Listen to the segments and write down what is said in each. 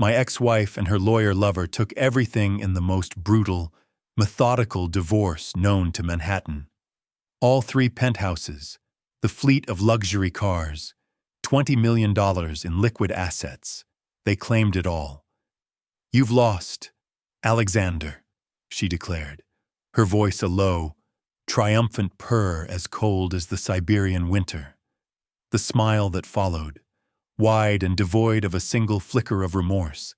My ex-wife and her lawyer lover took everything in the most brutal, methodical divorce known to Manhattan. All 3 penthouses, the fleet of luxury cars, $20 million in liquid assets. They claimed it all. "You've lost, Alexander," she declared, her voice a low, triumphant purr as cold as the Siberian winter. The smile that followed, wide and devoid of a single flicker of remorse,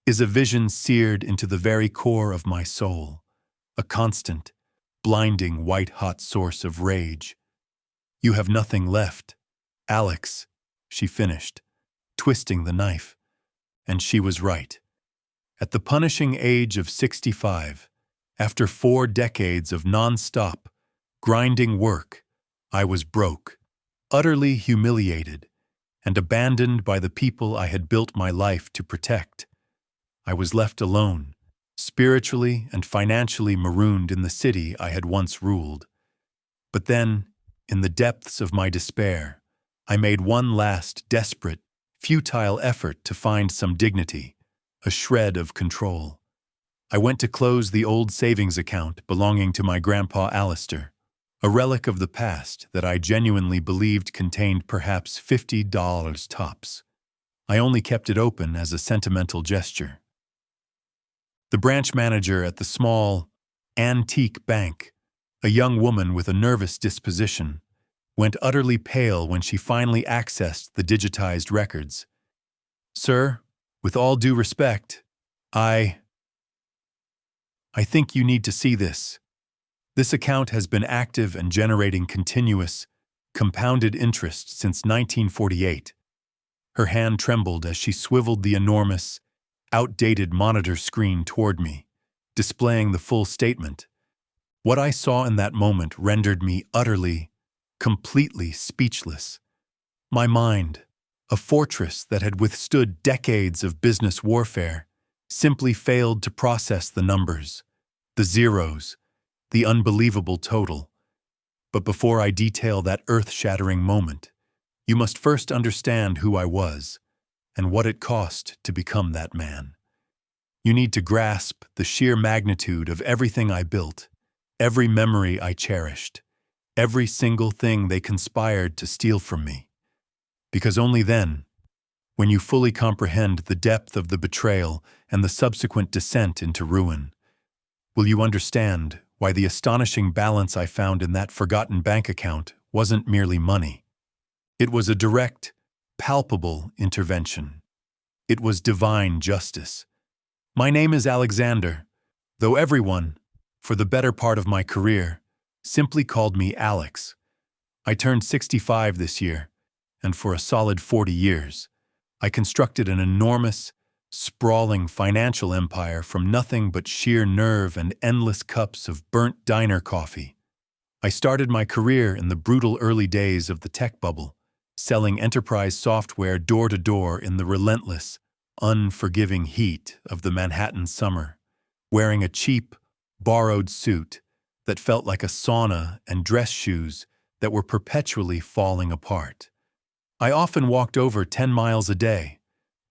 is a vision seared into the very core of my soul, a constant, blinding white-hot source of rage. "You have nothing left, Alex," she finished, twisting the knife. And she was right. At the punishing age of 65, after 4 decades of non-stop, grinding work, I was broke, utterly humiliated, and abandoned by the people I had built my life to protect. I was left alone, spiritually and financially marooned in the city I had once ruled. But then, in the depths of my despair, I made one last desperate, futile effort to find some dignity, a shred of control. I went to close the old savings account belonging to my grandpa Alistair, a relic of the past that I genuinely believed contained perhaps $50 tops. I only kept it open as a sentimental gesture. The branch manager at the small, antique bank, a young woman with a nervous disposition, went utterly pale when she finally accessed the digitized records. "Sir, with all due respect, I think you need to see this. This account has been active and generating continuous, compounded interest since 1948. Her hand trembled as she swiveled the enormous, outdated monitor screen toward me, displaying the full statement. What I saw in that moment rendered me utterly, completely speechless. My mind, a fortress that had withstood decades of business warfare, simply failed to process the numbers, the zeros, the unbelievable total. But before I detail that earth-shattering moment, you must first understand who I was and what it cost to become that man. You need to grasp the sheer magnitude of everything I built, every memory I cherished, every single thing they conspired to steal from me. Because only then, when you fully comprehend the depth of the betrayal and the subsequent descent into ruin, will you understand why the astonishing balance I found in that forgotten bank account wasn't merely money. It was a direct, palpable intervention. It was divine justice. My name is Alexander, though everyone, for the better part of my career, simply called me Alex. I turned 65 this year, and for a solid 40 years, I constructed an enormous, sprawling financial empire from nothing but sheer nerve and endless cups of burnt diner coffee. I started my career in the brutal early days of the tech bubble, selling enterprise software door to door in the relentless, unforgiving heat of the Manhattan summer, wearing a cheap, borrowed suit that felt like a sauna and dress shoes that were perpetually falling apart. I often walked over 10 miles a day,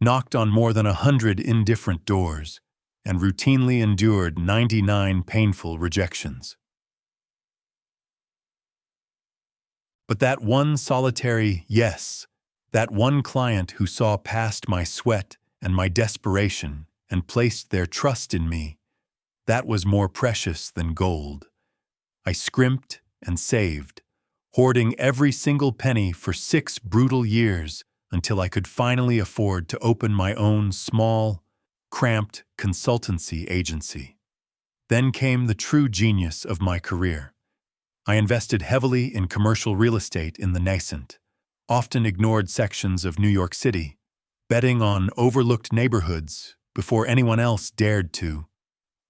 knocked on more than 100 indifferent doors, and routinely endured 99 painful rejections. But that one solitary yes, that one client who saw past my sweat and my desperation and placed their trust in me, that was more precious than gold. I scrimped and saved, hoarding every single penny for 6 brutal years until I could finally afford to open my own small, cramped consultancy agency. Then came the true genius of my career. I invested heavily in commercial real estate in the nascent, often ignored sections of New York City, betting on overlooked neighborhoods before anyone else dared to.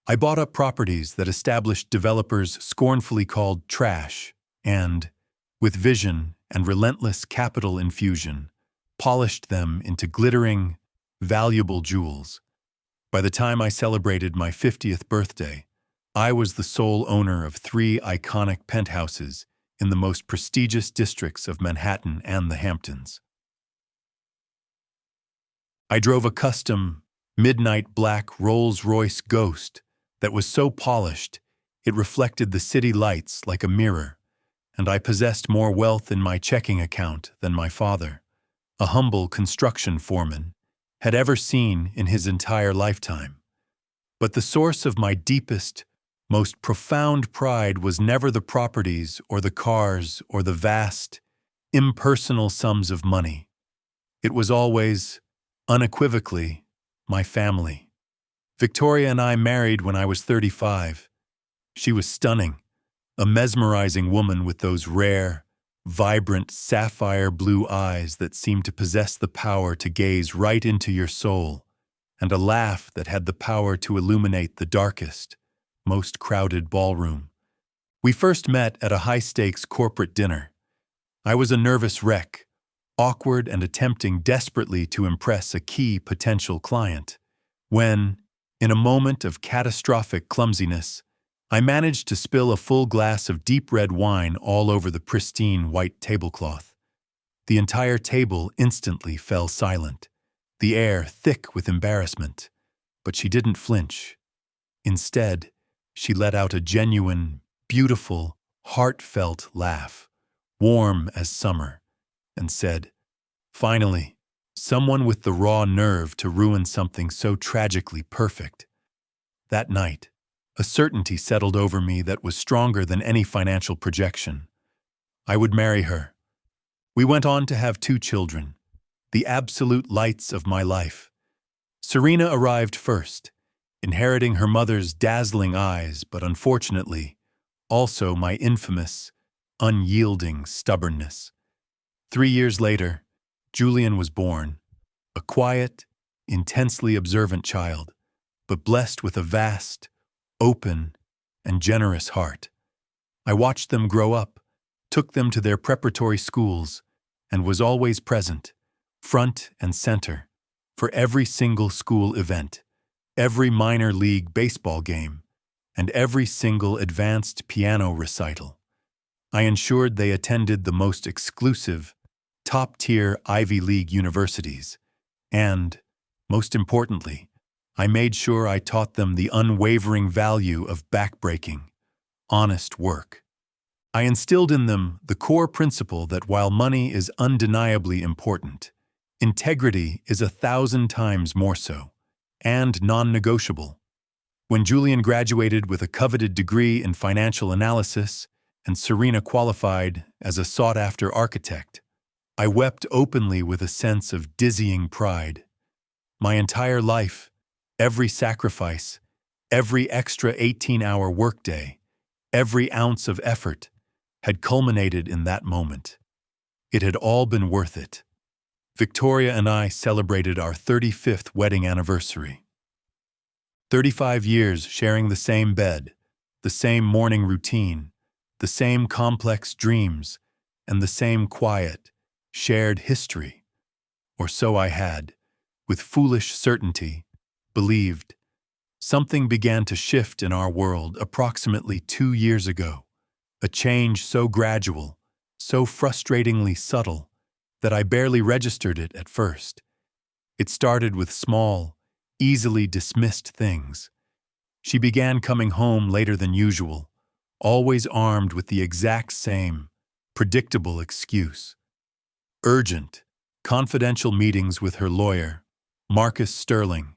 I bought up properties that established developers scornfully called trash and, with vision and relentless capital infusion, polished them into glittering, valuable jewels. By the time I celebrated my 50th birthday, I was the sole owner of 3 iconic penthouses in the most prestigious districts of Manhattan and the Hamptons. I drove a custom, midnight black Rolls-Royce Ghost that was so polished it reflected the city lights like a mirror, and I possessed more wealth in my checking account than my father, a humble construction foreman, had ever seen in his entire lifetime. But the source of my deepest, most profound pride was never the properties or the cars or the vast, impersonal sums of money. It was always, unequivocally, my family. Victoria and I married when I was 35. She was stunning, a mesmerizing woman with those rare, vibrant, sapphire blue eyes that seemed to possess the power to gaze right into your soul, and a laugh that had the power to illuminate the darkest, most crowded ballroom. We first met at a high-stakes corporate dinner. I was a nervous wreck, awkward and attempting desperately to impress a key potential client, when, in a moment of catastrophic clumsiness, I managed to spill a full glass of deep red wine all over the pristine white tablecloth. The entire table instantly fell silent, the air thick with embarrassment, but she didn't flinch. Instead, she let out a genuine, beautiful, heartfelt laugh, warm as summer, and said, "Finally, someone with the raw nerve to ruin something so tragically perfect." That night, a certainty settled over me that was stronger than any financial projection. I would marry her. We went on to have 2 children, the absolute lights of my life. Serena arrived first, inheriting her mother's dazzling eyes, but unfortunately, also my infamous, unyielding stubbornness. 3 years later, Julian was born, a quiet, intensely observant child, but blessed with a vast, open, and generous heart. I watched them grow up, took them to their preparatory schools, and was always present, front and center, for every single school event, every minor league baseball game, and every single advanced piano recital. I ensured they attended the most exclusive, top-tier Ivy League universities, and, most importantly, I made sure I taught them the unwavering value of backbreaking, honest work. I instilled in them the core principle that while money is undeniably important, integrity is 1,000 times more so, and non-negotiable. When Julian graduated with a coveted degree in financial analysis and Serena qualified as a sought-after architect, I wept openly with a sense of dizzying pride. My entire life, every sacrifice, every extra 18-hour workday, every ounce of effort had culminated in that moment. It had all been worth it. Victoria and I celebrated our 35th wedding anniversary. 35 years sharing the same bed, the same morning routine, the same complex dreams, and the same quiet, shared history. Or so I had, with foolish certainty, believed. Something began to shift in our world approximately 2 years ago, a change so gradual, so frustratingly subtle, that I barely registered it at first. It started with small, easily dismissed things. She began coming home later than usual, always armed with the exact same, predictable excuse. Urgent, confidential meetings with her lawyer, Marcus Sterling,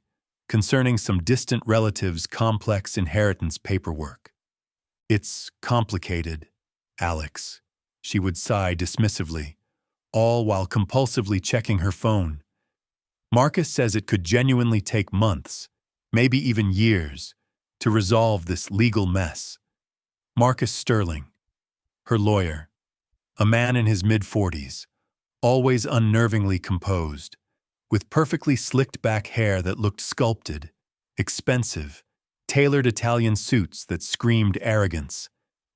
concerning some distant relatives' complex inheritance paperwork. "It's complicated, Alex," she would sigh dismissively, all while compulsively checking her phone. "Marcus says it could genuinely take months, maybe even years, to resolve this legal mess." Marcus Sterling, her lawyer, a man in his mid-40s, always unnervingly composed, with perfectly slicked back hair that looked sculpted, expensive, tailored Italian suits that screamed arrogance,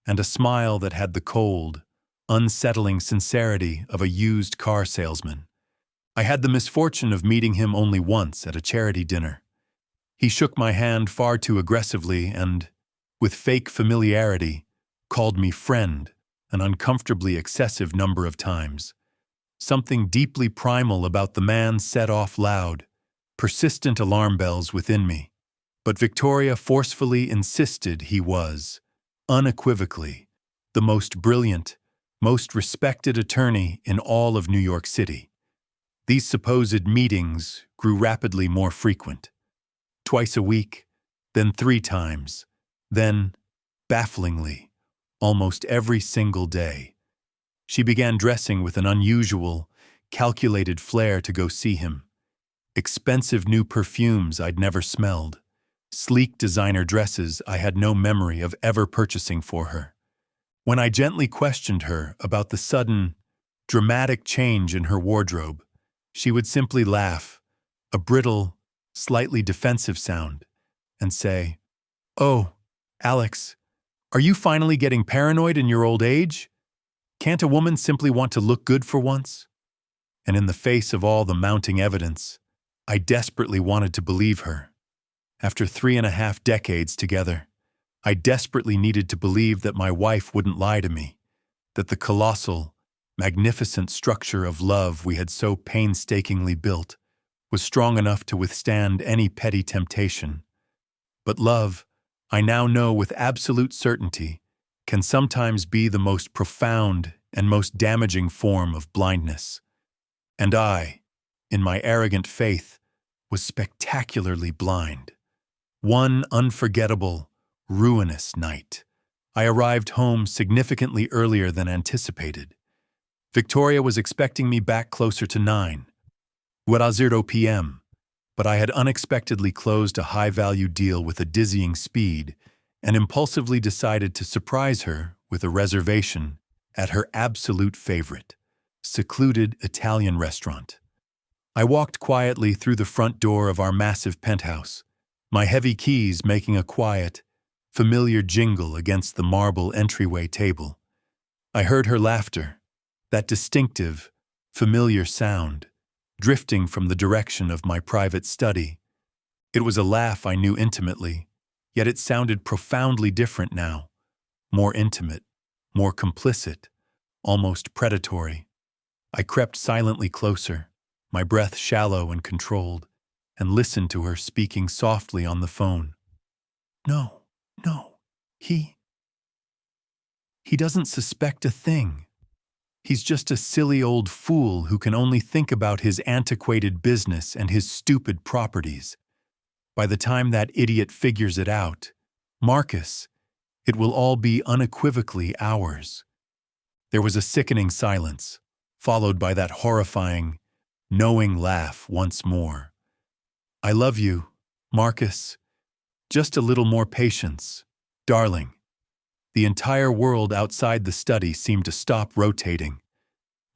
and a smile that had the cold, unsettling sincerity of a used car salesman. I had the misfortune of meeting him only once at a charity dinner. He shook my hand far too aggressively and, with fake familiarity, called me friend an uncomfortably excessive number of times. Something deeply primal about the man set off loud, persistent alarm bells within me. But Victoria forcefully insisted he was, unequivocally, the most brilliant, most respected attorney in all of New York City. These supposed meetings grew rapidly more frequent. Twice a week, then 3 times, then, bafflingly, almost every single day. She began dressing with an unusual, calculated flair to go see him. Expensive new perfumes I'd never smelled. Sleek designer dresses I had no memory of ever purchasing for her. When I gently questioned her about the sudden, dramatic change in her wardrobe, she would simply laugh, a brittle, slightly defensive sound, and say, "Oh, Alex, are you finally getting paranoid in your old age? Can't a woman simply want to look good for once?" And in the face of all the mounting evidence, I desperately wanted to believe her. After 3.5 decades together, I desperately needed to believe that my wife wouldn't lie to me, that the colossal, magnificent structure of love we had so painstakingly built was strong enough to withstand any petty temptation. But love, I now know with absolute certainty, can sometimes be the most profound and most damaging form of blindness. And I, in my arrogant faith, was spectacularly blind. One unforgettable, ruinous night, I arrived home significantly earlier than anticipated. Victoria was expecting me back closer to 9:00 p.m., but I had unexpectedly closed a high-value deal with a dizzying speed and impulsively decided to surprise her with a reservation at her absolute favorite, secluded Italian restaurant. I walked quietly through the front door of our massive penthouse, my heavy keys making a quiet, familiar jingle against the marble entryway table. I heard her laughter, that distinctive, familiar sound, drifting from the direction of my private study. It was a laugh I knew intimately, yet it sounded profoundly different now, more intimate, more complicit, almost predatory. I crept silently closer, my breath shallow and controlled, and listened to her speaking softly on the phone. No, he doesn't suspect a thing. He's just a silly old fool who can only think about his antiquated business and his stupid properties. By the time that idiot figures it out, Marcus, it will all be unequivocally ours. There was a sickening silence, followed by that horrifying, knowing laugh once more. "I love you, Marcus. Just a little more patience, darling." The entire world outside the study seemed to stop rotating.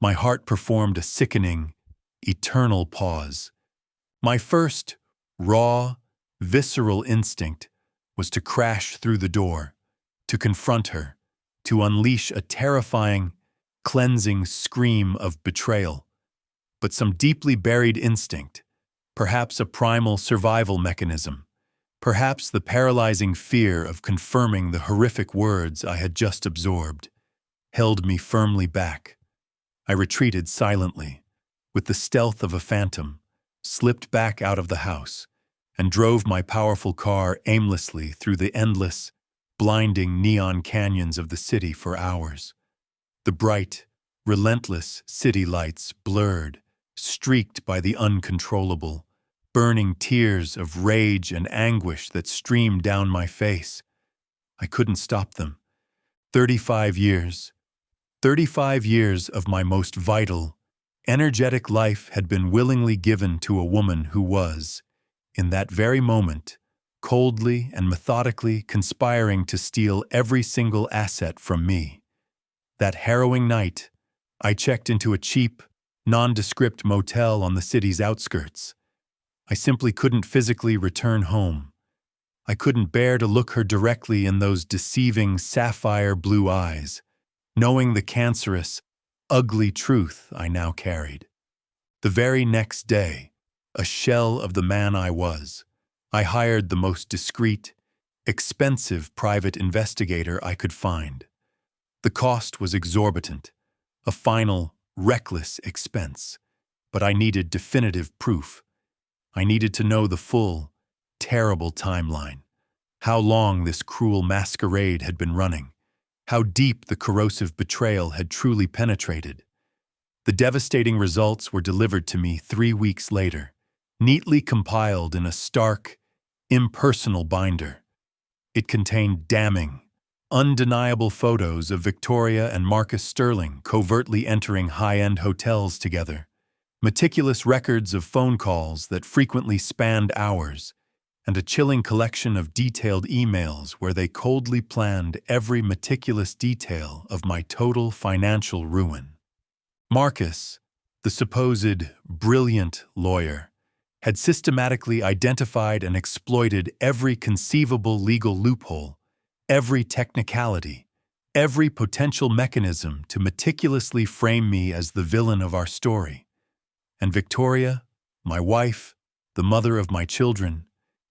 My heart performed a sickening, eternal pause. My first, raw, visceral instinct was to crash through the door, to confront her, to unleash a terrifying, cleansing scream of betrayal. But some deeply buried instinct, perhaps a primal survival mechanism, perhaps the paralyzing fear of confirming the horrific words I had just absorbed, held me firmly back. I retreated silently, with the stealth of a phantom, slipped back out of the house, and drove my powerful car aimlessly through the endless, blinding neon canyons of the city for hours. The bright, relentless city lights blurred, streaked by the uncontrollable, burning tears of rage and anguish that streamed down my face. I couldn't stop them. 35 years of my most vital, energetic life had been willingly given to a woman who was, in that very moment, coldly and methodically conspiring to steal every single asset from me. That harrowing night, I checked into a cheap, nondescript motel on the city's outskirts. I simply couldn't physically return home. I couldn't bear to look her directly in those deceiving sapphire blue eyes, knowing the cancerous, ugly truth I now carried. The very next day, a shell of the man I was, I hired the most discreet, expensive private investigator I could find. The cost was exorbitant, a final, reckless expense, but I needed definitive proof. I needed to know the full, terrible timeline. How long this cruel masquerade had been running. How deep the corrosive betrayal had truly penetrated. The devastating results were delivered to me 3 weeks later, neatly compiled in a stark, impersonal binder. It contained damning, undeniable photos of Victoria and Marcus Sterling covertly entering high-end hotels together, meticulous records of phone calls that frequently spanned hours, and a chilling collection of detailed emails where they coldly planned every meticulous detail of my total financial ruin. Marcus, the supposed brilliant lawyer, had systematically identified and exploited every conceivable legal loophole, every technicality, every potential mechanism to meticulously frame me as the villain of our story. And Victoria, my wife, the mother of my children,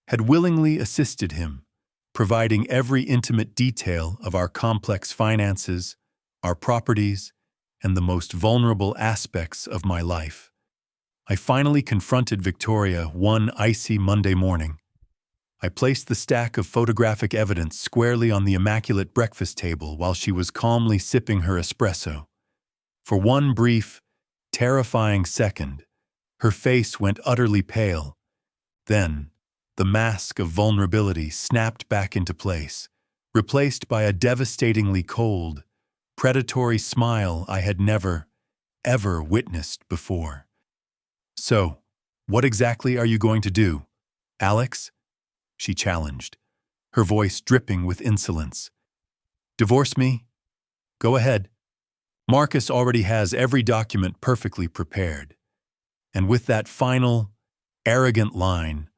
had willingly assisted him, providing every intimate detail of our complex finances, our properties, and the most vulnerable aspects of my life. I finally confronted Victoria one icy Monday morning. I placed the stack of photographic evidence squarely on the immaculate breakfast table while she was calmly sipping her espresso. For one brief, terrifying second, her face went utterly pale. Then, the mask of vulnerability snapped back into place, replaced by a devastatingly cold, predatory smile I had never, ever witnessed before. "So, what exactly are you going to do, Alex?" she challenged, her voice dripping with insolence. "Divorce me? Go ahead. Marcus already has every document perfectly prepared." And with that final, arrogant line,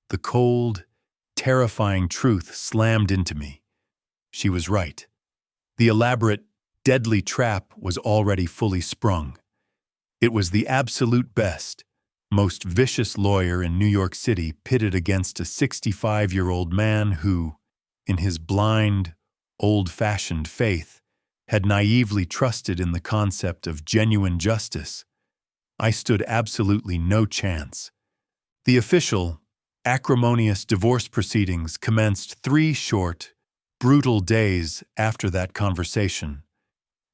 the cold, terrifying truth slammed into me. She was right. The elaborate, deadly trap was already fully sprung. It was the absolute best, most vicious lawyer in New York City pitted against a 65-year-old man who, in his blind, old-fashioned faith, had naively trusted in the concept of genuine justice. I stood absolutely no chance. The official, acrimonious divorce proceedings commenced 3 short, brutal days after that conversation.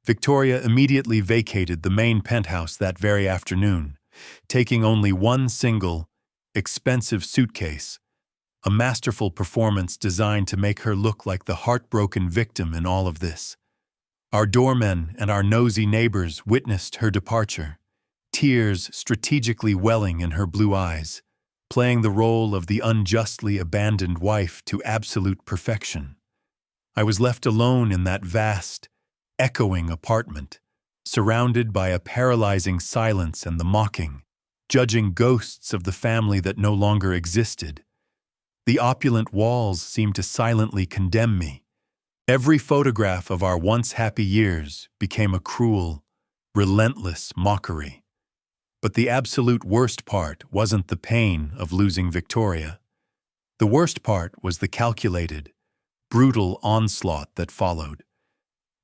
Victoria immediately vacated the main penthouse that very afternoon, taking only one single, expensive suitcase, a masterful performance designed to make her look like the heartbroken victim in all of this. Our doormen and our nosy neighbors witnessed her departure, tears strategically welling in her blue eyes, playing the role of the unjustly abandoned wife to absolute perfection. I was left alone in that vast, echoing apartment, surrounded by a paralyzing silence and the mocking, judging ghosts of the family that no longer existed. The opulent walls seemed to silently condemn me. Every photograph of our once happy years became a cruel, relentless mockery. But the absolute worst part wasn't the pain of losing Victoria. The worst part was the calculated, brutal onslaught that followed.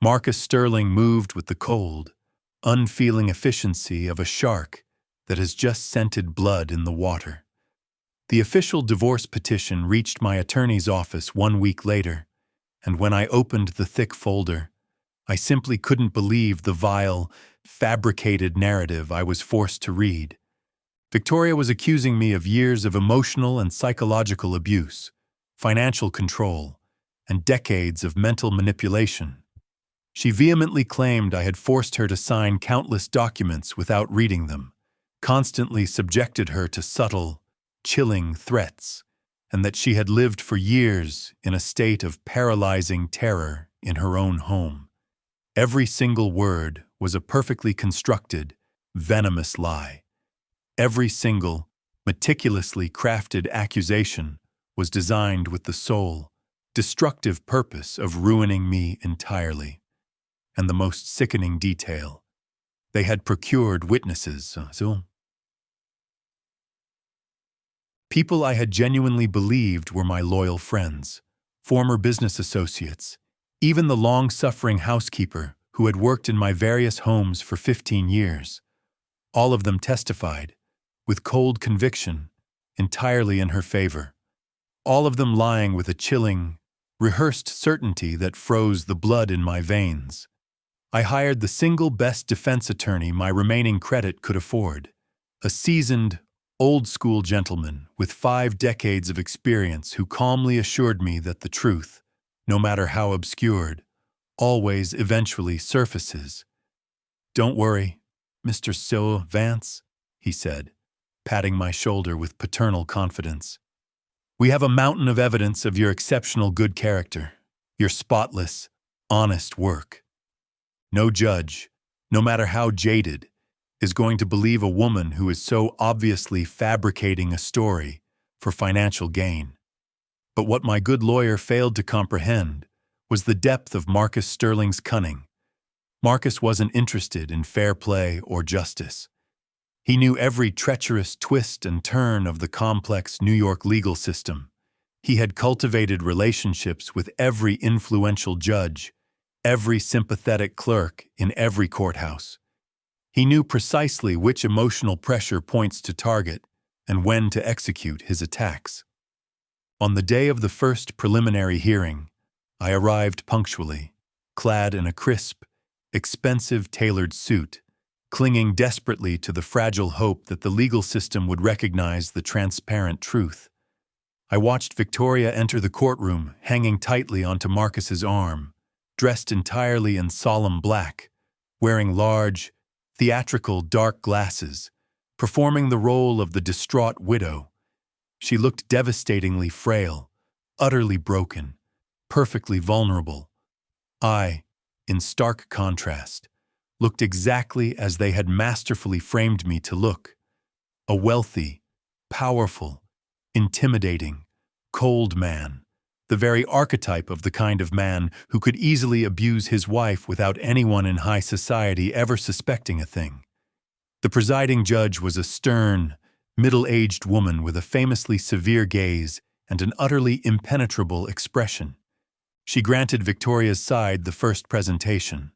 Marcus Sterling moved with the cold, unfeeling efficiency of a shark that has just scented blood in the water. The official divorce petition reached my attorney's office 1 week later, and when I opened the thick folder, I simply couldn't believe the vile, fabricated narrative I was forced to read. Victoria was accusing me of years of emotional and psychological abuse, financial control, and decades of mental manipulation. She vehemently claimed I had forced her to sign countless documents without reading them, constantly subjected her to subtle, chilling threats, and that she had lived for years in a state of paralyzing terror in her own home. Every single word was a perfectly constructed, venomous lie. Every single, meticulously crafted accusation was designed with the sole, destructive purpose of ruining me entirely. And the most sickening detail, they had procured witnesses. People I had genuinely believed were my loyal friends, former business associates, even the long-suffering housekeeper who had worked in my various homes for 15 years. All of them testified, with cold conviction, entirely in her favor, all of them lying with a chilling, rehearsed certainty that froze the blood in my veins. I hired the single best defense attorney my remaining credit could afford, a seasoned, old-school gentleman with 5 decades of experience who calmly assured me that the truth, no matter how obscured, always eventually surfaces. "Don't worry, Mr. Vance," he said, patting my shoulder with paternal confidence. "We have a mountain of evidence of your exceptional good character, your spotless, honest work. No judge, no matter how jaded, is going to believe a woman who is so obviously fabricating a story for financial gain." But what my good lawyer failed to comprehend was the depth of Marcus Sterling's cunning. Marcus wasn't interested in fair play or justice. He knew every treacherous twist and turn of the complex New York legal system. He had cultivated relationships with every influential judge, every sympathetic clerk in every courthouse. He knew precisely which emotional pressure points to target and when to execute his attacks. On the day of the first preliminary hearing, I arrived punctually, clad in a crisp, expensive tailored suit, clinging desperately to the fragile hope that the legal system would recognize the transparent truth. I watched Victoria enter the courtroom, hanging tightly onto Marcus's arm, dressed entirely in solemn black, wearing large, theatrical dark glasses, performing the role of the distraught widow. She looked devastatingly frail, utterly broken, perfectly vulnerable. I, in stark contrast, looked exactly as they had masterfully framed me to look: a wealthy, powerful, intimidating, cold man, the very archetype of the kind of man who could easily abuse his wife without anyone in high society ever suspecting a thing. The presiding judge was a stern, middle-aged woman with a famously severe gaze and an utterly impenetrable expression. She granted Victoria's side the first presentation.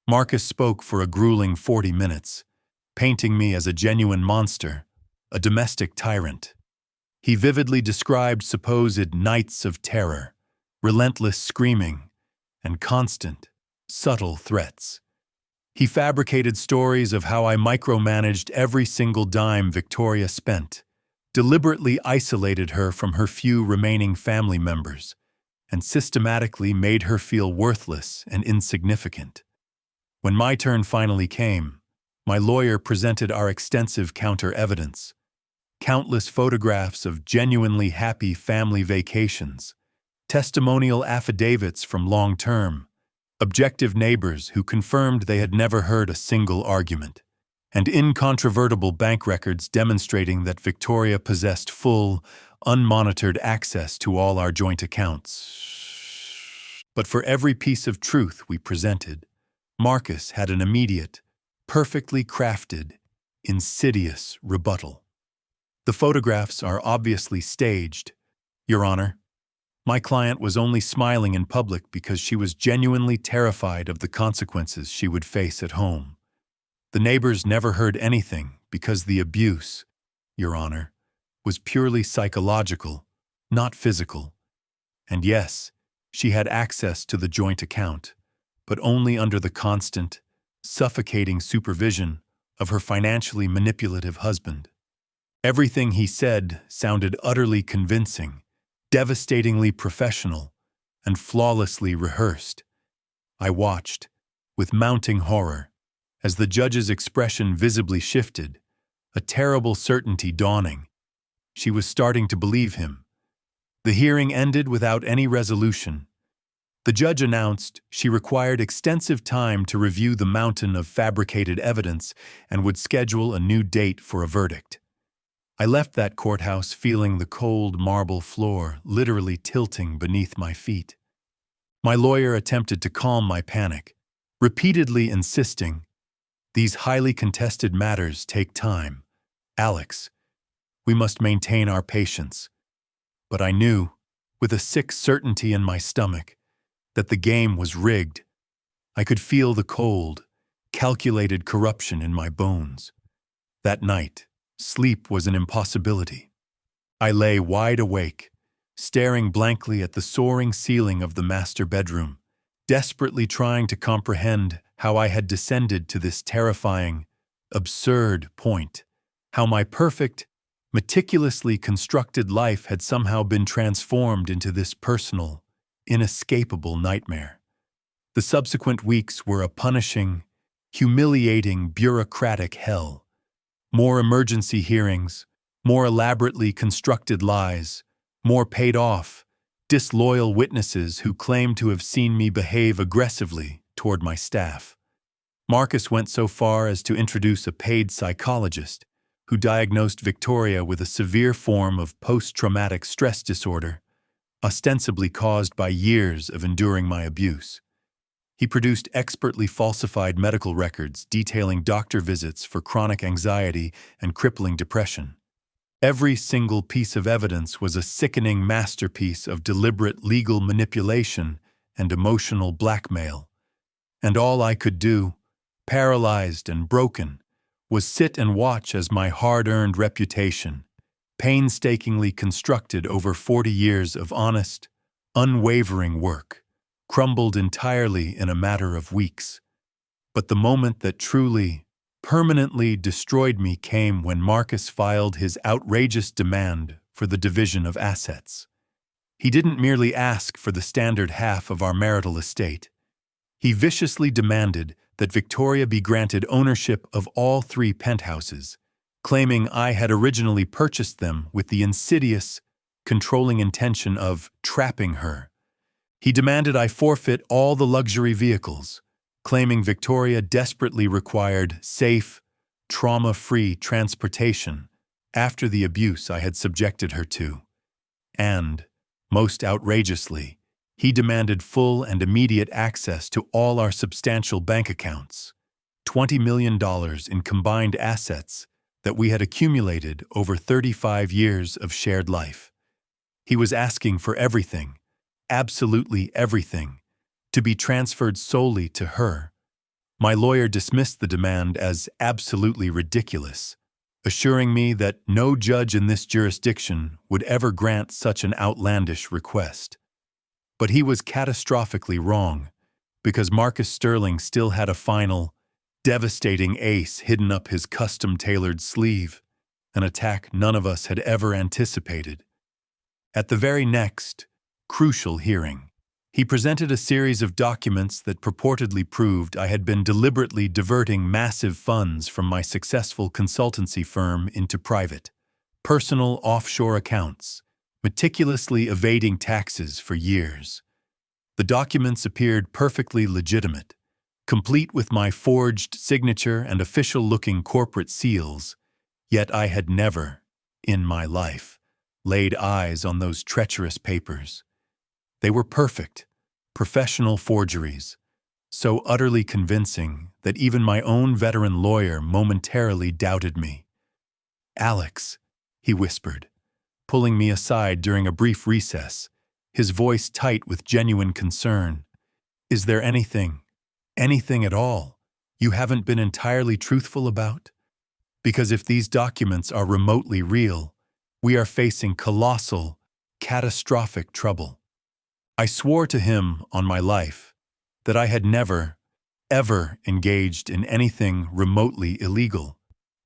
Marcus spoke for a grueling 40 minutes, painting me as a genuine monster, a domestic tyrant. He vividly described supposed nights of terror, relentless screaming, and constant, subtle threats. He fabricated stories of how I micromanaged every single dime Victoria spent, deliberately isolated her from her few remaining family members, and systematically made her feel worthless and insignificant. When my turn finally came, my lawyer presented our extensive counter-evidence: countless photographs of genuinely happy family vacations, testimonial affidavits from long-term, objective neighbors who confirmed they had never heard a single argument, and incontrovertible bank records demonstrating that Victoria possessed full, unmonitored access to all our joint accounts. But for every piece of truth we presented, Marcus had an immediate, perfectly crafted, insidious rebuttal. "The photographs are obviously staged, Your Honor. My client was only smiling in public because she was genuinely terrified of the consequences she would face at home. The neighbors never heard anything because the abuse, Your Honor, was purely psychological, not physical. And yes, she had access to the joint account, but only under the constant, suffocating supervision of her financially manipulative husband. Everything he said sounded utterly convincing, devastatingly professional, and flawlessly rehearsed. I watched, with mounting horror, as the judge's expression visibly shifted, a terrible certainty dawning. She was starting to believe him. The hearing ended without any resolution. The judge announced she required extensive time to review the mountain of fabricated evidence and would schedule a new date for a verdict. I left that courthouse feeling the cold marble floor literally tilting beneath my feet. My lawyer attempted to calm my panic, repeatedly insisting, "These highly contested matters take time. Alex, we must maintain our patience." But I knew, with a sick certainty in my stomach, that the game was rigged. I could feel the cold, calculated corruption in my bones. That night, sleep was an impossibility. I lay wide awake, staring blankly at the soaring ceiling of the master bedroom, desperately trying to comprehend how I had descended to this terrifying, absurd point, how my perfect, meticulously constructed life had somehow been transformed into this personal, inescapable nightmare. The subsequent weeks were a punishing, humiliating bureaucratic hell. More emergency hearings, more elaborately constructed lies, more paid-off, disloyal witnesses who claimed to have seen me behave aggressively toward my staff. Marcus went so far as to introduce a paid psychologist who diagnosed Victoria with a severe form of post-traumatic stress disorder, ostensibly caused by years of enduring my abuse. He produced expertly falsified medical records detailing doctor visits for chronic anxiety and crippling depression. Every single piece of evidence was a sickening masterpiece of deliberate legal manipulation and emotional blackmail. And all I could do, paralyzed and broken, was sit and watch as my hard-earned reputation, painstakingly constructed over 40 years of honest, unwavering work, crumbled entirely in a matter of weeks. But the moment that truly, permanently destroyed me came when Marcus filed his outrageous demand for the division of assets. He didn't merely ask for the standard half of our marital estate. He viciously demanded that Victoria be granted ownership of all 3 penthouses, claiming I had originally purchased them with the insidious, controlling intention of trapping her. He demanded I forfeit all the luxury vehicles, claiming Victoria desperately required safe, trauma-free transportation after the abuse I had subjected her to. And, most outrageously, he demanded full and immediate access to all our substantial bank accounts, $20 million in combined assets that we had accumulated over 35 years of shared life. He was asking for everything, absolutely everything, to be transferred solely to her. My lawyer dismissed the demand as absolutely ridiculous, assuring me that no judge in this jurisdiction would ever grant such an outlandish request. But he was catastrophically wrong, because Marcus Sterling still had a final, devastating ace hidden up his custom-tailored sleeve, an attack none of us had ever anticipated. At the very next, crucial hearing, he presented a series of documents that purportedly proved I had been deliberately diverting massive funds from my successful consultancy firm into private, personal offshore accounts, meticulously evading taxes for years. The documents appeared perfectly legitimate, complete with my forged signature and official-looking corporate seals, yet I had never, in my life, laid eyes on those treacherous papers. They were perfect, professional forgeries, so utterly convincing that even my own veteran lawyer momentarily doubted me. "Alex," he whispered, pulling me aside during a brief recess, his voice tight with genuine concern. "Is there anything at all, you haven't been entirely truthful about? Because if these documents are remotely real, we are facing colossal, catastrophic trouble." I swore to him on my life that I had never, ever engaged in anything remotely illegal,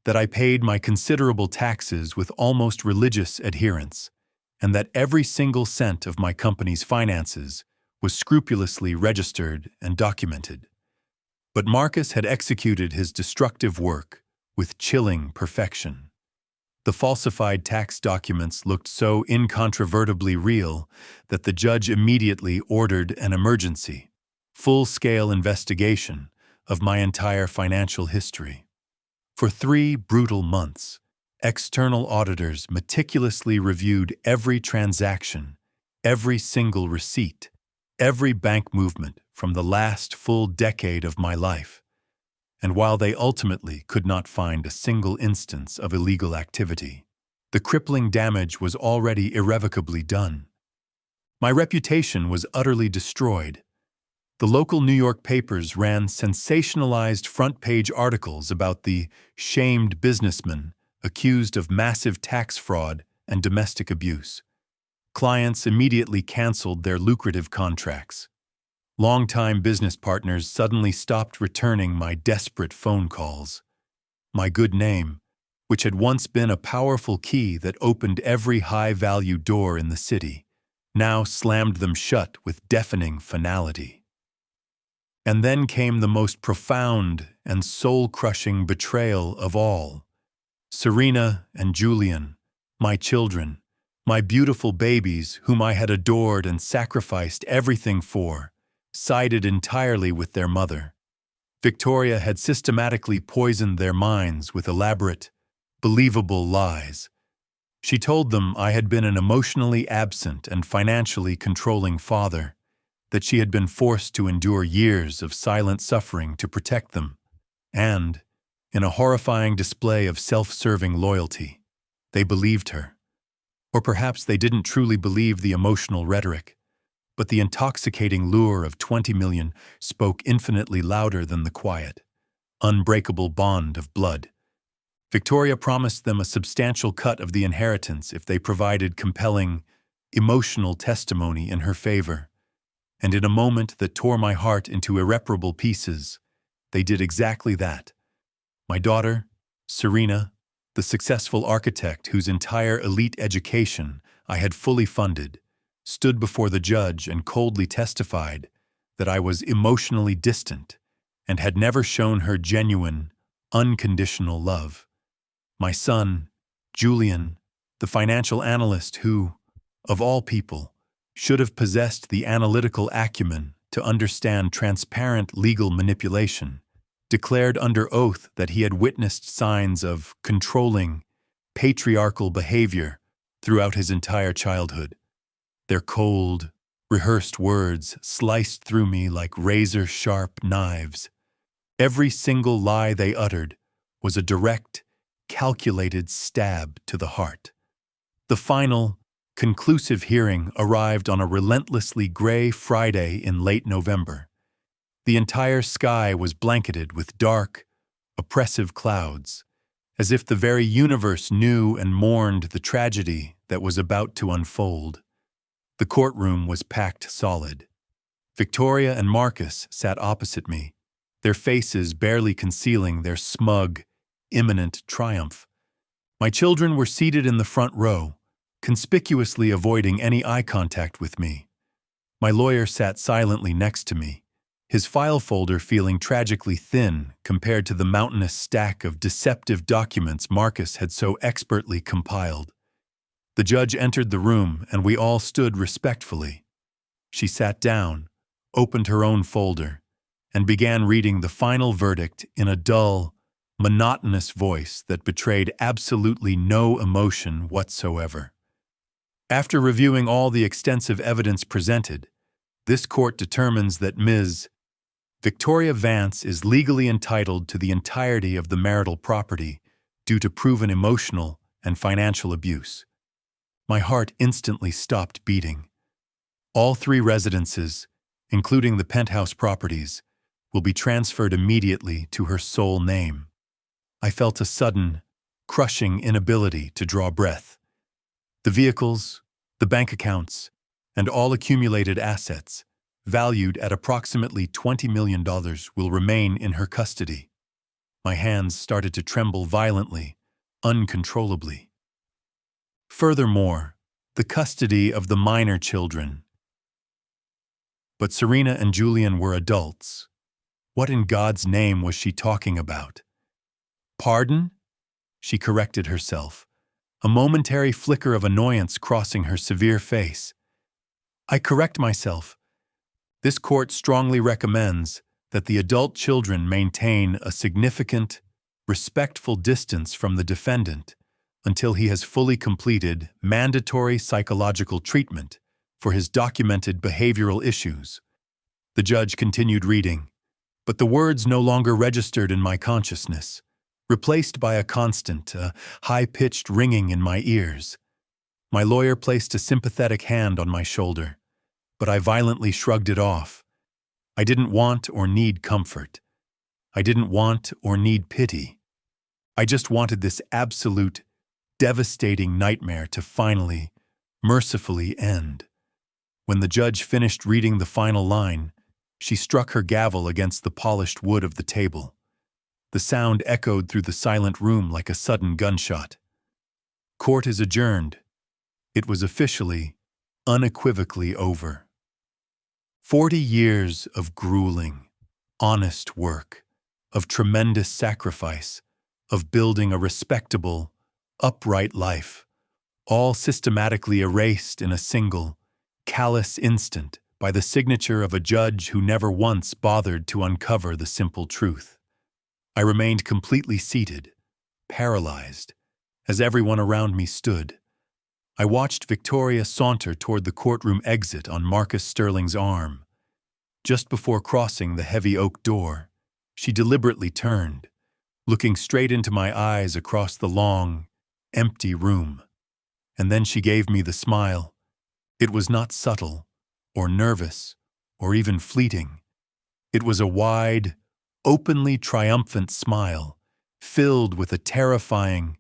that I paid my considerable taxes with almost religious adherence, and that every single cent of my company's finances was scrupulously registered and documented. But Marcus had executed his destructive work with chilling perfection. The falsified tax documents looked so incontrovertibly real that the judge immediately ordered an emergency, full-scale investigation of my entire financial history. For 3 brutal months, external auditors meticulously reviewed every transaction, every single receipt, every bank movement from the last full decade of my life. And while they ultimately could not find a single instance of illegal activity, the crippling damage was already irrevocably done. My reputation was utterly destroyed. The local New York papers ran sensationalized front-page articles about the shamed businessman accused of massive tax fraud and domestic abuse. Clients immediately canceled their lucrative contracts. Longtime business partners suddenly stopped returning my desperate phone calls. My good name, which had once been a powerful key that opened every high-value door in the city, now slammed them shut with deafening finality. And then came the most profound and soul-crushing betrayal of all. Serena and Julian, my children, my beautiful babies whom I had adored and sacrificed everything for, sided entirely with their mother. Victoria had systematically poisoned their minds with elaborate, believable lies. She told them I had been an emotionally absent and financially controlling father, that she had been forced to endure years of silent suffering to protect them, and, in a horrifying display of self-serving loyalty, they believed her. Or perhaps they didn't truly believe the emotional rhetoric, but the intoxicating lure of 20 million spoke infinitely louder than the quiet, unbreakable bond of blood. Victoria promised them a substantial cut of the inheritance if they provided compelling, emotional testimony in her favor. And in a moment that tore my heart into irreparable pieces, they did exactly that. My daughter, Serena, the successful architect whose entire elite education I had fully funded, stood before the judge and coldly testified that I was emotionally distant and had never shown her genuine, unconditional love. My son, Julian, the financial analyst who, of all people, should have possessed the analytical acumen to understand transparent legal manipulation, declared under oath that he had witnessed signs of controlling, patriarchal behavior throughout his entire childhood. Their cold, rehearsed words sliced through me like razor-sharp knives. Every single lie they uttered was a direct, calculated stab to the heart. The final, conclusive hearing arrived on a relentlessly gray Friday in late November. The entire sky was blanketed with dark, oppressive clouds, as if the very universe knew and mourned the tragedy that was about to unfold. The courtroom was packed solid. Victoria and Marcus sat opposite me, their faces barely concealing their smug, imminent triumph. My children were seated in the front row, conspicuously avoiding any eye contact with me. My lawyer sat silently next to me, his file folder feeling tragically thin compared to the mountainous stack of deceptive documents Marcus had so expertly compiled. The judge entered the room and we all stood respectfully. She sat down, opened her own folder, and began reading the final verdict in a dull, monotonous voice that betrayed absolutely no emotion whatsoever. After reviewing all the extensive evidence presented, this court determines that Ms. Victoria Vance is legally entitled to the entirety of the marital property due to proven emotional and financial abuse. My heart instantly stopped beating. All 3 residences, including the penthouse properties, will be transferred immediately to her sole name. I felt a sudden, crushing inability to draw breath. The vehicles, the bank accounts, and all accumulated assets, valued at approximately $20 million, will remain in her custody. My hands started to tremble violently, uncontrollably. Furthermore, the custody of the minor children. But Serena and Julian were adults. What in God's name was she talking about? Pardon? She corrected herself, a momentary flicker of annoyance crossing her severe face. I correct myself. This court strongly recommends that the adult children maintain a significant, respectful distance from the defendant until he has fully completed mandatory psychological treatment for his documented behavioral issues. The judge continued reading, but the words no longer registered in my consciousness, replaced by a constant, high-pitched ringing in my ears. My lawyer placed a sympathetic hand on my shoulder, but I violently shrugged it off. I didn't want or need comfort. I didn't want or need pity. I just wanted this absolute, devastating nightmare to finally, mercifully end. When the judge finished reading the final line, she struck her gavel against the polished wood of the table. The sound echoed through the silent room like a sudden gunshot. Court is adjourned. It was officially, unequivocally over. 40 years of grueling, honest work, of tremendous sacrifice, of building a respectable, upright life, all systematically erased in a single, callous instant by the signature of a judge who never once bothered to uncover the simple truth. I remained completely seated, paralyzed, as everyone around me stood. I watched Victoria saunter toward the courtroom exit on Marcus Sterling's arm. Just before crossing the heavy oak door, she deliberately turned, looking straight into my eyes across the long, empty room. And then she gave me the smile. It was not subtle, or nervous, or even fleeting. It was a wide, openly triumphant smile, filled with a terrifying,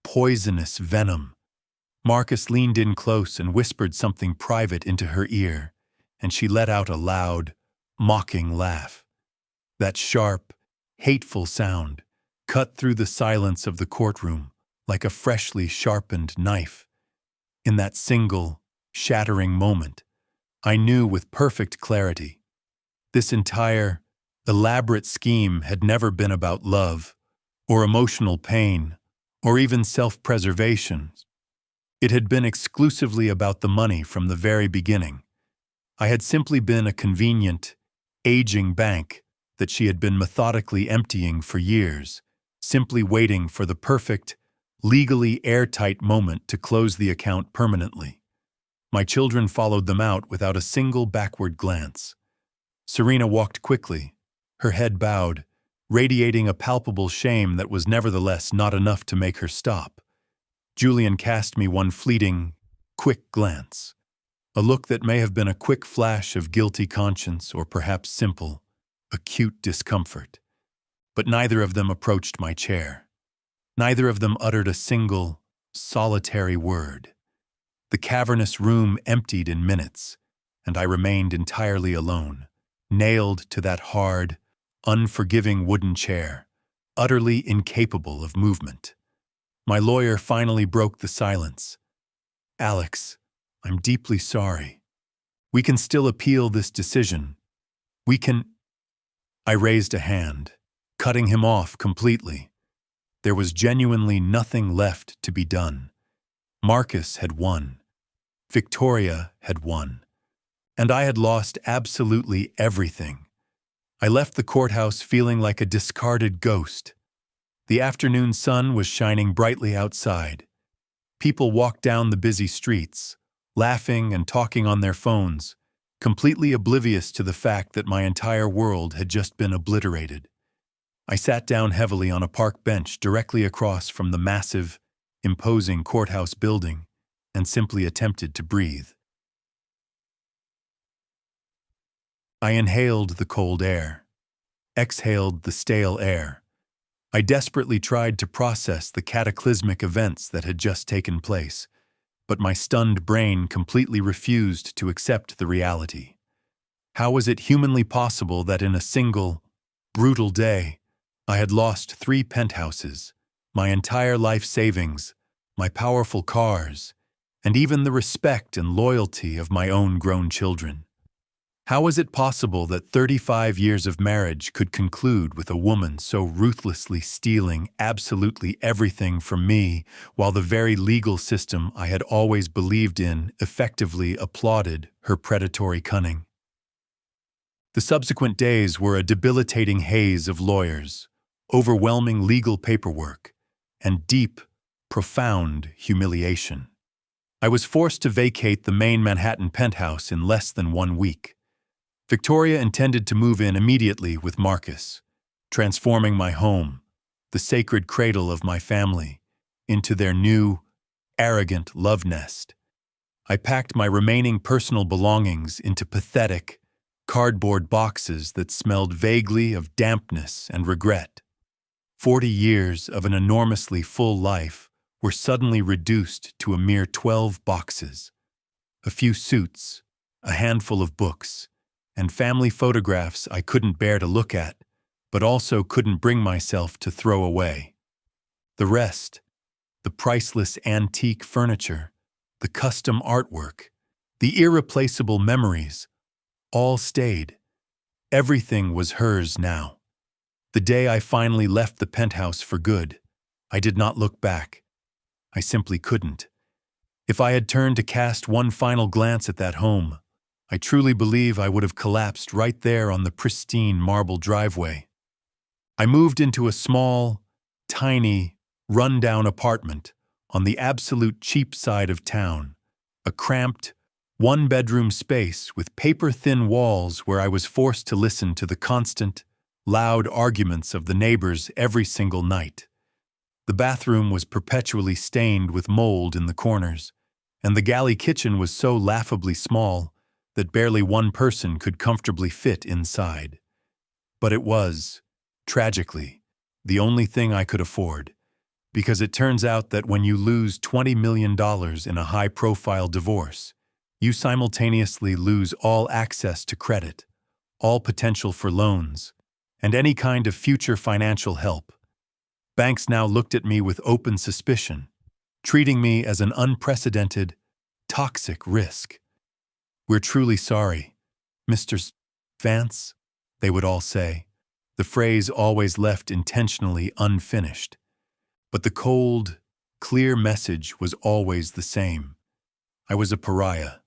poisonous venom. Marcus leaned in close and whispered something private into her ear, and she let out a loud, mocking laugh. That sharp, hateful sound cut through the silence of the courtroom like a freshly sharpened knife. In that single, shattering moment, I knew with perfect clarity. This entire, elaborate scheme had never been about love, or emotional pain, or even self-preservation. It had been exclusively about the money from the very beginning. I had simply been a convenient, aging bank that she had been methodically emptying for years, simply waiting for the perfect, legally airtight moment to close the account permanently. My children followed them out without a single backward glance. Serena walked quickly, her head bowed, radiating a palpable shame that was nevertheless not enough to make her stop. Julian cast me one fleeting, quick glance, a look that may have been a quick flash of guilty conscience or perhaps simple, acute discomfort. But neither of them approached my chair. Neither of them uttered a single, solitary word. The cavernous room emptied in minutes, and I remained entirely alone, nailed to that hard, unforgiving wooden chair, utterly incapable of movement. My lawyer finally broke the silence. "Alex, I'm deeply sorry. We can still appeal this decision. We can—" I raised a hand, cutting him off completely. There was genuinely nothing left to be done. Marcus had won. Victoria had won. And I had lost absolutely everything. I left the courthouse feeling like a discarded ghost. The afternoon sun was shining brightly outside. People walked down the busy streets, laughing and talking on their phones, completely oblivious to the fact that my entire world had just been obliterated. I sat down heavily on a park bench directly across from the massive, imposing courthouse building and simply attempted to breathe. I inhaled the cold air, exhaled the stale air. I desperately tried to process the cataclysmic events that had just taken place, but my stunned brain completely refused to accept the reality. How was it humanly possible that in a single, brutal day, I had lost 3 penthouses, my entire life savings, my powerful cars, and even the respect and loyalty of my own grown children? How was it possible that 35 years of marriage could conclude with a woman so ruthlessly stealing absolutely everything from me, while the very legal system I had always believed in effectively applauded her predatory cunning? The subsequent days were a debilitating haze of lawyers, overwhelming legal paperwork, and deep, profound humiliation. I was forced to vacate the main Manhattan penthouse in less than 1 week. Victoria intended to move in immediately with Marcus, transforming my home, the sacred cradle of my family, into their new, arrogant love nest. I packed my remaining personal belongings into pathetic, cardboard boxes that smelled vaguely of dampness and regret. 40 years of an enormously full life were suddenly reduced to a mere 12 boxes. A few suits, a handful of books, and family photographs I couldn't bear to look at, but also couldn't bring myself to throw away. The rest, the priceless antique furniture, the custom artwork, the irreplaceable memories, all stayed. Everything was hers now. The day I finally left the penthouse for good, I did not look back. I simply couldn't. If I had turned to cast one final glance at that home, I truly believe I would have collapsed right there on the pristine marble driveway. I moved into a small, tiny, run-down apartment on the absolute cheap side of town, a cramped, one-bedroom space with paper-thin walls where I was forced to listen to the constant, loud arguments of the neighbors every single night. The bathroom was perpetually stained with mold in the corners, and the galley kitchen was so laughably small that barely one person could comfortably fit inside. But it was, tragically, the only thing I could afford, because it turns out that when you lose $20 million in a high-profile divorce, you simultaneously lose all access to credit, all potential for loans, and any kind of future financial help. Banks now looked at me with open suspicion, treating me as an unprecedented, toxic risk. "We're truly sorry, Mr. Vance," they would all say, the phrase always left intentionally unfinished. But the cold, clear message was always the same. I was a pariah.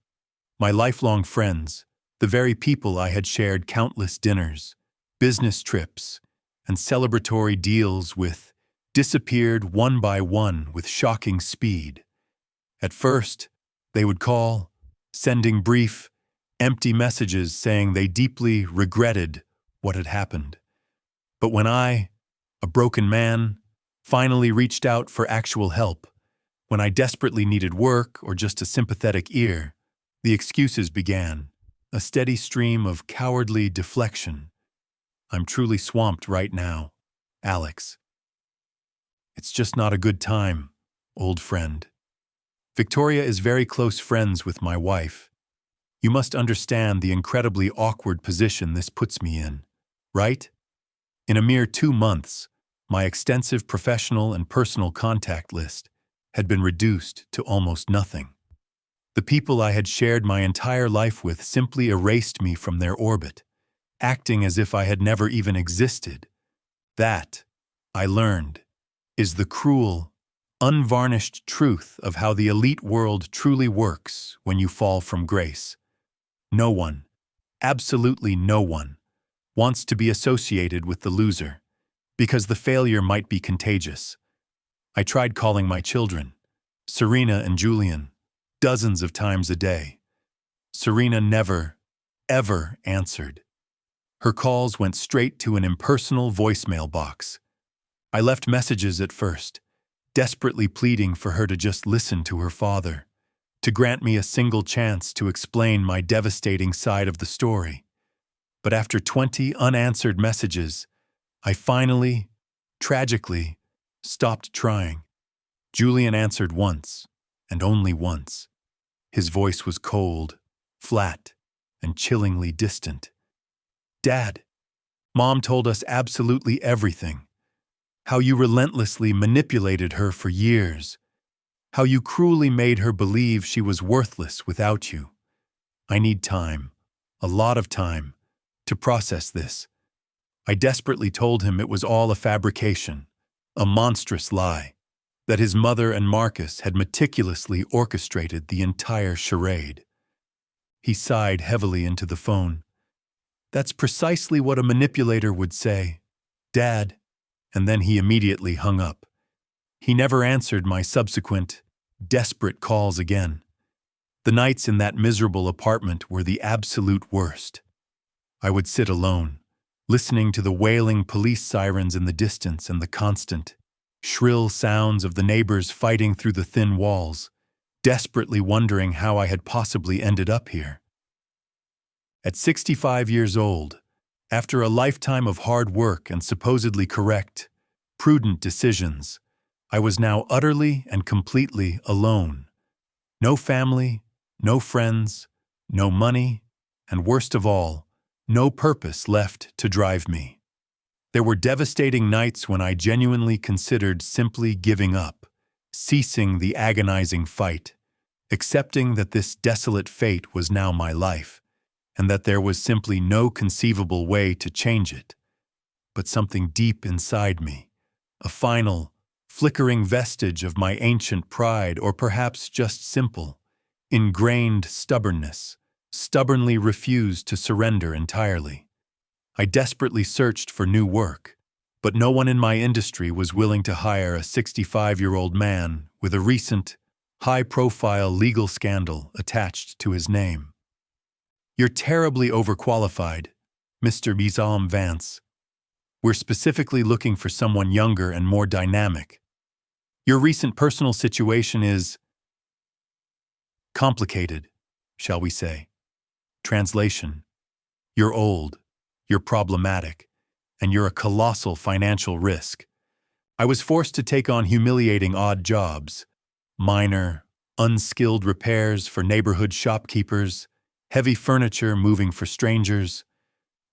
My lifelong friends, the very people I had shared countless dinners, business trips, and celebratory deals with, disappeared one by one with shocking speed. At first, they would call, sending brief, empty messages saying they deeply regretted what had happened. But when I, a broken man, finally reached out for actual help, when I desperately needed work or just a sympathetic ear, the excuses began, a steady stream of cowardly deflection. "I'm truly swamped right now, Alex. It's just not a good time, old friend. Victoria is very close friends with my wife. You must understand the incredibly awkward position this puts me in, right? In a mere 2 months, my extensive professional and personal contact list had been reduced to almost nothing. The people I had shared my entire life with simply erased me from their orbit, acting as if I had never even existed. That, I learned, is the cruel, unvarnished truth of how the elite world truly works when you fall from grace. No one, absolutely no one, wants to be associated with the loser, because the failure might be contagious. I tried calling my children, Serena and Julian, dozens of times a day. Serena never, ever answered. Her calls went straight to an impersonal voicemail box. I left messages at first, desperately pleading for her to just listen to her father, to grant me a single chance to explain my devastating side of the story. But after 20 unanswered messages, I finally, tragically, stopped trying. Julian answered once, and only once. His voice was cold, flat, and chillingly distant. "Dad, Mom told us absolutely everything. How you relentlessly manipulated her for years. How you cruelly made her believe she was worthless without you. I need time, a lot of time, to process this." I desperately told him it was all a fabrication, a monstrous lie, that his mother and Marcus had meticulously orchestrated the entire charade. He sighed heavily into the phone. "That's precisely what a manipulator would say, Dad," and then he immediately hung up. He never answered my subsequent, desperate calls again. The nights in that miserable apartment were the absolute worst. I would sit alone, listening to the wailing police sirens in the distance and the constant, shrill sounds of the neighbors fighting through the thin walls, desperately wondering how I had possibly ended up here. At 65 years old, after a lifetime of hard work and supposedly correct, prudent decisions, I was now utterly and completely alone. No family, no friends, no money, and worst of all, no purpose left to drive me. There were devastating nights when I genuinely considered simply giving up, ceasing the agonizing fight, accepting that this desolate fate was now my life, and that there was simply no conceivable way to change it. But something deep inside me, a final, flickering vestige of my ancient pride, or perhaps just simple, ingrained stubbornness, stubbornly refused to surrender entirely. I desperately searched for new work, but no one in my industry was willing to hire a 65-year-old man with a recent, high-profile legal scandal attached to his name. "You're terribly overqualified, Mr. Alexander Vance. We're specifically looking for someone younger and more dynamic. Your recent personal situation is complicated, shall we say. Translation: you're old, you're problematic, and you're a colossal financial risk. I was forced to take on humiliating odd jobs, minor, unskilled repairs for neighborhood shopkeepers, heavy furniture moving for strangers.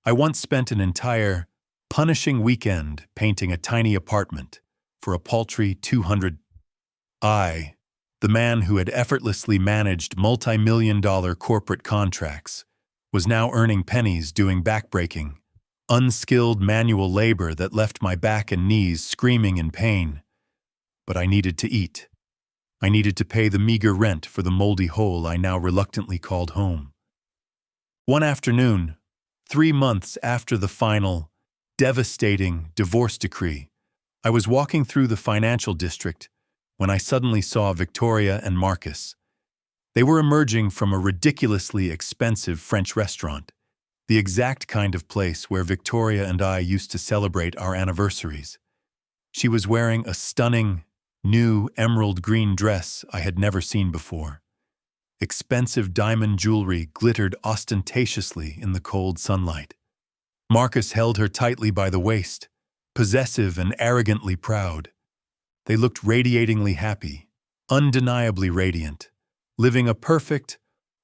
I once spent an entire, punishing weekend painting a tiny apartment for a paltry $200. I, the man who had effortlessly managed multi-million-dollar corporate contracts, was now earning pennies doing backbreaking, unskilled manual labor that left my back and knees screaming in pain. But I needed to eat. I needed to pay the meager rent for the moldy hole I now reluctantly called home. One afternoon, 3 months after the final, devastating divorce decree, I was walking through the financial district when I suddenly saw Victoria and Marcus. They were emerging from a ridiculously expensive French restaurant, the exact kind of place where Victoria and I used to celebrate our anniversaries. She was wearing a stunning, new emerald green dress I had never seen before. Expensive diamond jewelry glittered ostentatiously in the cold sunlight. Marcus held her tightly by the waist, possessive and arrogantly proud. They looked radiatingly happy, undeniably radiant, living a perfect,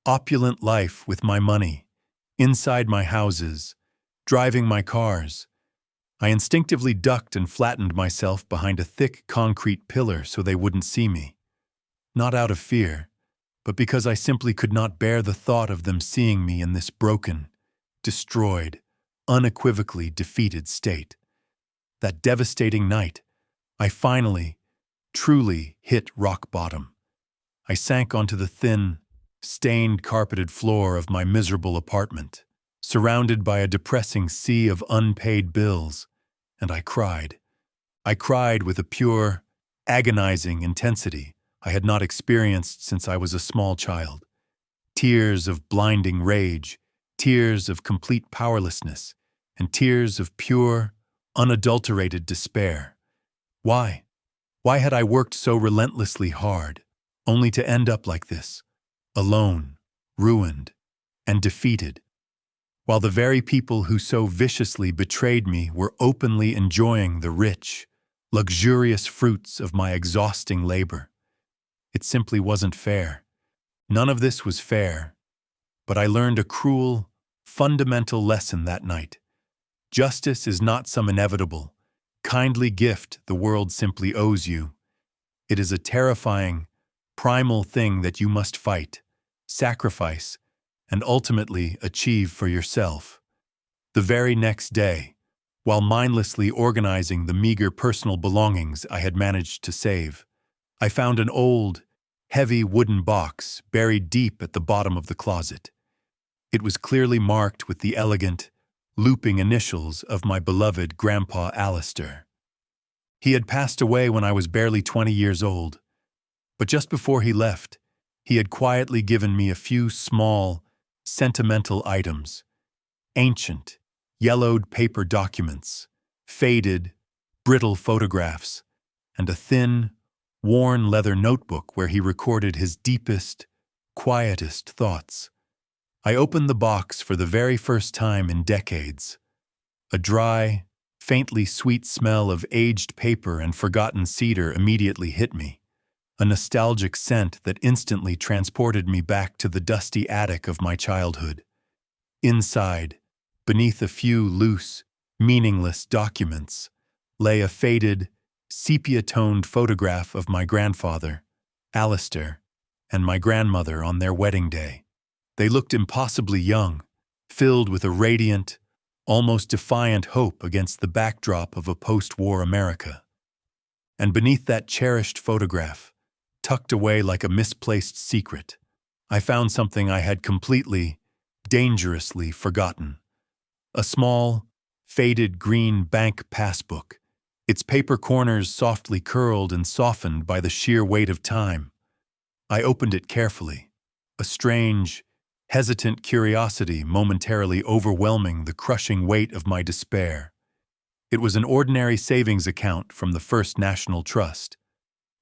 opulent life with my money, inside my houses, driving my cars. I instinctively ducked and flattened myself behind a thick concrete pillar so they wouldn't see me. Not out of fear, but because I simply could not bear the thought of them seeing me in this broken, destroyed, unequivocally defeated state. That devastating night, I finally, truly hit rock bottom. I sank onto the thin, stained carpeted floor of my miserable apartment, surrounded by a depressing sea of unpaid bills, and I cried. I cried with a pure, agonizing intensity I had not experienced since I was a small child. Tears of blinding rage, tears of complete powerlessness, and tears of pure, unadulterated despair. Why? Why had I worked so relentlessly hard, only to end up like this, alone, ruined, and defeated, while the very people who so viciously betrayed me were openly enjoying the rich, luxurious fruits of my exhausting labor? It simply wasn't fair. None of this was fair. But I learned a cruel, fundamental lesson that night. Justice is not some inevitable, kindly gift the world simply owes you. It is a terrifying, primal thing that you must fight, sacrifice, and ultimately achieve for yourself. The very next day, while mindlessly organizing the meager personal belongings I had managed to save, I found an old, heavy wooden box buried deep at the bottom of the closet. It was clearly marked with the elegant, looping initials of my beloved Grandpa Alistair. He had passed away when I was barely 20 years old, but just before he left, he had quietly given me a few small, sentimental items: ancient, yellowed paper documents, faded, brittle photographs, and a thin, worn leather notebook where he recorded his deepest, quietest thoughts. I opened the box for the very first time in decades. A dry, faintly sweet smell of aged paper and forgotten cedar immediately hit me, a nostalgic scent that instantly transported me back to the dusty attic of my childhood. Inside, beneath a few loose, meaningless documents, lay a faded, sepia-toned photograph of my grandfather, Alistair, and my grandmother on their wedding day. They looked impossibly young, filled with a radiant, almost defiant hope against the backdrop of a post-war America. And beneath that cherished photograph, tucked away like a misplaced secret, I found something I had completely, dangerously forgotten. A small, faded green bank passbook, its paper corners softly curled and softened by the sheer weight of time. I opened it carefully, a strange, hesitant curiosity momentarily overwhelming the crushing weight of my despair. It was an ordinary savings account from the First National Trust,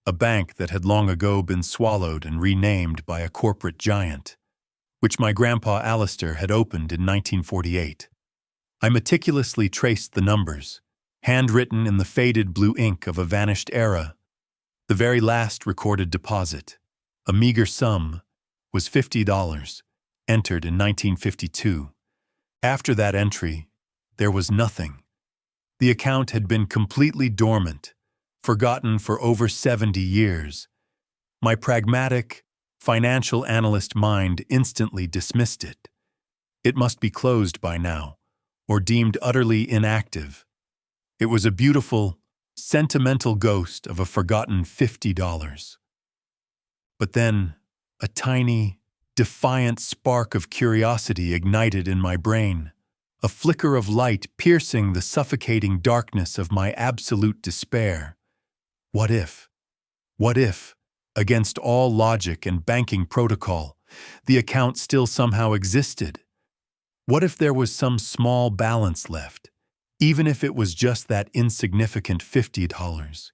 a bank that had long ago been swallowed and renamed by a corporate giant, which my grandpa Alistair had opened in 1948. I meticulously traced the numbers, handwritten in the faded blue ink of a vanished era. The very last recorded deposit, a meager sum, was $50, entered in 1952. After that entry, there was nothing. The account had been completely dormant, forgotten for over 70 years. My pragmatic, financial analyst mind instantly dismissed it. It must be closed by now, or deemed utterly inactive. It was a beautiful, sentimental ghost of a forgotten $50. But then, a tiny, defiant spark of curiosity ignited in my brain, a flicker of light piercing the suffocating darkness of my absolute despair. What if, against all logic and banking protocol, the account still somehow existed? What if there was some small balance left, even if it was just that insignificant $50?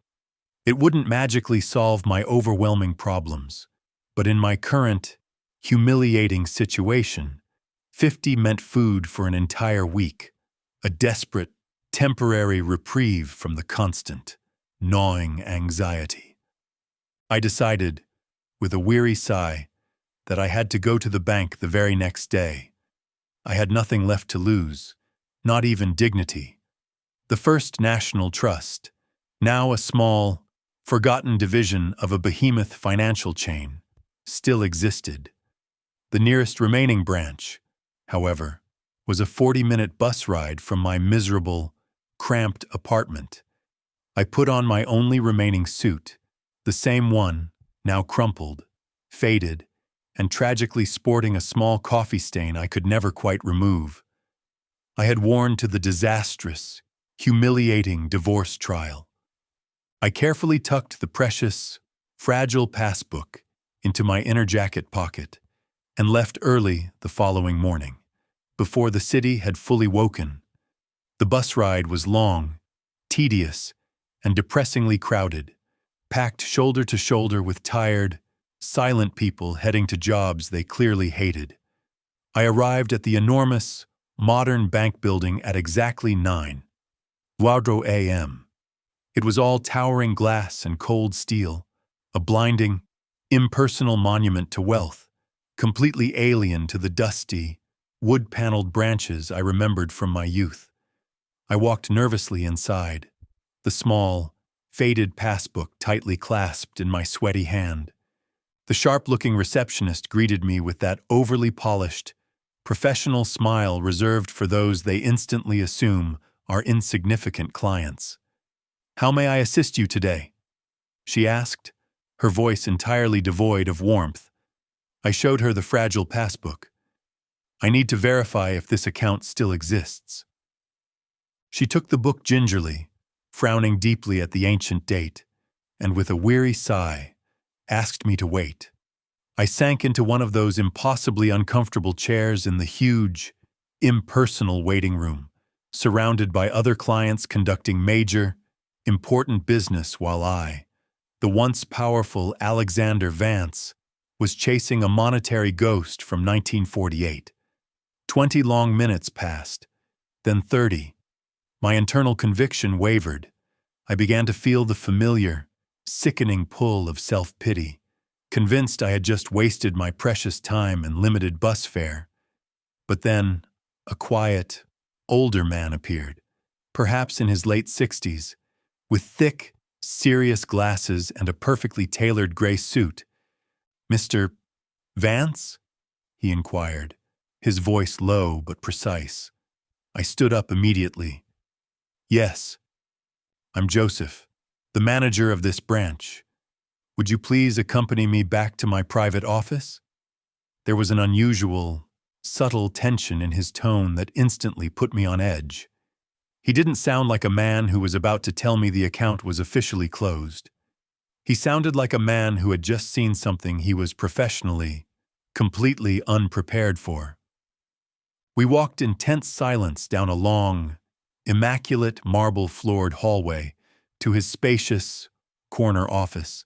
It wouldn't magically solve my overwhelming problems, but in my current, humiliating situation, 50 meant food for an entire week, a desperate, temporary reprieve from the constant, gnawing anxiety. I decided, with a weary sigh, that I had to go to the bank the very next day. I had nothing left to lose, not even dignity. The First National Trust, now a small, forgotten division of a behemoth financial chain, still existed. The nearest remaining branch, however, was a 40-minute bus ride from my miserable, cramped apartment. I put on my only remaining suit, the same one, now crumpled, faded, and tragically sporting a small coffee stain I could never quite remove. I had worn to the disastrous, humiliating divorce trial. I carefully tucked the precious, fragile passbook into my inner jacket pocket and left early the following morning, before the city had fully woken. The bus ride was long, tedious, and depressingly crowded, packed shoulder to shoulder with tired, silent people heading to jobs they clearly hated. I arrived at the enormous, modern bank building at exactly 9:00 a.m. It was all towering glass and cold steel, a blinding, impersonal monument to wealth, completely alien to the dusty, wood-paneled branches I remembered from my youth. I walked nervously inside, the small, faded passbook tightly clasped in my sweaty hand. The sharp-looking receptionist greeted me with that overly polished, professional smile reserved for those they instantly assume are insignificant clients. "How may I assist you today?" she asked, her voice entirely devoid of warmth. I showed her the fragile passbook. "I need to verify if this account still exists." She took the book gingerly, frowning deeply at the ancient date, and with a weary sigh, asked me to wait. I sank into one of those impossibly uncomfortable chairs in the huge, impersonal waiting room, surrounded by other clients conducting major, important business while I, the once powerful Alexander Vance, was chasing a monetary ghost from 1948. 20 long minutes passed, then 30. My internal conviction wavered. I began to feel the familiar, sickening pull of self-pity, convinced I had just wasted my precious time and limited bus fare. But then, a quiet, older man appeared, perhaps in his late 60s, with thick, serious glasses and a perfectly tailored gray suit. "Mr. Vance?" he inquired, his voice low but precise. I stood up immediately. "Yes, I'm Joseph, the manager of this branch. Would you please accompany me back to my private office?" There was an unusual, subtle tension in his tone that instantly put me on edge. He didn't sound like a man who was about to tell me the account was officially closed. He sounded like a man who had just seen something he was professionally, completely unprepared for. We walked in tense silence down a long, immaculate marble-floored hallway to his spacious, corner office.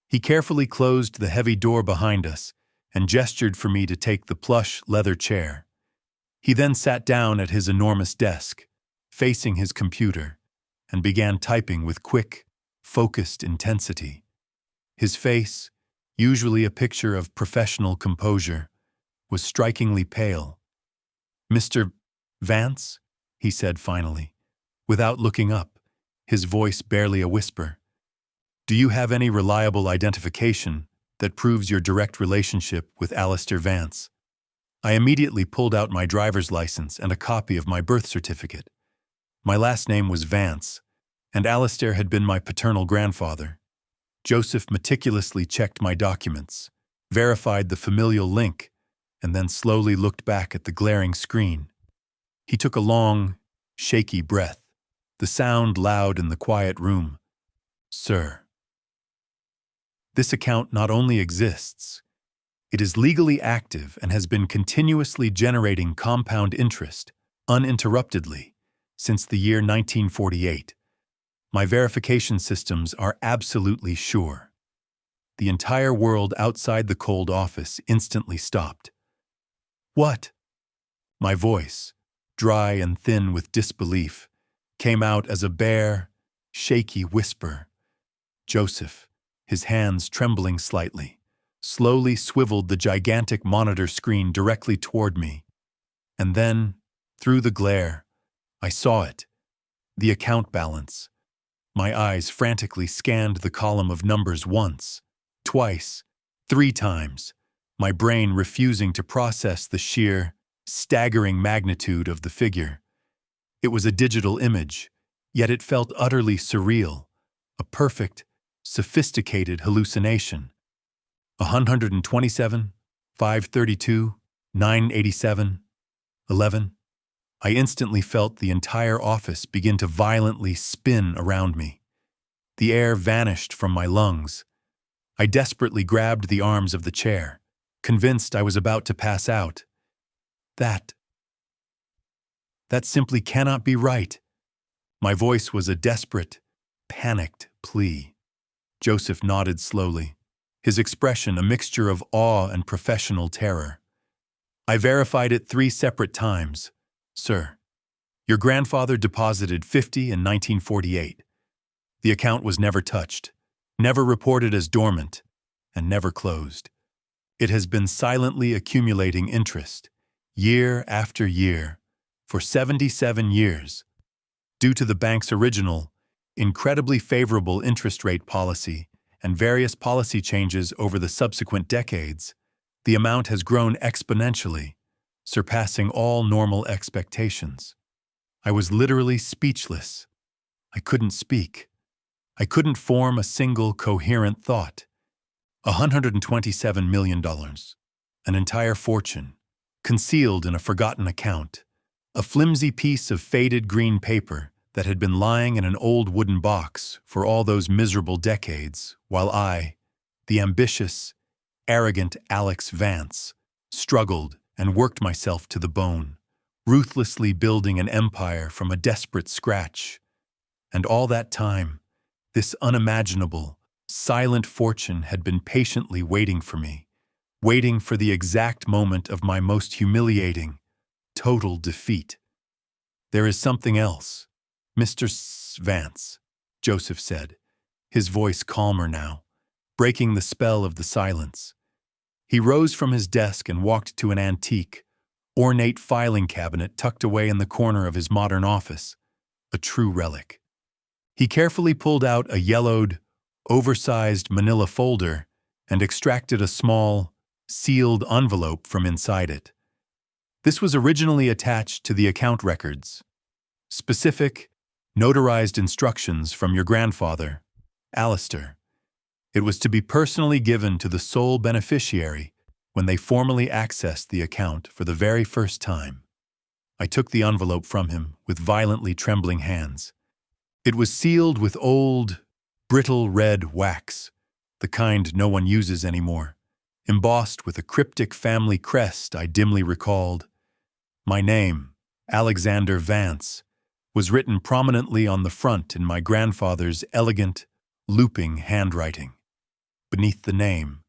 He carefully closed the heavy door behind us and gestured for me to take the plush leather chair. He then sat down at his enormous desk, facing his computer, and began typing with quick, focused intensity. His face, usually a picture of professional composure, was strikingly pale. "Mr. Vance?" he said finally, without looking up, his voice barely a whisper. "Do you have any reliable identification that proves your direct relationship with Alexander Vance?" I immediately pulled out my driver's license and a copy of my birth certificate. My last name was Vance, and Alexander had been my paternal grandfather. Joseph meticulously checked my documents, verified the familial link, and then slowly looked back at the glaring screen. He took a long, shaky breath, the sound loud in the quiet room. "Sir, this account not only exists, it is legally active and has been continuously generating compound interest, uninterruptedly, since the year 1948. My verification systems are absolutely sure." The entire world outside the cold office instantly stopped. "What?" My voice, dry and thin with disbelief, came out as a bare, shaky whisper. Joseph, his hands trembling slightly, slowly swiveled the gigantic monitor screen directly toward me. And then, through the glare, I saw it, the account balance. My eyes frantically scanned the column of numbers once, twice, 3 times, my brain refusing to process the sheer, staggering magnitude of the figure. It was a digital image, yet it felt utterly surreal, a perfect, sophisticated hallucination. 127, 532, 987, 11. I instantly felt the entire office begin to violently spin around me. The air vanished from my lungs. I desperately grabbed the arms of the chair, convinced I was about to pass out. That simply cannot be right. My voice was a desperate, panicked plea. Joseph nodded slowly, his expression a mixture of awe and professional terror. "I verified it 3 separate times. Sir, your grandfather deposited 50 in 1948. The account was never touched, never reported as dormant, and never closed. It has been silently accumulating interest, year after year, for 77 years. Due to the bank's original, incredibly favorable interest rate policy and various policy changes over the subsequent decades, the amount has grown exponentially, surpassing all normal expectations." I was literally speechless. I couldn't speak. I couldn't form a single coherent thought. $127 million, an entire fortune, concealed in a forgotten account, a flimsy piece of faded green paper that had been lying in an old wooden box for all those miserable decades, while I, the ambitious, arrogant Alex Vance, struggled and worked myself to the bone, ruthlessly building an empire from a desperate scratch. And all that time, this unimaginable, silent fortune had been patiently waiting for me, waiting for the exact moment of my most humiliating, total defeat. There is something else, Vance, Joseph said, his voice calmer now, breaking the spell of the silence. He rose from his desk and walked to an antique, ornate filing cabinet tucked away in the corner of his modern office, a true relic. He carefully pulled out a yellowed, oversized manila folder and extracted a small, sealed envelope from inside it. This was originally attached to the account records. Specific, notarized instructions from your grandfather, Alistair. It was to be personally given to the sole beneficiary when they formally accessed the account for the very first time. I took the envelope from him with violently trembling hands. It was sealed with old, brittle red wax, the kind no one uses anymore, embossed with a cryptic family crest I dimly recalled. My name, Alexander Vance, was written prominently on the front in my grandfather's elegant, looping handwriting. Beneath the name,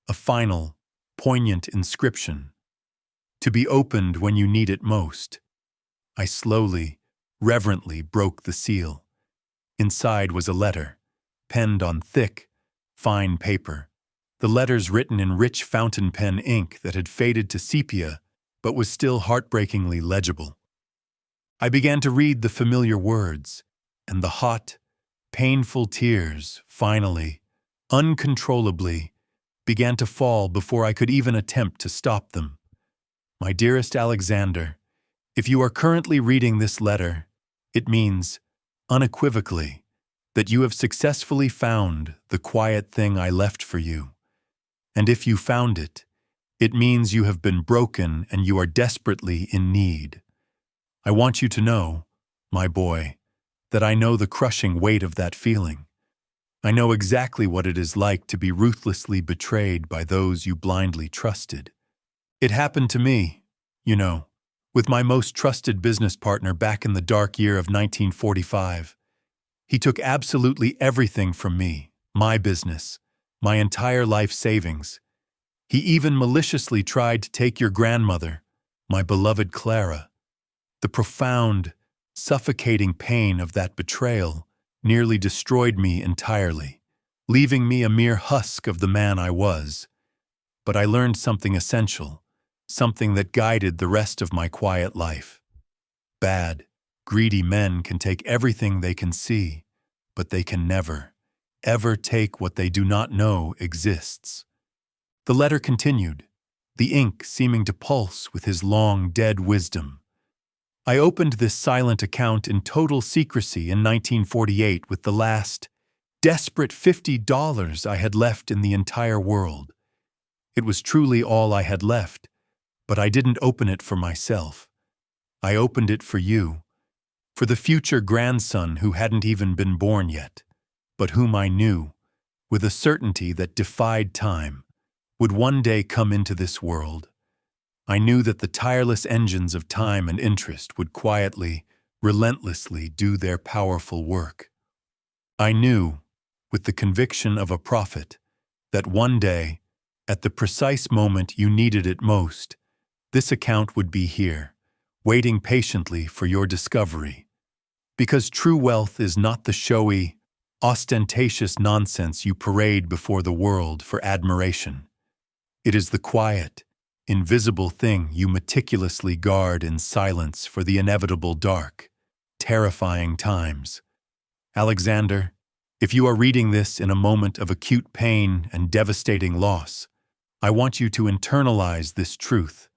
a final, poignant inscription. To be opened when you need it most. I slowly, reverently broke the seal. Inside was a letter, penned on thick, fine paper. The letters written in rich fountain pen ink that had faded to sepia, but was still heartbreakingly legible. I began to read the familiar words, and the hot, painful tears, finally, uncontrollably, began to fall before I could even attempt to stop them. My dearest Alexander, if you are currently reading this letter, it means, unequivocally, that you have successfully found the quiet thing I left for you. And if you found it, it means you have been broken and you are desperately in need. I want you to know, my boy, that I know the crushing weight of that feeling. I know exactly what it is like to be ruthlessly betrayed by those you blindly trusted. It happened to me, you know, with my most trusted business partner back in the dark year of 1945. He took absolutely everything from me, my business, my entire life savings. He even maliciously tried to take your grandmother, my beloved Clara. The profound, suffocating pain of that betrayal nearly destroyed me entirely, leaving me a mere husk of the man I was. But I learned something essential, something that guided the rest of my quiet life. Bad, greedy men can take everything they can see, but they can never, ever take what they do not know exists. The letter continued, the ink seeming to pulse with his long, dead wisdom. I opened this silent account in total secrecy in 1948 with the last, desperate $50 I had left in the entire world. It was truly all I had left, but I didn't open it for myself. I opened it for you, for the future grandson who hadn't even been born yet, but whom I knew, with a certainty that defied time, would one day come into this world. I knew that the tireless engines of time and interest would quietly, relentlessly do their powerful work. I knew, with the conviction of a prophet, that one day, at the precise moment you needed it most, this account would be here, waiting patiently for your discovery. Because true wealth is not the showy, ostentatious nonsense you parade before the world for admiration. It is the quiet, invisible thing you meticulously guard in silence for the inevitable dark, terrifying times. Alexander, if you are reading this in a moment of acute pain and devastating loss, I want you to internalize this truth.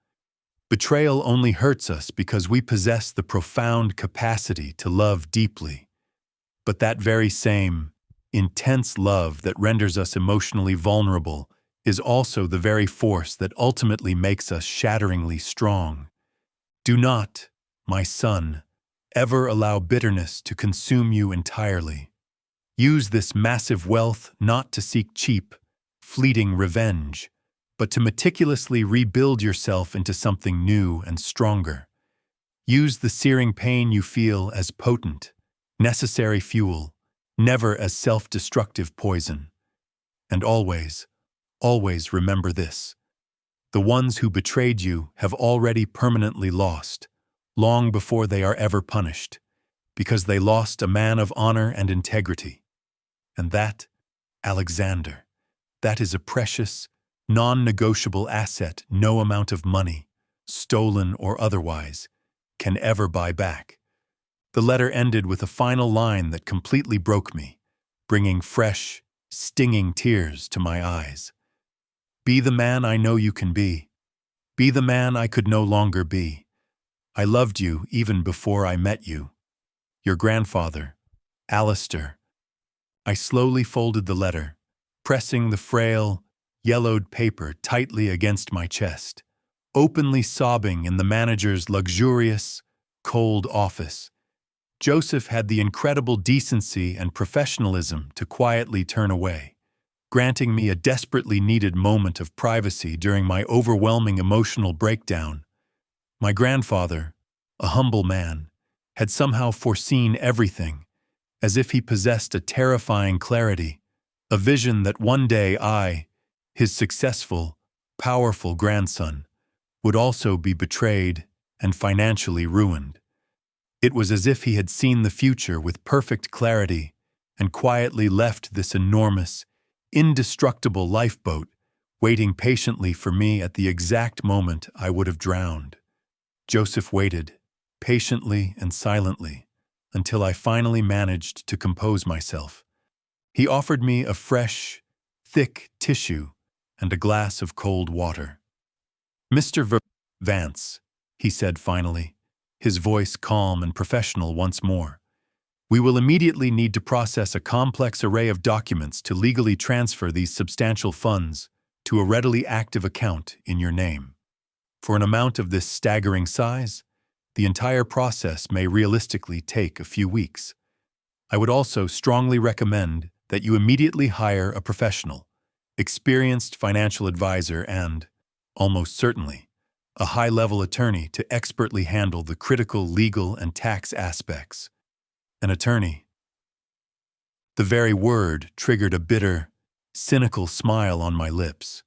Betrayal only hurts us because we possess the profound capacity to love deeply. But that very same, intense love that renders us emotionally vulnerable is also the very force that ultimately makes us shatteringly strong. Do not, my son, ever allow bitterness to consume you entirely. Use this massive wealth not to seek cheap, fleeting revenge, but to meticulously rebuild yourself into something new and stronger. Use the searing pain you feel as potent, necessary fuel, never as self-destructive poison. And always, always remember this. The ones who betrayed you have already permanently lost, long before they are ever punished. because they lost a man of honor and integrity. And that, Alexander, that is a precious, non-negotiable asset no amount of money, stolen or otherwise, can ever buy back. The letter ended with a final line that completely broke me, bringing fresh, stinging tears to my eyes. Be the man I know you can be. Be the man I could no longer be. I loved you even before I met you. Your grandfather, Alistair. I slowly folded the letter, pressing the frail, yellowed paper tightly against my chest, openly sobbing in the manager's luxurious, cold office. Joseph had the incredible decency and professionalism to quietly turn away, granting me a desperately needed moment of privacy during my overwhelming emotional breakdown. My grandfather, a humble man, had somehow foreseen everything, as if he possessed a terrifying clarity, a vision that one day I, his successful, powerful grandson, would also be betrayed and financially ruined. It was as if he had seen the future with perfect clarity and quietly left this enormous, indestructible lifeboat waiting patiently for me at the exact moment I would have drowned. Joseph waited, patiently and silently, until I finally managed to compose myself. He offered me a fresh, thick tissue and a glass of cold water. "Mr. Vance," he said finally, his voice calm and professional once more, "we will immediately need to process a complex array of documents to legally transfer these substantial funds to a readily active account in your name. For an amount of this staggering size, the entire process may realistically take a few weeks. I would also strongly recommend that you immediately hire a professional, experienced financial advisor and, almost certainly, a high-level attorney to expertly handle the critical legal and tax aspects." An attorney. The very word triggered a bitter, cynical smile on my lips.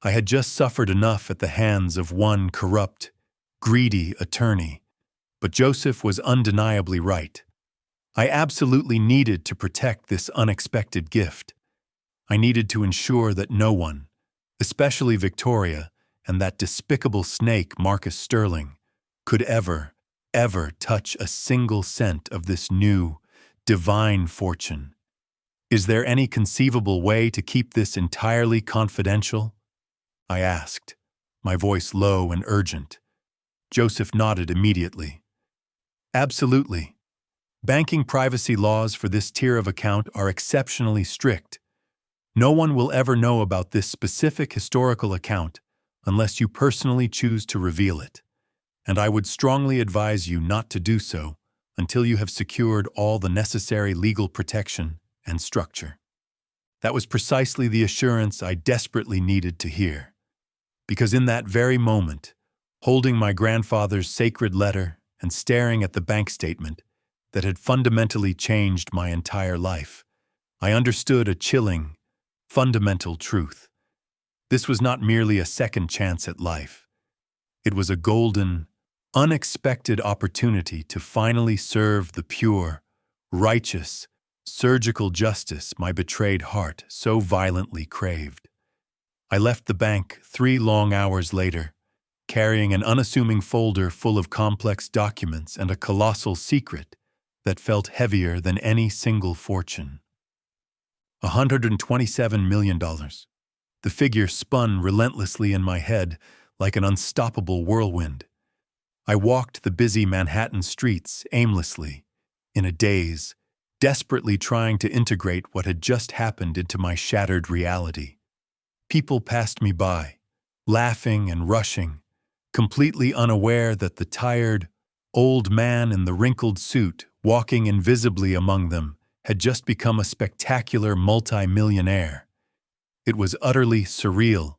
I had just suffered enough at the hands of one corrupt, greedy attorney, but Joseph was undeniably right. I absolutely needed to protect this unexpected gift. I needed to ensure that no one, especially Victoria and that despicable snake Marcus Sterling, could ever touch a single cent of this new, divine fortune. "Is there any conceivable way to keep this entirely confidential?" I asked, my voice low and urgent. Joseph nodded immediately. "Absolutely. Banking privacy laws for this tier of account are exceptionally strict. No one will ever know about this specific historical account unless you personally choose to reveal it, and I would strongly advise you not to do so until you have secured all the necessary legal protection and structure." That was precisely the assurance I desperately needed to hear, because in that very moment, holding my grandfather's sacred letter and staring at the bank statement that had fundamentally changed my entire life, I understood a chilling, fundamental truth. This was not merely a second chance at life. It was a golden, unexpected opportunity to finally serve the pure, righteous, surgical justice my betrayed heart so violently craved. I left the bank 3 long hours later, carrying an unassuming folder full of complex documents and a colossal secret that felt heavier than any single fortune. $127 million. The figure spun relentlessly in my head like an unstoppable whirlwind. I walked the busy Manhattan streets aimlessly, in a daze, desperately trying to integrate what had just happened into my shattered reality. People passed me by, laughing and rushing, completely unaware that the tired, old man in the wrinkled suit walking invisibly among them had just become a spectacular multi-millionaire. It was utterly surreal.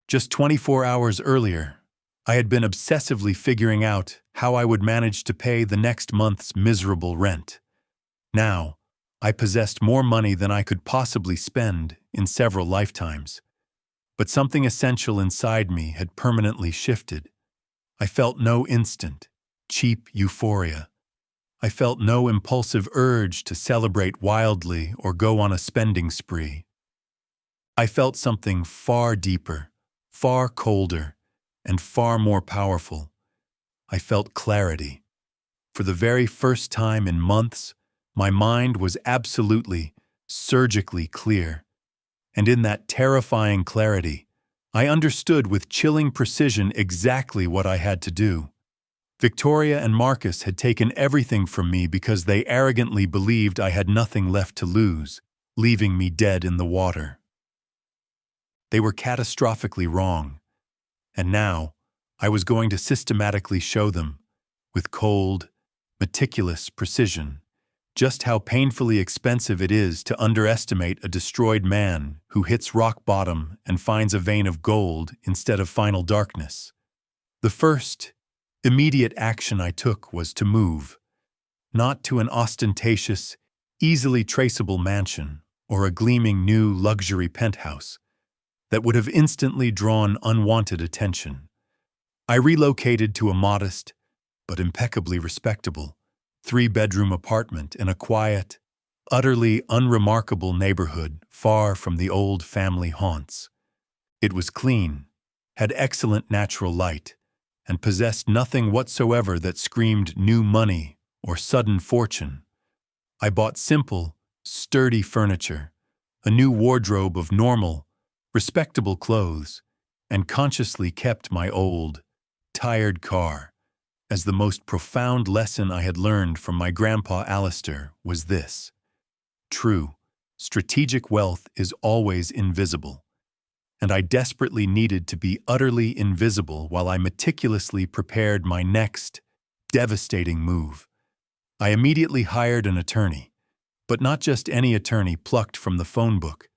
Just 24 hours earlier, I had been obsessively figuring out how I would manage to pay the next month's miserable rent. Now, I possessed more money than I could possibly spend in several lifetimes. But something essential inside me had permanently shifted. I felt no instant, cheap euphoria. I felt no impulsive urge to celebrate wildly or go on a spending spree. I felt something far deeper, far colder, and far more powerful. I felt clarity. For the very first time in months, my mind was absolutely, surgically clear. And in that terrifying clarity, I understood with chilling precision exactly what I had to do. Victoria and Marcus had taken everything from me because they arrogantly believed I had nothing left to lose, leaving me dead in the water. They were catastrophically wrong, and now I was going to systematically show them, with cold, meticulous precision, just how painfully expensive it is to underestimate a destroyed man who hits rock bottom and finds a vein of gold instead of final darkness. The first, immediate action I took was to move, not to an ostentatious, easily traceable mansion or a gleaming new luxury penthouse that would have instantly drawn unwanted attention. I relocated to a modest, but impeccably respectable, 3-bedroom apartment in a quiet, utterly unremarkable neighborhood far from the old family haunts. It was clean, had excellent natural light, and possessed nothing whatsoever that screamed new money or sudden fortune. I bought simple, sturdy furniture, a new wardrobe of normal, respectable clothes, and consciously kept my old, tired car, as the most profound lesson I had learned from my grandpa Alistair was this: true, strategic wealth is always invisible, and I desperately needed to be utterly invisible while I meticulously prepared my next, devastating move. I immediately hired an attorney, but not just any attorney plucked from the phone book.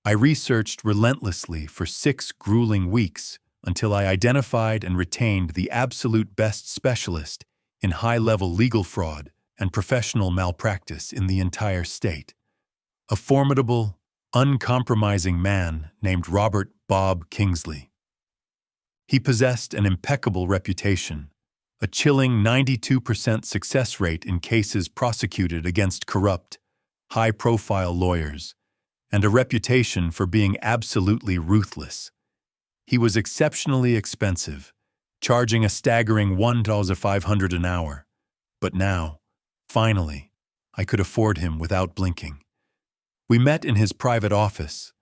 I researched relentlessly for 6 grueling weeks until I identified and retained the absolute best specialist in high-level legal fraud and professional malpractice in the entire state. A formidable, uncompromising man named Robert Bob Kingsley. He possessed an impeccable reputation, a chilling 92% success rate in cases prosecuted against corrupt, high-profile lawyers, and a reputation for being absolutely ruthless. He was exceptionally expensive, charging a staggering $1,500 an hour. But now, finally, I could afford him without blinking. We met in his private office,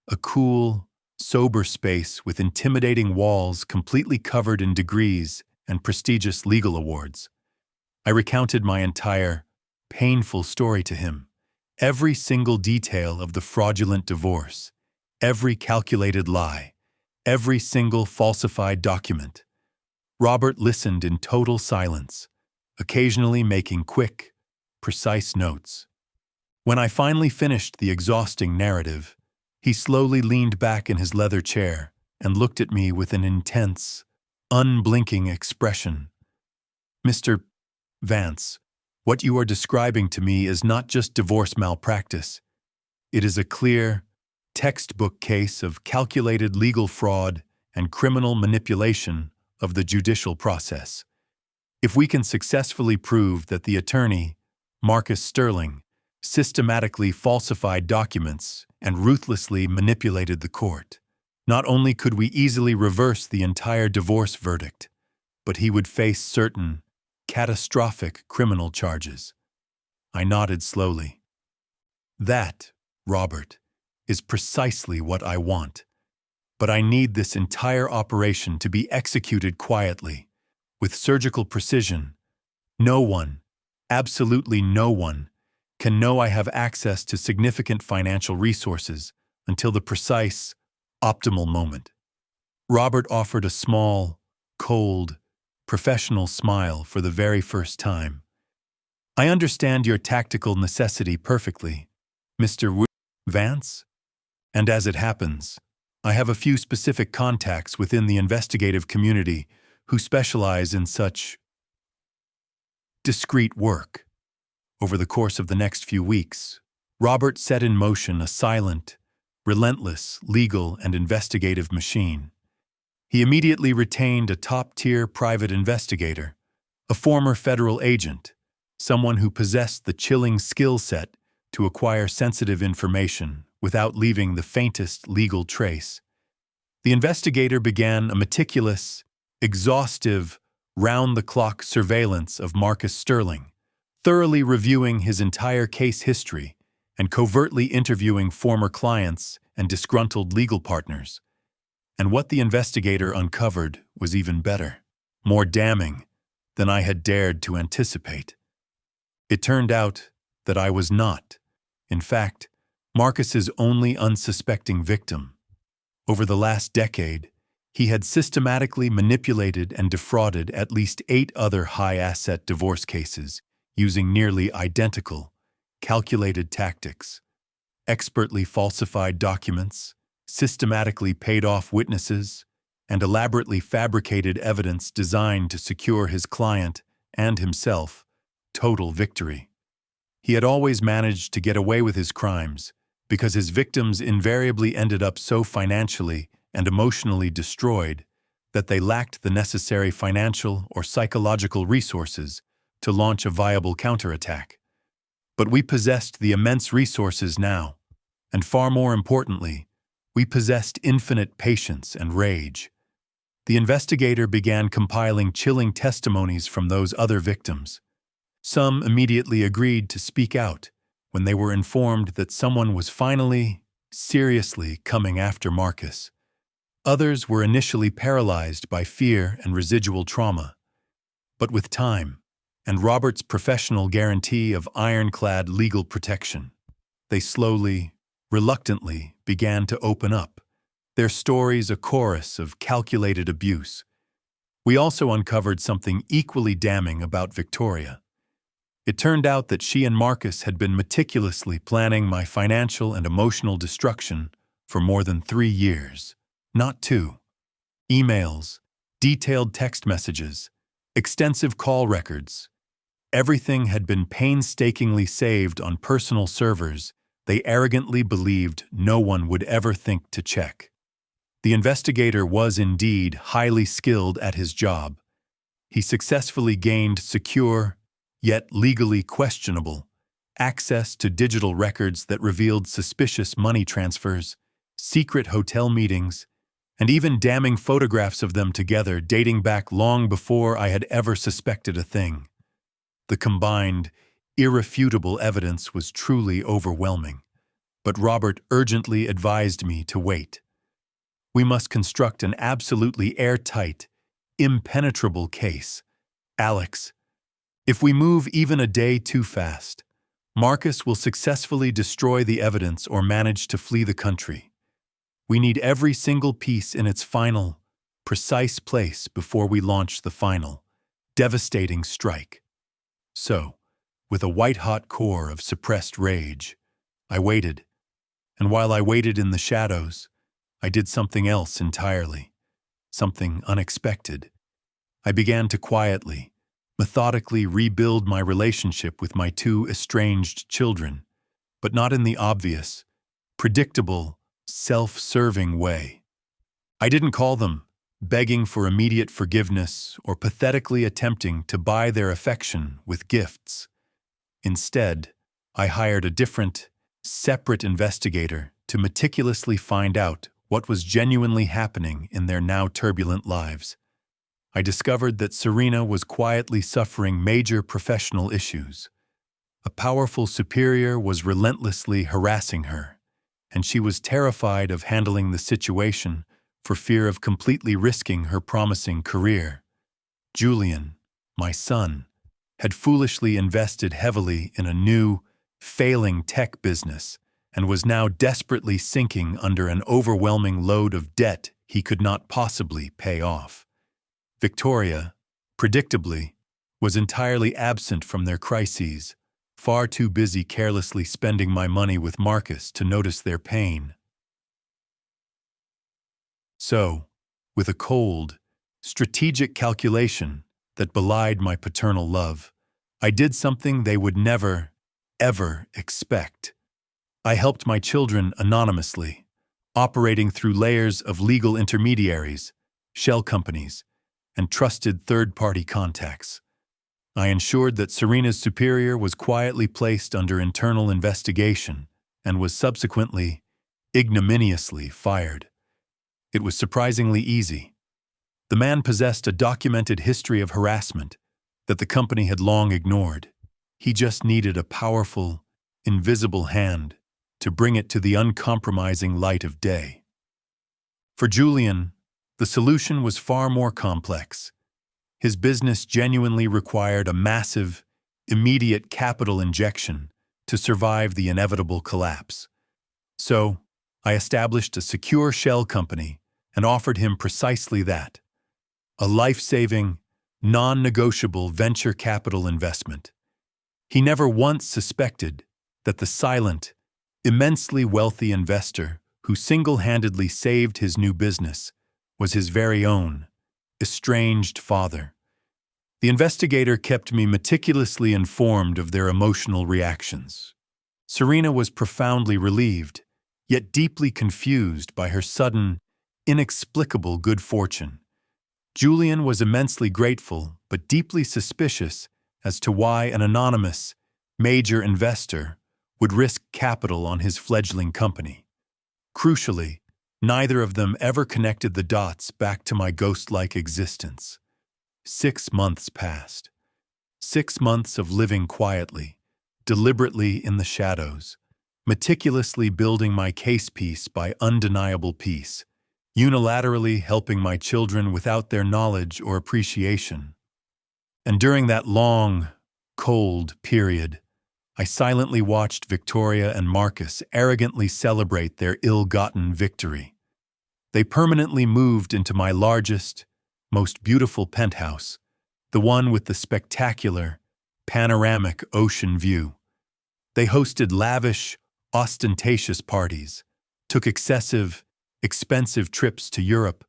a cool, sober space with intimidating walls completely covered in degrees and prestigious legal awards. I recounted my entire, painful story to him, every single detail of the fraudulent divorce, every calculated lie, every single falsified document. Robert listened in total silence, occasionally making quick, precise notes. When I finally finished the exhausting narrative, he slowly leaned back in his leather chair and looked at me with an intense, unblinking expression. "Mr. Vance, what you are describing to me is not just divorce malpractice. It is a clear, textbook case of calculated legal fraud and criminal manipulation of the judicial process. If we can successfully prove that the attorney, Marcus Sterling, systematically falsified documents and ruthlessly manipulated the court, not only could we easily reverse the entire divorce verdict, but he would face certain, catastrophic criminal charges." I nodded slowly. "That, Robert, is precisely what I want. But I need this entire operation to be executed quietly, with surgical precision. No one, absolutely no one, can know I have access to significant financial resources until the precise, optimal moment." Robert offered a small, cold, professional smile for the very first time. "I understand your tactical necessity perfectly, Mr. Vance, and as it happens, I have a few specific contacts within the investigative community who specialize in such discreet work." Over the course of the next few weeks, Robert set in motion a silent, relentless legal and investigative machine. He immediately retained a top-tier private investigator, a former federal agent, someone who possessed the chilling skill set to acquire sensitive information without leaving the faintest legal trace. The investigator began a meticulous, exhaustive, round-the-clock surveillance of Marcus Sterling, thoroughly reviewing his entire case history and covertly interviewing former clients and disgruntled legal partners. And what the investigator uncovered was even better, more damning than I had dared to anticipate. It turned out that I was not, in fact, Marcus's only unsuspecting victim. Over the last decade, he had systematically manipulated and defrauded at least 8 other high-asset divorce cases using nearly identical, calculated tactics, expertly falsified documents, systematically paid off witnesses, and elaborately fabricated evidence designed to secure his client and himself total victory. He had always managed to get away with his crimes because his victims invariably ended up so financially and emotionally destroyed that they lacked the necessary financial or psychological resources to launch a viable counterattack. But we possessed the immense resources now, and far more importantly, we possessed infinite patience and rage. The investigator began compiling chilling testimonies from those other victims. Some immediately agreed to speak out when they were informed that someone was finally, seriously coming after Marcus. Others were initially paralyzed by fear and residual trauma. But with time, and Robert's professional guarantee of ironclad legal protection, they slowly, reluctantly began to open up, their stories a chorus of calculated abuse. We also uncovered something equally damning about Victoria. It turned out that she and Marcus had been meticulously planning my financial and emotional destruction for more than 3 years, not 2. Emails, detailed text messages, extensive call records. Everything had been painstakingly saved on personal servers they arrogantly believed no one would ever think to check. The investigator was indeed highly skilled at his job. He successfully gained secure, yet legally questionable, access to digital records that revealed suspicious money transfers, secret hotel meetings, and even damning photographs of them together dating back long before I had ever suspected a thing. The combined, irrefutable evidence was truly overwhelming, but Robert urgently advised me to wait. We must construct an absolutely airtight, impenetrable case. Alex, if we move even a day too fast, Marcus will successfully destroy the evidence or manage to flee the country. We need every single piece in its final, precise place before we launch the final, devastating strike. So, with a white-hot core of suppressed rage, I waited, and while I waited in the shadows, I did something else entirely, something unexpected. I began to quietly, methodically rebuild my relationship with my 2 estranged children, but not in the obvious, predictable, self-serving way. I didn't call them, begging for immediate forgiveness or pathetically attempting to buy their affection with gifts. Instead, I hired a different, separate investigator to meticulously find out what was genuinely happening in their now turbulent lives. I discovered that Serena was quietly suffering major professional issues. A powerful superior was relentlessly harassing her, and she was terrified of handling the situation for fear of completely risking her promising career. Julian, my son, had foolishly invested heavily in a new, failing tech business and was now desperately sinking under an overwhelming load of debt he could not possibly pay off. Victoria, predictably, was entirely absent from their crises, far too busy carelessly spending my money with Marcus to notice their pain. So, with a cold, strategic calculation that belied my paternal love, I did something they would never, ever expect. I helped my children anonymously, operating through layers of legal intermediaries, shell companies, and trusted third-party contacts. I ensured that Serena's superior was quietly placed under internal investigation and was subsequently, ignominiously fired. It was surprisingly easy. The man possessed a documented history of harassment that the company had long ignored. He just needed a powerful, invisible hand to bring it to the uncompromising light of day. For Julian, the solution was far more complex. His business genuinely required a massive, immediate capital injection to survive the inevitable collapse. So, I established a secure shell company and offered him precisely that: a life-saving, non-negotiable venture capital investment. He never once suspected that the silent, immensely wealthy investor who single-handedly saved his new business was his very own, estranged father. The investigator kept me meticulously informed of their emotional reactions. Serena was profoundly relieved, yet deeply confused by her sudden, inexplicable good fortune. Julian was immensely grateful, but deeply suspicious as to why an anonymous, major investor would risk capital on his fledgling company. Crucially, neither of them ever connected the dots back to my ghost-like existence. 6 months passed. 6 months of living quietly, deliberately in the shadows, meticulously building my case piece by undeniable piece, unilaterally helping my children without their knowledge or appreciation. And during that long, cold period, I silently watched Victoria and Marcus arrogantly celebrate their ill-gotten victory. They permanently moved into my largest, most beautiful penthouse, the one with the spectacular, panoramic ocean view. They hosted lavish, ostentatious parties, took excessive, expensive trips to Europe,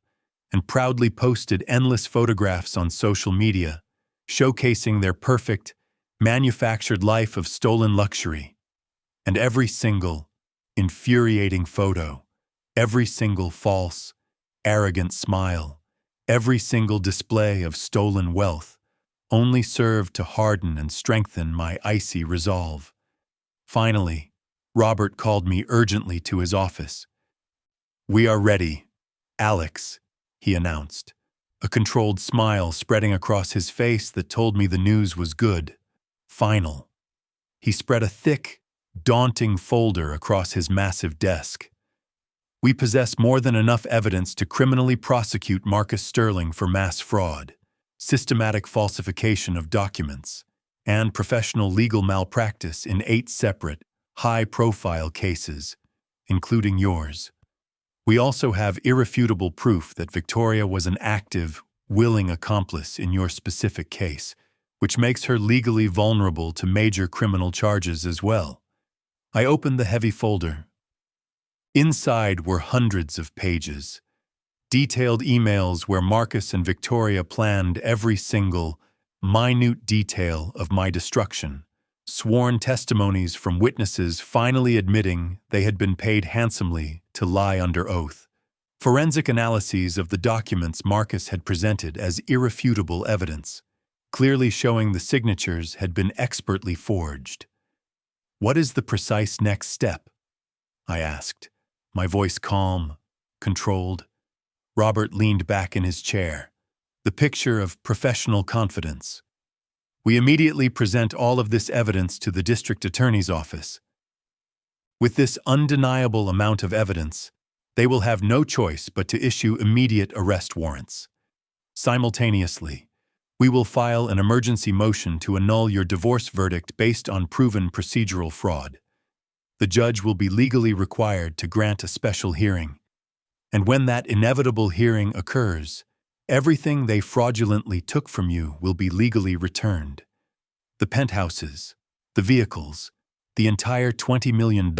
and proudly posted endless photographs on social media, showcasing their perfect, manufactured life of stolen luxury. And every single, infuriating photo, every single false, arrogant smile, every single display of stolen wealth only served to harden and strengthen my icy resolve. Finally, Robert called me urgently to his office. "We are ready, Alex," he announced, a controlled smile spreading across his face that told me the news was good, final. He spread a thick, daunting folder across his massive desk. "We possess more than enough evidence to criminally prosecute Marcus Sterling for mass fraud, systematic falsification of documents, and professional legal malpractice in 8 separate, high-profile cases, including yours. We also have irrefutable proof that Victoria was an active, willing accomplice in your specific case, which makes her legally vulnerable to major criminal charges as well." I opened the heavy folder. Inside were hundreds of pages, detailed emails where Marcus and Victoria planned every single, minute detail of my destruction, sworn testimonies from witnesses finally admitting they had been paid handsomely to lie under oath, forensic analyses of the documents Marcus had presented as irrefutable evidence, clearly showing the signatures had been expertly forged. "What is the precise next step?" I asked, my voice calm, controlled. Robert leaned back in his chair, the picture of professional confidence. "We immediately present all of this evidence to the district attorney's office. With this undeniable amount of evidence, they will have no choice but to issue immediate arrest warrants. Simultaneously, we will file an emergency motion to annul your divorce verdict based on proven procedural fraud. The judge will be legally required to grant a special hearing. And when that inevitable hearing occurs, everything they fraudulently took from you will be legally returned. The penthouses, the vehicles, the entire $20 million,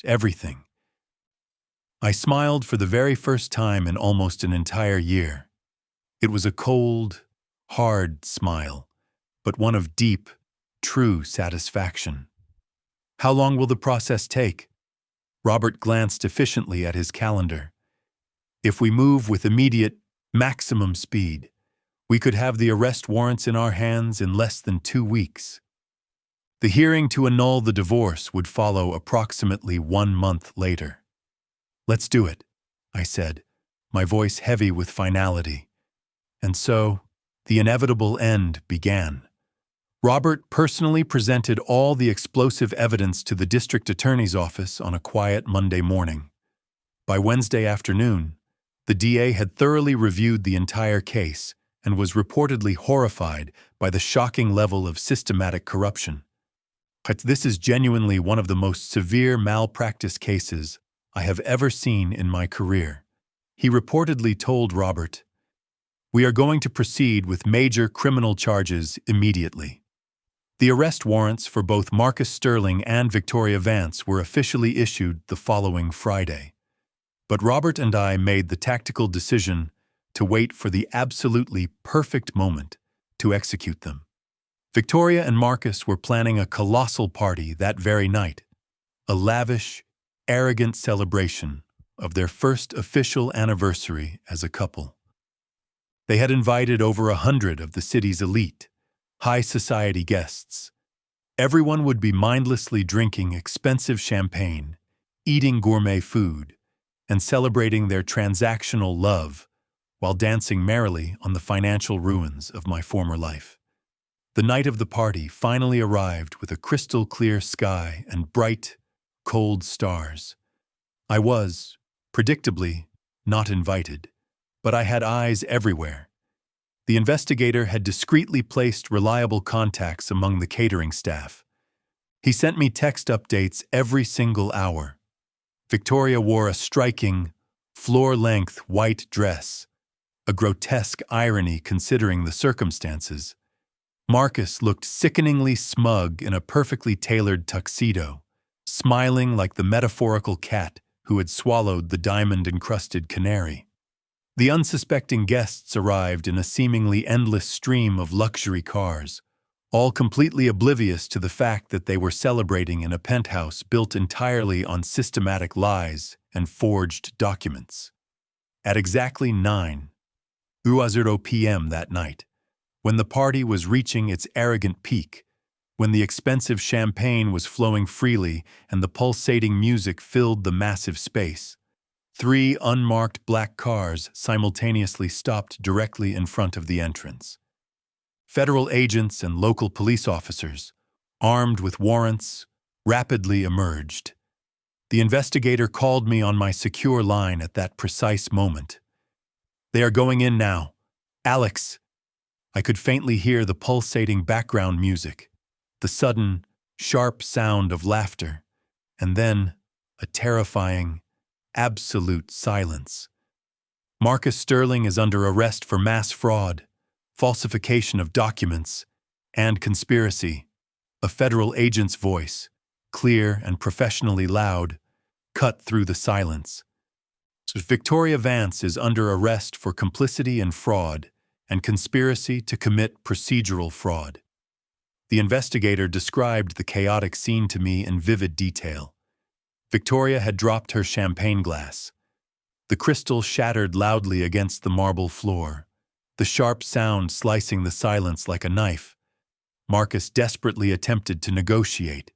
everything." I smiled for the very first time in almost an entire year. It was a cold, hard smile, but one of deep, true satisfaction. "How long will the process take?" Robert glanced efficiently at his calendar. "If we move with immediate, maximum speed, We could have the arrest warrants in our hands in less than 2 weeks. The hearing to annul the divorce would follow approximately 1 month later. "Let's do it," I said, my voice heavy with finality. And so, the inevitable end began. Robert personally presented all the explosive evidence to the district attorney's office on a quiet Monday morning. By Wednesday afternoon, the DA had thoroughly reviewed the entire case and was reportedly horrified by the shocking level of systematic corruption. But this is genuinely one of the most severe malpractice cases I have ever seen in my career. He reportedly told Robert, "We are going to proceed with major criminal charges immediately." The arrest warrants for both Marcus Sterling and Victoria Vance were officially issued the following Friday. But Robert and I made the tactical decision to wait for the absolutely perfect moment to execute them. Victoria and Marcus were planning a colossal party that very night, a lavish, arrogant celebration of their first official anniversary as a couple. They had invited over 100 of the city's elite, high society guests. Everyone would be mindlessly drinking expensive champagne, eating gourmet food, and celebrating their transactional love while dancing merrily on the financial ruins of my former life. The night of the party finally arrived with a crystal-clear sky and bright, cold stars. I was, predictably, not invited, but I had eyes everywhere. The investigator had discreetly placed reliable contacts among the catering staff. He sent me text updates every single hour. Victoria wore a striking, floor-length white dress, a grotesque irony considering the circumstances. Marcus looked sickeningly smug in a perfectly tailored tuxedo, smiling like the metaphorical cat who had swallowed the diamond-encrusted canary. The unsuspecting guests arrived in a seemingly endless stream of luxury cars, all completely oblivious to the fact that they were celebrating in a penthouse built entirely on systematic lies and forged documents. At exactly 9:00 p.m. that night, when the party was reaching its arrogant peak, when the expensive champagne was flowing freely and the pulsating music filled the massive space, 3 unmarked black cars simultaneously stopped directly in front of the entrance. Federal agents and local police officers, armed with warrants, rapidly emerged. The investigator called me on my secure line at that precise moment. "They are going in now. Alex!" I could faintly hear the pulsating background music, the sudden, sharp sound of laughter, and then a terrifying, absolute silence. "Marcus Sterling is under arrest for mass fraud, falsification of documents, and conspiracy." A federal agent's voice, clear and professionally loud, cut through the silence. "Victoria Vance is under arrest for complicity in fraud and conspiracy to commit procedural fraud." The investigator described the chaotic scene to me in vivid detail. Victoria had dropped her champagne glass. The crystal shattered loudly against the marble floor, the sharp sound slicing the silence like a knife. Marcus desperately attempted to negotiate,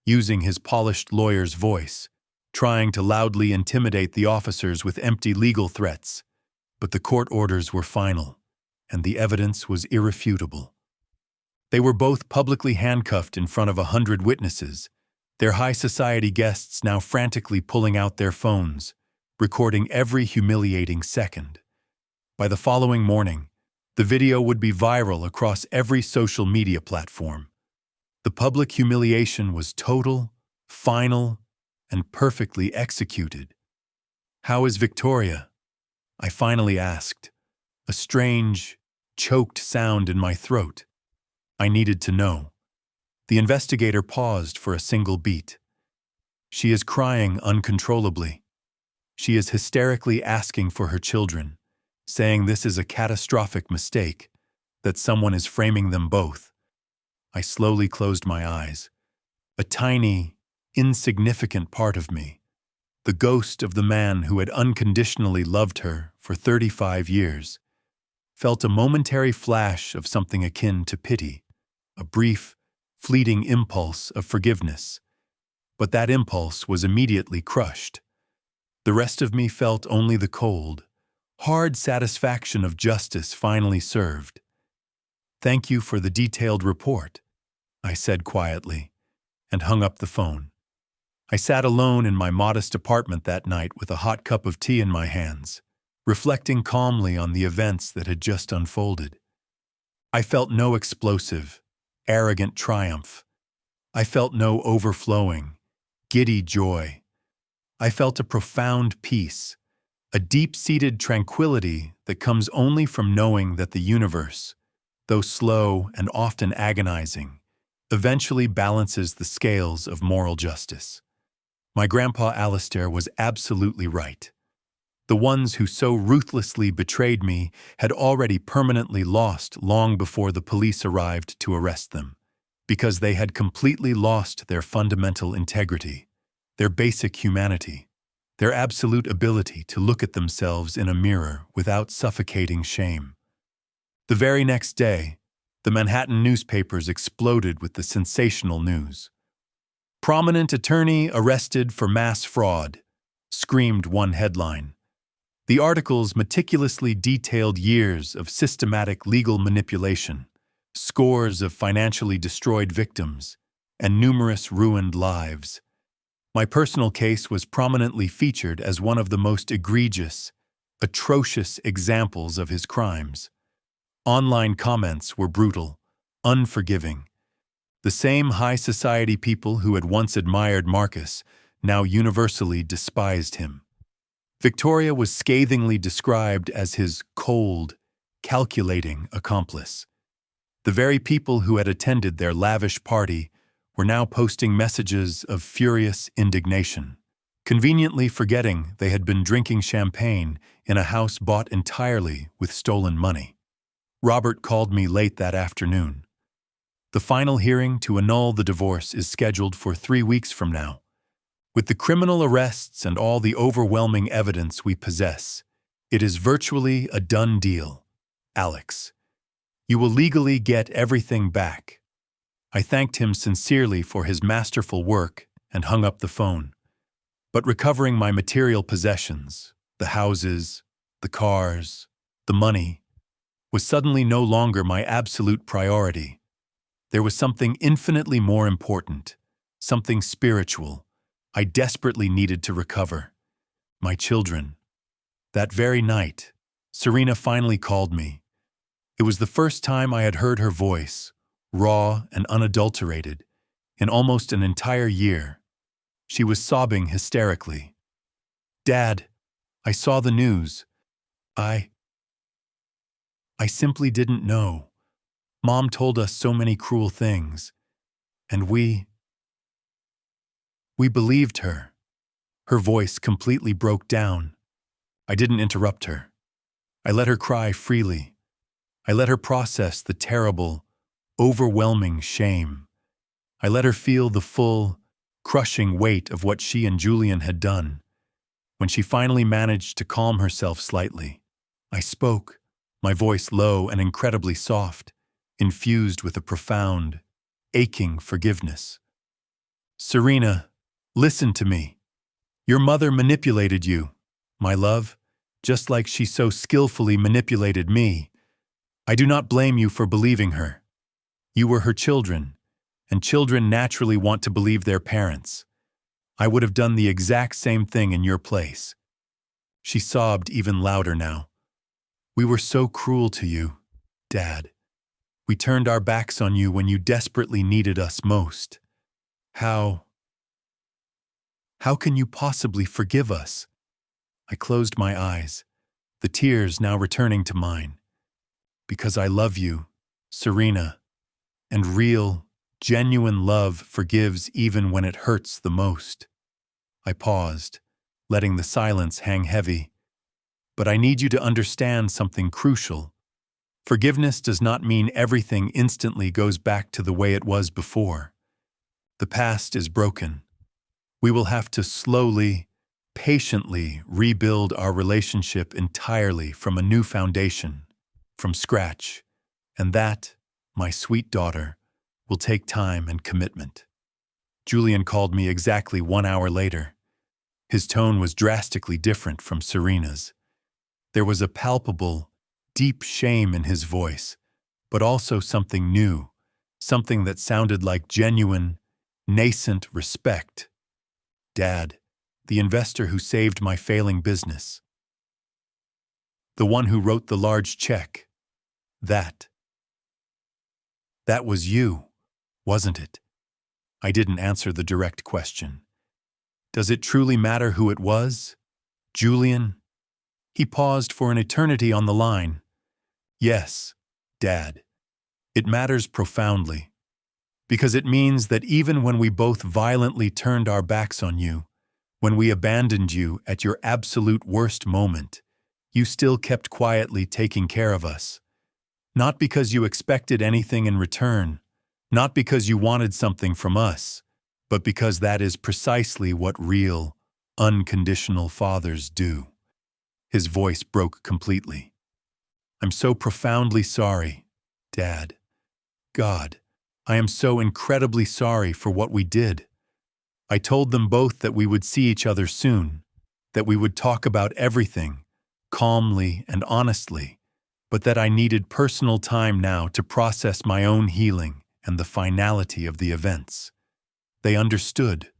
using his polished lawyer's voice, trying to loudly intimidate the officers with empty legal threats. But the court orders were final, and the evidence was irrefutable. They were both publicly handcuffed in front of 100 witnesses, their high society guests now frantically pulling out their phones, recording every humiliating second. By the following morning, the video would be viral across every social media platform. The public humiliation was total, final, and perfectly executed. "How is Victoria?" I finally asked, a strange, choked sound in my throat. I needed to know. The investigator paused for a single beat. "She is crying uncontrollably. She is hysterically asking for her children, saying this is a catastrophic mistake, that someone is framing them both." I slowly closed my eyes. A tiny, insignificant part of me, the ghost of the man who had unconditionally loved her for 35 years, felt a momentary flash of something akin to pity, a brief, fleeting impulse of forgiveness. But that impulse was immediately crushed. The rest of me felt only the cold, hard satisfaction of justice finally served. "Thank you for the detailed report," I said quietly, and hung up the phone. I sat alone in my modest apartment that night with a hot cup of tea in my hands, reflecting calmly on the events that had just unfolded. I felt no explosive, arrogant triumph. I felt no overflowing, giddy joy. I felt a profound peace, a deep-seated tranquility that comes only from knowing that the universe, though slow and often agonizing, eventually balances the scales of moral justice. My grandpa Alistair was absolutely right. The ones who so ruthlessly betrayed me had already permanently lost long before the police arrived to arrest them, because they had completely lost their fundamental integrity, their basic humanity, their absolute ability to look at themselves in a mirror without suffocating shame. The very next day, the Manhattan newspapers exploded with the sensational news. "Prominent attorney arrested for mass fraud," screamed one headline. The articles meticulously detailed years of systematic legal manipulation, scores of financially destroyed victims, and numerous ruined lives. My personal case was prominently featured as one of the most egregious, atrocious examples of his crimes. Online comments were brutal, unforgiving. The same high society people who had once admired Marcus now universally despised him. Victoria was scathingly described as his cold, calculating accomplice. The very people who had attended their lavish party were now posting messages of furious indignation, conveniently forgetting they had been drinking champagne in a house bought entirely with stolen money. Robert called me late that afternoon. "The final hearing to annul the divorce is scheduled for 3 weeks from now. With the criminal arrests and all the overwhelming evidence we possess, it is virtually a done deal, Alex. You will legally get everything back." I thanked him sincerely for his masterful work and hung up the phone. But recovering my material possessions, the houses, the cars, the money, was suddenly no longer my absolute priority. There was something infinitely more important, something spiritual, I desperately needed to recover. My children. That very night, Serena finally called me. It was the first time I had heard her voice, raw and unadulterated, in almost an entire year. She was sobbing hysterically. "Dad, I saw the news. I simply didn't know. Mom told us so many cruel things, and we believed her." Her voice completely broke down. I didn't interrupt her. I let her cry freely. I let her process the terrible, overwhelming shame. I let her feel the full, crushing weight of what she and Julian had done. When she finally managed to calm herself slightly, I spoke, my voice low and incredibly soft, infused with a profound, aching forgiveness. "Serena, listen to me. Your mother manipulated you, my love, just like she so skillfully manipulated me. I do not blame you for believing her. You were her children, and children naturally want to believe their parents. I would have done the exact same thing in your place." She sobbed even louder now. "We were so cruel to you, Dad. We turned our backs on you when you desperately needed us most. How can you possibly forgive us?" I closed my eyes, the tears now returning to mine. "Because I love you, Serena, and real, genuine love forgives even when it hurts the most." I paused, letting the silence hang heavy. "But I need you to understand something crucial. Forgiveness does not mean everything instantly goes back to the way it was before. The past is broken. We will have to slowly, patiently rebuild our relationship entirely from a new foundation. from scratch, and that, my sweet daughter, will take time and commitment. Julian called me exactly 1 hour later. His tone was drastically different from Serena's. There was a palpable, deep shame in his voice, but also something new, something that sounded like genuine, nascent respect. Dad, the investor who saved my failing business. The one who wrote the large check. That was you, wasn't it? I didn't answer the direct question. Does it truly matter who it was? Julian? He paused for an eternity on the line. Yes, Dad. It matters profoundly. Because it means that even when we both violently turned our backs on you, when we abandoned you at your absolute worst moment, you still kept quietly taking care of us. Not because you expected anything in return, not because you wanted something from us, but because that is precisely what real, unconditional fathers do. His voice broke completely. I'm so profoundly sorry, Dad. God, I am so incredibly sorry for what we did. I told them both that we would see each other soon, that we would talk about everything, calmly and honestly, but that I needed personal time now to process my own healing and the finality of the events. They understood,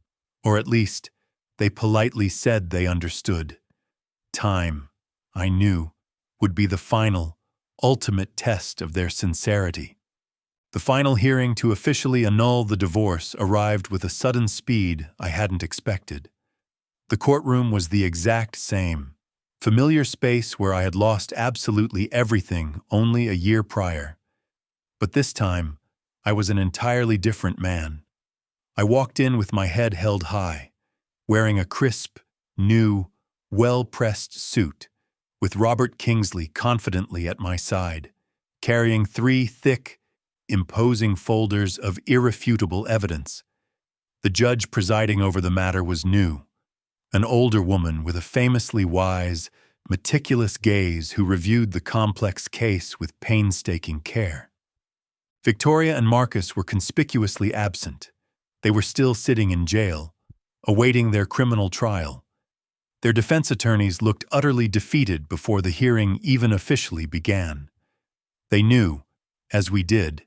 or at least, they politely said they understood. Time, I knew, would be the final, ultimate test of their sincerity. The final hearing to officially annul the divorce arrived with a sudden speed I hadn't expected. The courtroom was the exact same, familiar space where I had lost absolutely everything only a year prior. But this time, I was an entirely different man. I walked in with my head held high, wearing a crisp, new, well-pressed suit, with Robert Kingsley confidently at my side, carrying 3 thick, imposing folders of irrefutable evidence. The judge presiding over the matter was new, an older woman with a famously wise, meticulous gaze who reviewed the complex case with painstaking care. Victoria and Marcus were conspicuously absent. They were still sitting in jail, awaiting their criminal trial. Their defense attorneys looked utterly defeated before the hearing even officially began. They knew, as we did,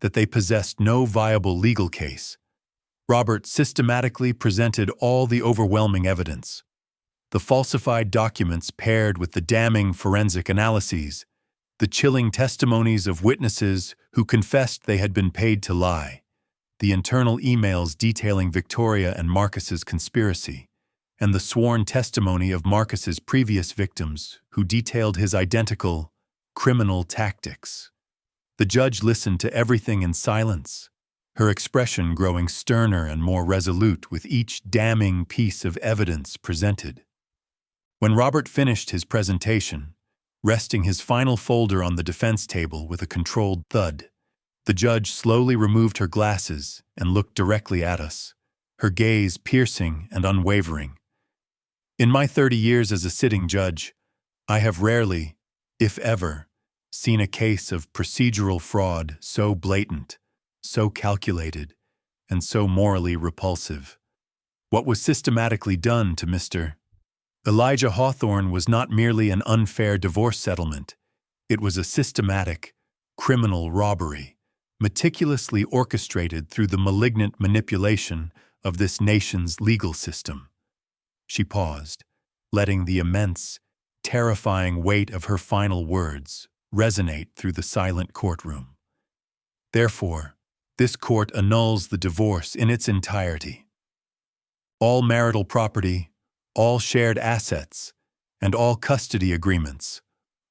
that they possessed no viable legal case. Robert systematically presented all the overwhelming evidence. The falsified documents paired with the damning forensic analyses, the chilling testimonies of witnesses who confessed they had been paid to lie, the internal emails detailing Victoria and Marcus's conspiracy, and the sworn testimony of Marcus's previous victims who detailed his identical, criminal tactics. The judge listened to everything in silence, her expression growing sterner and more resolute with each damning piece of evidence presented. When Robert finished his presentation, resting his final folder on the defense table with a controlled thud, the judge slowly removed her glasses and looked directly at us, her gaze piercing and unwavering. In my 30 years as a sitting judge, I have rarely, if ever, seen a case of procedural fraud so blatant, so calculated, and so morally repulsive. What was systematically done to Mr. Elijah Hawthorne was not merely an unfair divorce settlement. It was a systematic, criminal robbery, meticulously orchestrated through the malignant manipulation of this nation's legal system. She paused, letting the immense, terrifying weight of her final words resonate through the silent courtroom. Therefore, this court annuls the divorce in its entirety. All marital property, all shared assets, and all custody agreements,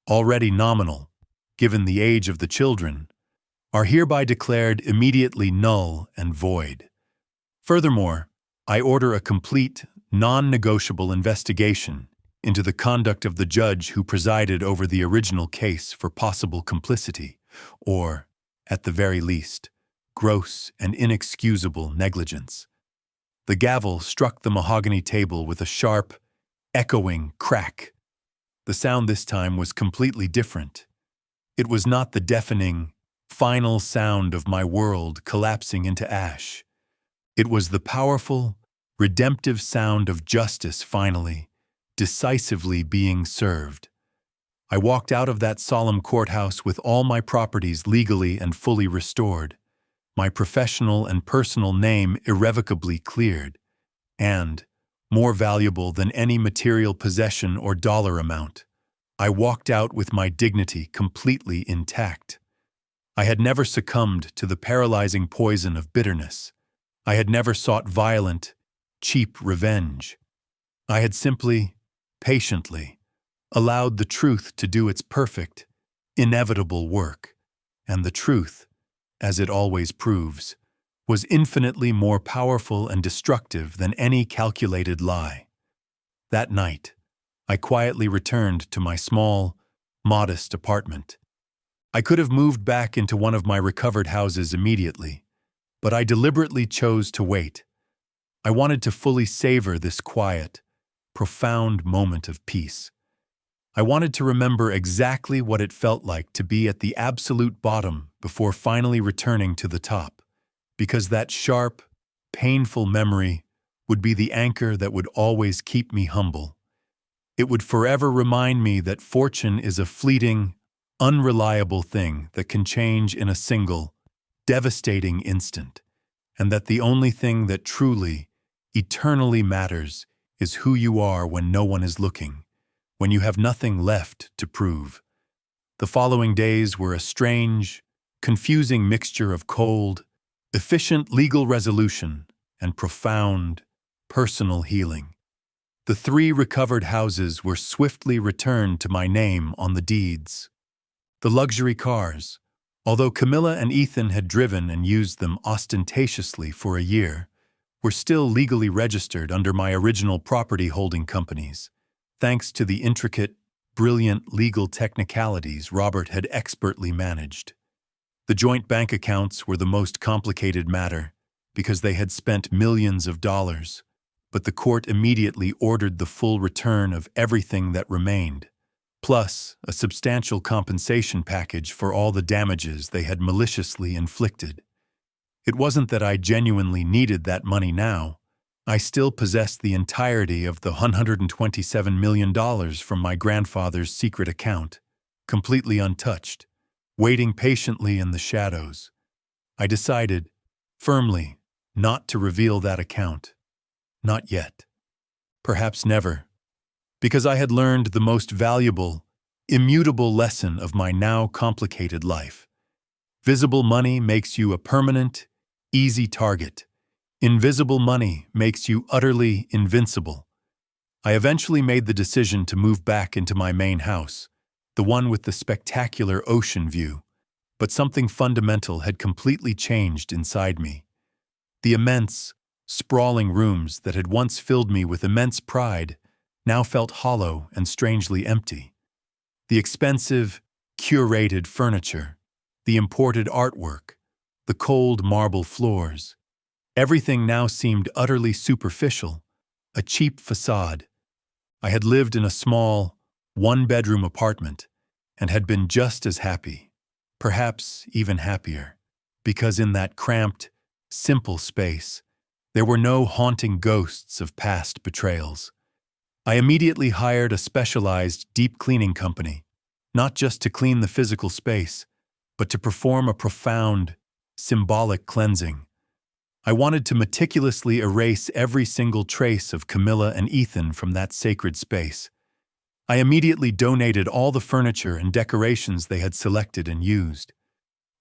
already nominal, given the age of the children, are hereby declared immediately null and void. Furthermore, I order a complete, non-negotiable investigation into the conduct of the judge who presided over the original case for possible complicity, or, at the very least, gross and inexcusable negligence. The gavel struck the mahogany table with a sharp, echoing crack. The sound this time was completely different. It was not the deafening, final sound of my world collapsing into ash. It was the powerful, redemptive sound of justice finally, decisively being served. I walked out of that solemn courthouse with all my properties legally and fully restored, my professional and personal name irrevocably cleared, and, more valuable than any material possession or dollar amount, I walked out with my dignity completely intact. I had never succumbed to the paralyzing poison of bitterness. I had never sought violent, cheap revenge. I had simply, patiently, allowed the truth to do its perfect, inevitable work, and the truth, as it always proves, was infinitely more powerful and destructive than any calculated lie. That night, I quietly returned to my small, modest apartment. I could have moved back into one of my recovered houses immediately, but I deliberately chose to wait. I wanted to fully savor this quiet, profound moment of peace. I wanted to remember exactly what it felt like to be at the absolute bottom before finally returning to the top, because that sharp, painful memory would be the anchor that would always keep me humble. It would forever remind me that fortune is a fleeting, unreliable thing that can change in a single, devastating instant, and that the only thing that truly, eternally matters is who you are when no one is looking, when you have nothing left to prove. The following days were a strange, confusing mixture of cold, efficient legal resolution and profound, personal healing. The 3 recovered houses were swiftly returned to my name on the deeds. The luxury cars, although Camilla and Ethan had driven and used them ostentatiously for a year, were still legally registered under my original property holding companies, thanks to the intricate, brilliant legal technicalities Robert had expertly managed. The joint bank accounts were the most complicated matter because they had spent millions of dollars, but the court immediately ordered the full return of everything that remained, plus a substantial compensation package for all the damages they had maliciously inflicted. It wasn't that I genuinely needed that money now. I still possessed the entirety of the $127 million from my grandfather's secret account, completely untouched, waiting patiently in the shadows. I decided, firmly, not to reveal that account. Not yet. Perhaps never. Because I had learned the most valuable, immutable lesson of my now complicated life. Visible money makes you a permanent, easy target. Invisible money makes you utterly invincible. I eventually made the decision to move back into my main house, the one with the spectacular ocean view, but something fundamental had completely changed inside me. The immense, sprawling rooms that had once filled me with immense pride now felt hollow and strangely empty. The expensive, curated furniture, the imported artwork, the cold marble floors, everything now seemed utterly superficial, a cheap facade. I had lived in a small, one-bedroom apartment and had been just as happy, perhaps even happier, because in that cramped, simple space, there were no haunting ghosts of past betrayals. I immediately hired a specialized deep cleaning company, not just to clean the physical space, but to perform a profound, symbolic cleansing. I wanted to meticulously erase every single trace of Camilla and Ethan from that sacred space. I immediately donated all the furniture and decorations they had selected and used.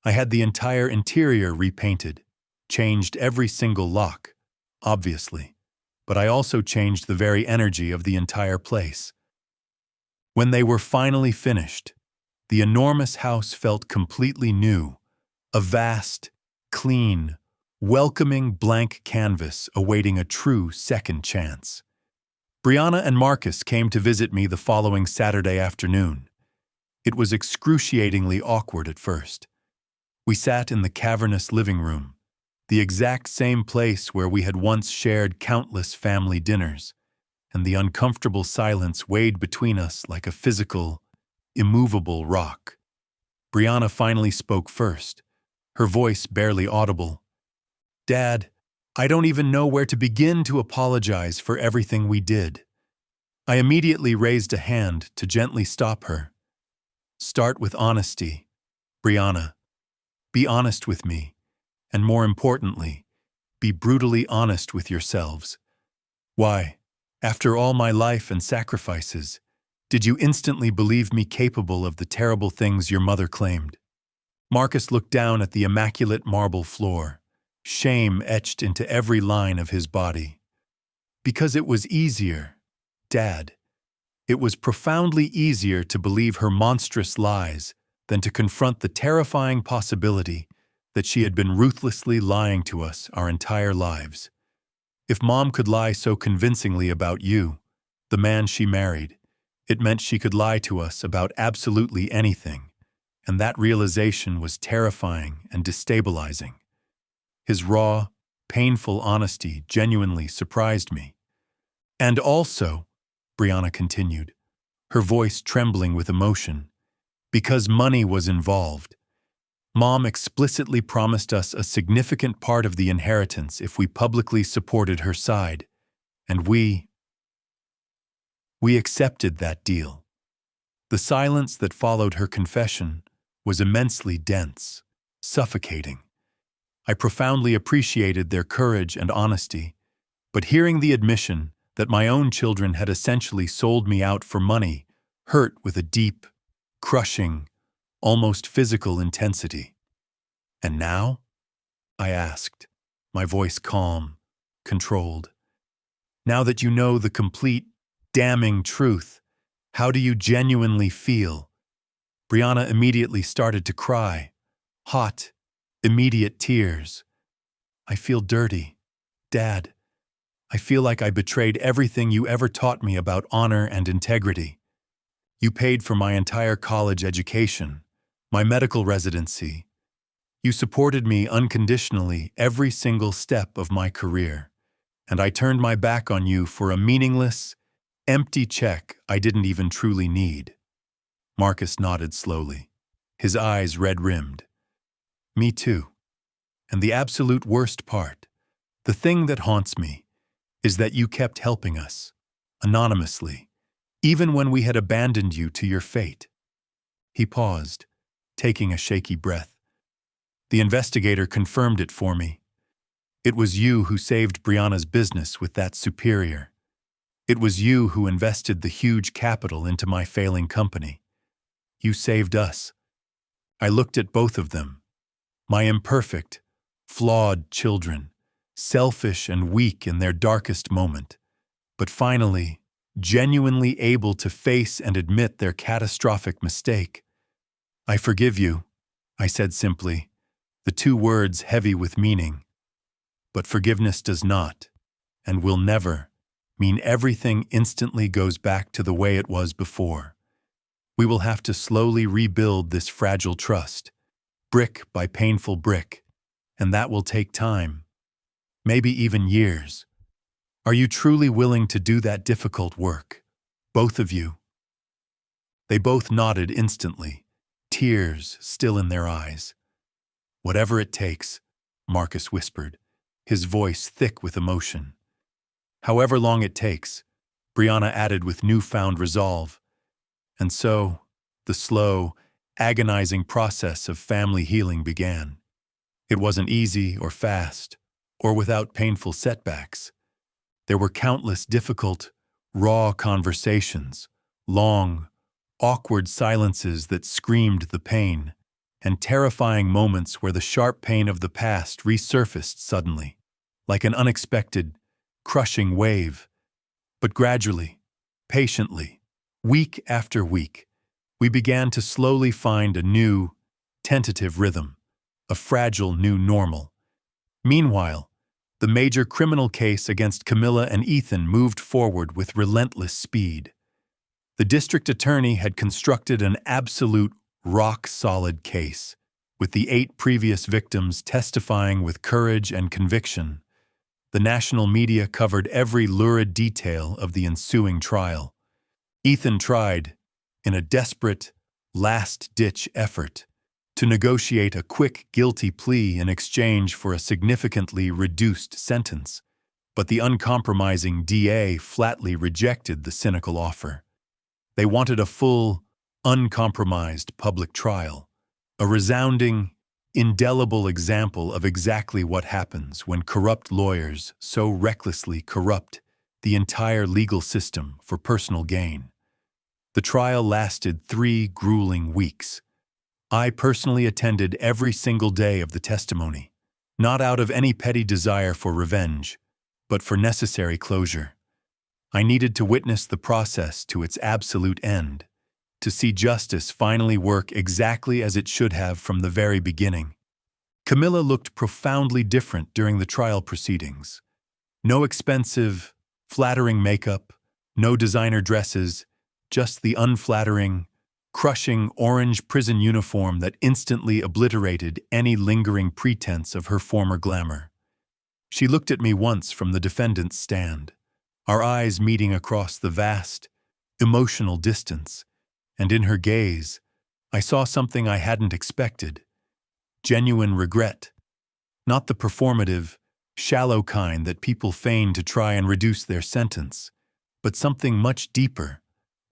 I had the entire interior repainted, changed every single lock, obviously, but I also changed the very energy of the entire place. When they were finally finished, the enormous house felt completely new, a vast, clean, welcoming blank canvas awaiting a true second chance. Brianna and Marcus came to visit me the following Saturday afternoon. It was excruciatingly awkward at first. We sat in the cavernous living room, the exact same place where we had once shared countless family dinners, and the uncomfortable silence weighed between us like a physical, immovable rock. Brianna finally spoke first, her voice barely audible. "Dad, I don't even know where to begin to apologize for everything we did." I immediately raised a hand to gently stop her. "Start with honesty, Brianna. Be honest with me, and more importantly, be brutally honest with yourselves. Why, after all my life and sacrifices, did you instantly believe me capable of the terrible things your mother claimed?" Marcus looked down at the immaculate marble floor, shame etched into every line of his body. "Because it was easier, Dad. It was profoundly easier to believe her monstrous lies than to confront the terrifying possibility that she had been ruthlessly lying to us our entire lives. If Mom could lie so convincingly about you, the man she married, it meant she could lie to us about absolutely anything, and that realization was terrifying and destabilizing." His raw, painful honesty genuinely surprised me. "And also," Brianna continued, her voice trembling with emotion, "because money was involved. Mom explicitly promised us a significant part of the inheritance if we publicly supported her side, and we accepted that deal." The silence that followed her confession was immensely dense, suffocating. I profoundly appreciated their courage and honesty, but hearing the admission that my own children had essentially sold me out for money hurt with a deep, crushing, almost physical intensity. "And now?" I asked, my voice calm, controlled. "Now that you know the complete, damning truth, how do you genuinely feel?" Brianna immediately started to cry. Hot, immediate tears. "I feel dirty, Dad. I feel like I betrayed everything you ever taught me about honor and integrity. You paid for my entire college education, my medical residency. You supported me unconditionally every single step of my career, and I turned my back on you for a meaningless, empty check I didn't even truly need." Marcus nodded slowly, his eyes red-rimmed. "Me too. And the absolute worst part, the thing that haunts me, is that you kept helping us, anonymously, even when we had abandoned you to your fate." He paused, taking a shaky breath. "The investigator confirmed it for me. It was you who saved Brianna's business with that superior. It was you who invested the huge capital into my failing company. You saved us." I looked at both of them, my imperfect, flawed children, selfish and weak in their darkest moment, but finally, genuinely able to face and admit their catastrophic mistake. "I forgive you," I said simply, the two words heavy with meaning. But forgiveness does not, and will never, mean everything instantly goes back to the way it was before. We will have to slowly rebuild this fragile trust, brick by painful brick, and that will take time, maybe even years. Are you truly willing to do that difficult work, both of you?" They both nodded instantly, tears still in their eyes. "Whatever it takes," Marcus whispered, his voice thick with emotion. "However long it takes," Brianna added with newfound resolve. And so, the slow, agonizing process of family healing began. It wasn't easy or fast, or without painful setbacks. There were countless difficult, raw conversations, long, awkward silences that screamed the pain, and terrifying moments where the sharp pain of the past resurfaced suddenly, like an unexpected, crushing wave. But gradually, patiently, week after week, we began to slowly find a new, tentative rhythm, a fragile new normal. Meanwhile, the major criminal case against Camilla and Ethan moved forward with relentless speed. The district attorney had constructed an absolute, rock-solid case, with the 8 previous victims testifying with courage and conviction. The national media covered every lurid detail of the ensuing trial. Ethan tried, in a desperate, last-ditch effort, to negotiate a quick guilty plea in exchange for a significantly reduced sentence, but the uncompromising DA flatly rejected the cynical offer. They wanted a full, uncompromised public trial, a resounding, indelible example of exactly what happens when corrupt lawyers so recklessly corrupt the entire legal system for personal gain. The trial lasted 3 grueling weeks. I personally attended every single day of the testimony, not out of any petty desire for revenge, but for necessary closure. I needed to witness the process to its absolute end, to see justice finally work exactly as it should have from the very beginning. Camilla looked profoundly different during the trial proceedings. No expensive, flattering makeup, no designer dresses, just the unflattering, crushing orange prison uniform that instantly obliterated any lingering pretense of her former glamour. She looked at me once from the defendant's stand, our eyes meeting across the vast, emotional distance, and in her gaze, I saw something I hadn't expected. Genuine regret. Not the performative, shallow kind that people feign to try and reduce their sentence, but something much deeper,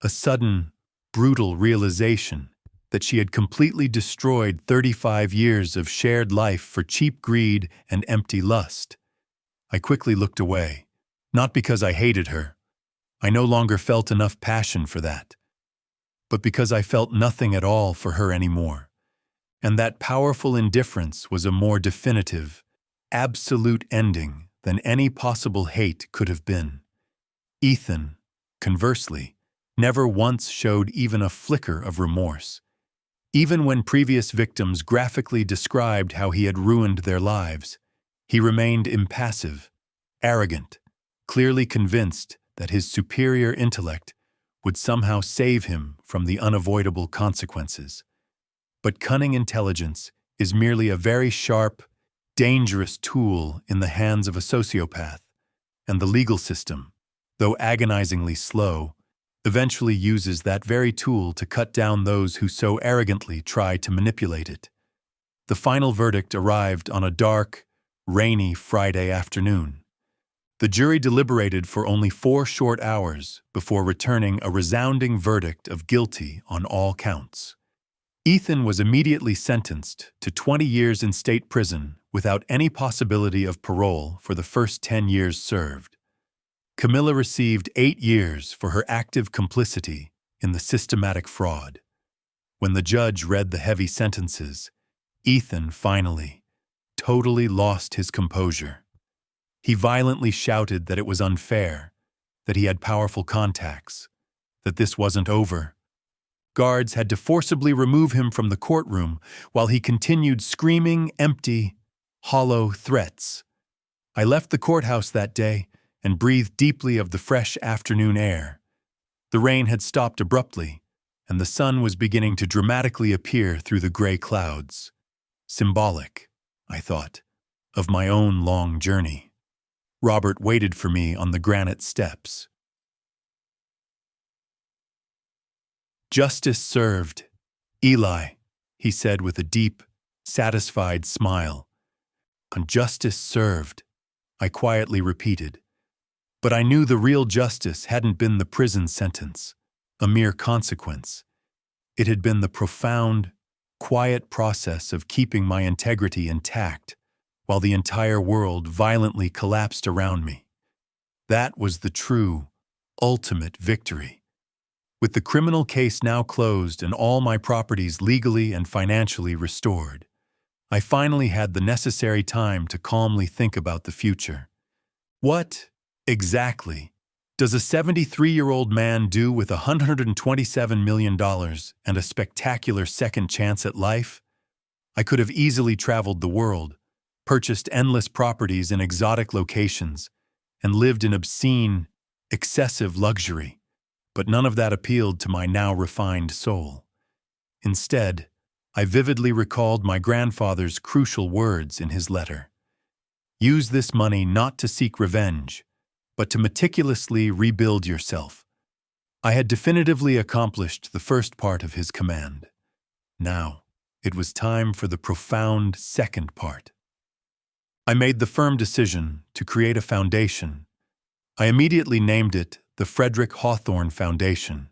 a sudden, brutal realization that she had completely destroyed 35 years of shared life for cheap greed and empty lust. I quickly looked away, not because I hated her. I no longer felt enough passion for that, but because I felt nothing at all for her anymore. And that powerful indifference was a more definitive, absolute ending than any possible hate could have been. Ethan, conversely, never once showed even a flicker of remorse. Even when previous victims graphically described how he had ruined their lives, he remained impassive, arrogant, clearly convinced that his superior intellect would somehow save him from the unavoidable consequences. But cunning intelligence is merely a very sharp, dangerous tool in the hands of a sociopath, and the legal system, though agonizingly slow, eventually uses that very tool to cut down those who so arrogantly try to manipulate it. The final verdict arrived on a dark, rainy Friday afternoon. The jury deliberated for only 4 short hours before returning a resounding verdict of guilty on all counts. Ethan was immediately sentenced to 20 years in state prison without any possibility of parole for the first 10 years served. Camilla received 8 years for her active complicity in the systematic fraud. When the judge read the heavy sentences, Ethan finally, totally lost his composure. He violently shouted that it was unfair, that he had powerful contacts, that this wasn't over. Guards had to forcibly remove him from the courtroom while he continued screaming empty, hollow threats. I left the courthouse that day and breathed deeply of the fresh afternoon air. The rain had stopped abruptly, and the sun was beginning to dramatically appear through the gray clouds. Symbolic, I thought, of my own long journey. Robert waited for me on the granite steps. "Justice served, Eli," he said with a deep, satisfied smile. "And justice served," I quietly repeated. But I knew the real justice hadn't been the prison sentence, a mere consequence. It had been the profound, quiet process of keeping my integrity intact while the entire world violently collapsed around me. That was the true, ultimate victory. With the criminal case now closed and all my properties legally and financially restored, I finally had the necessary time to calmly think about the future. What, exactly, does a 73-year-old man do with $127 million and a spectacular second chance at life? I could have easily traveled the world, purchased endless properties in exotic locations, and lived in obscene, excessive luxury, but none of that appealed to my now refined soul. Instead, I vividly recalled my grandfather's crucial words in his letter. "Use this money not to seek revenge, but to meticulously rebuild yourself." I had definitively accomplished the first part of his command. Now, it was time for the profound second part. I made the firm decision to create a foundation. I immediately named it the Frederick Hawthorne Foundation,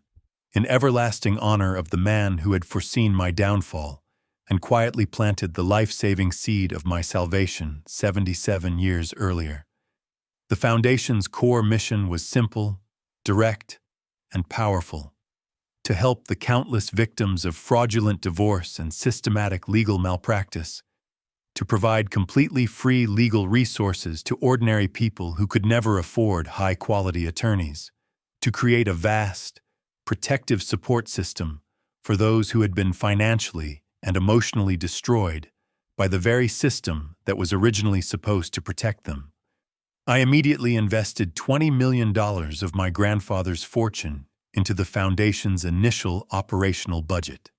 in everlasting honor of the man who had foreseen my downfall and quietly planted the life-saving seed of my salvation 77 years earlier. The foundation's core mission was simple, direct, and powerful: to help the countless victims of fraudulent divorce and systematic legal malpractice, to provide completely free legal resources to ordinary people who could never afford high-quality attorneys, to create a vast, protective support system for those who had been financially and emotionally destroyed by the very system that was originally supposed to protect them. I immediately invested $20 million of my grandfather's fortune into the foundation's initial operational budget.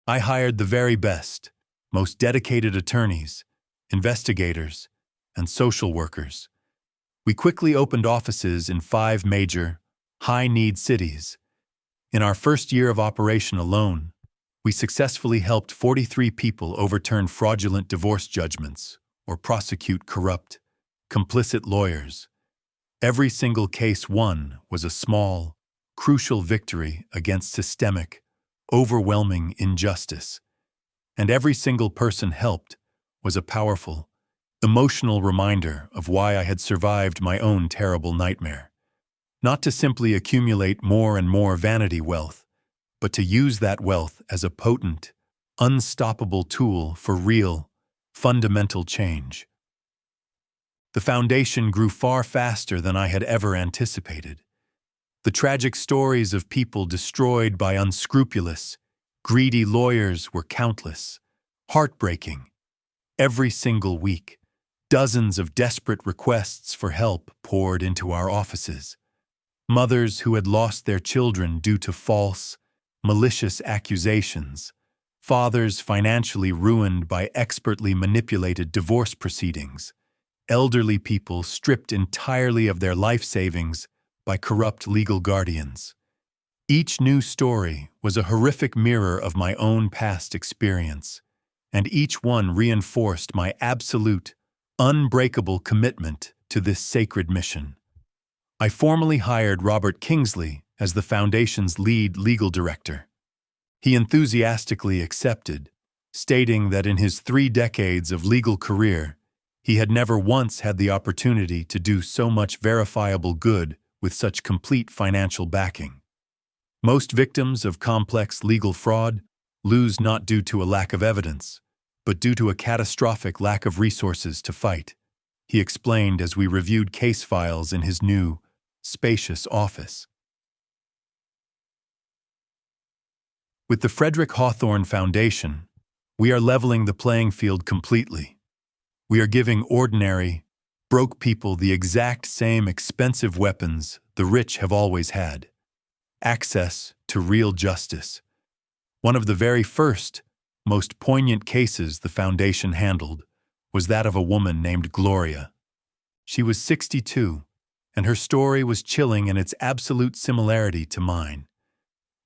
I hired the very best, most dedicated attorneys, investigators, and social workers. We quickly opened offices in 5 major, high-need cities. In our first year of operation alone, we successfully helped 43 people overturn fraudulent divorce judgments or prosecute corrupt, complicit lawyers. Every single case won was a small, crucial victory against systemic, overwhelming injustice. And every single person helped was a powerful, emotional reminder of why I had survived my own terrible nightmare. Not to simply accumulate more and more vanity wealth, but to use that wealth as a potent, unstoppable tool for real, fundamental change. The foundation grew far faster than I had ever anticipated. The tragic stories of people destroyed by unscrupulous, greedy lawyers were countless, heartbreaking. Every single week, dozens of desperate requests for help poured into our offices. Mothers who had lost their children due to false, malicious accusations. Fathers financially ruined by expertly manipulated divorce proceedings. Elderly people stripped entirely of their life savings by corrupt legal guardians. Each new story was a horrific mirror of my own past experience, and each one reinforced my absolute, unbreakable commitment to this sacred mission. I formally hired Robert Kingsley as the Foundation's lead legal director. He enthusiastically accepted, stating that in his 3 decades of legal career, he had never once had the opportunity to do so much verifiable good with such complete financial backing. Most victims of complex legal fraud lose not due to a lack of evidence, but due to a catastrophic lack of resources to fight, he explained as we reviewed case files in his new, spacious office. With the Frederick Hawthorne Foundation, we are leveling the playing field completely. We are giving ordinary, broke people the exact same expensive weapons the rich have always had: access to real justice. One of the very first, most poignant cases the Foundation handled was that of a woman named Gloria. She was 62, and her story was chilling in its absolute similarity to mine.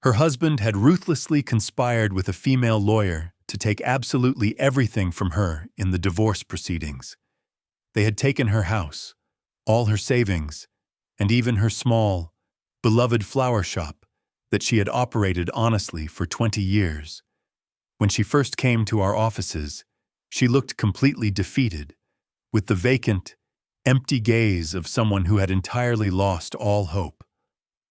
Her husband had ruthlessly conspired with a female lawyer to take absolutely everything from her in the divorce proceedings. They had taken her house, all her savings, and even her small, beloved flower shop that she had operated honestly for 20 years. When she first came to our offices, she looked completely defeated, with the vacant, empty gaze of someone who had entirely lost all hope.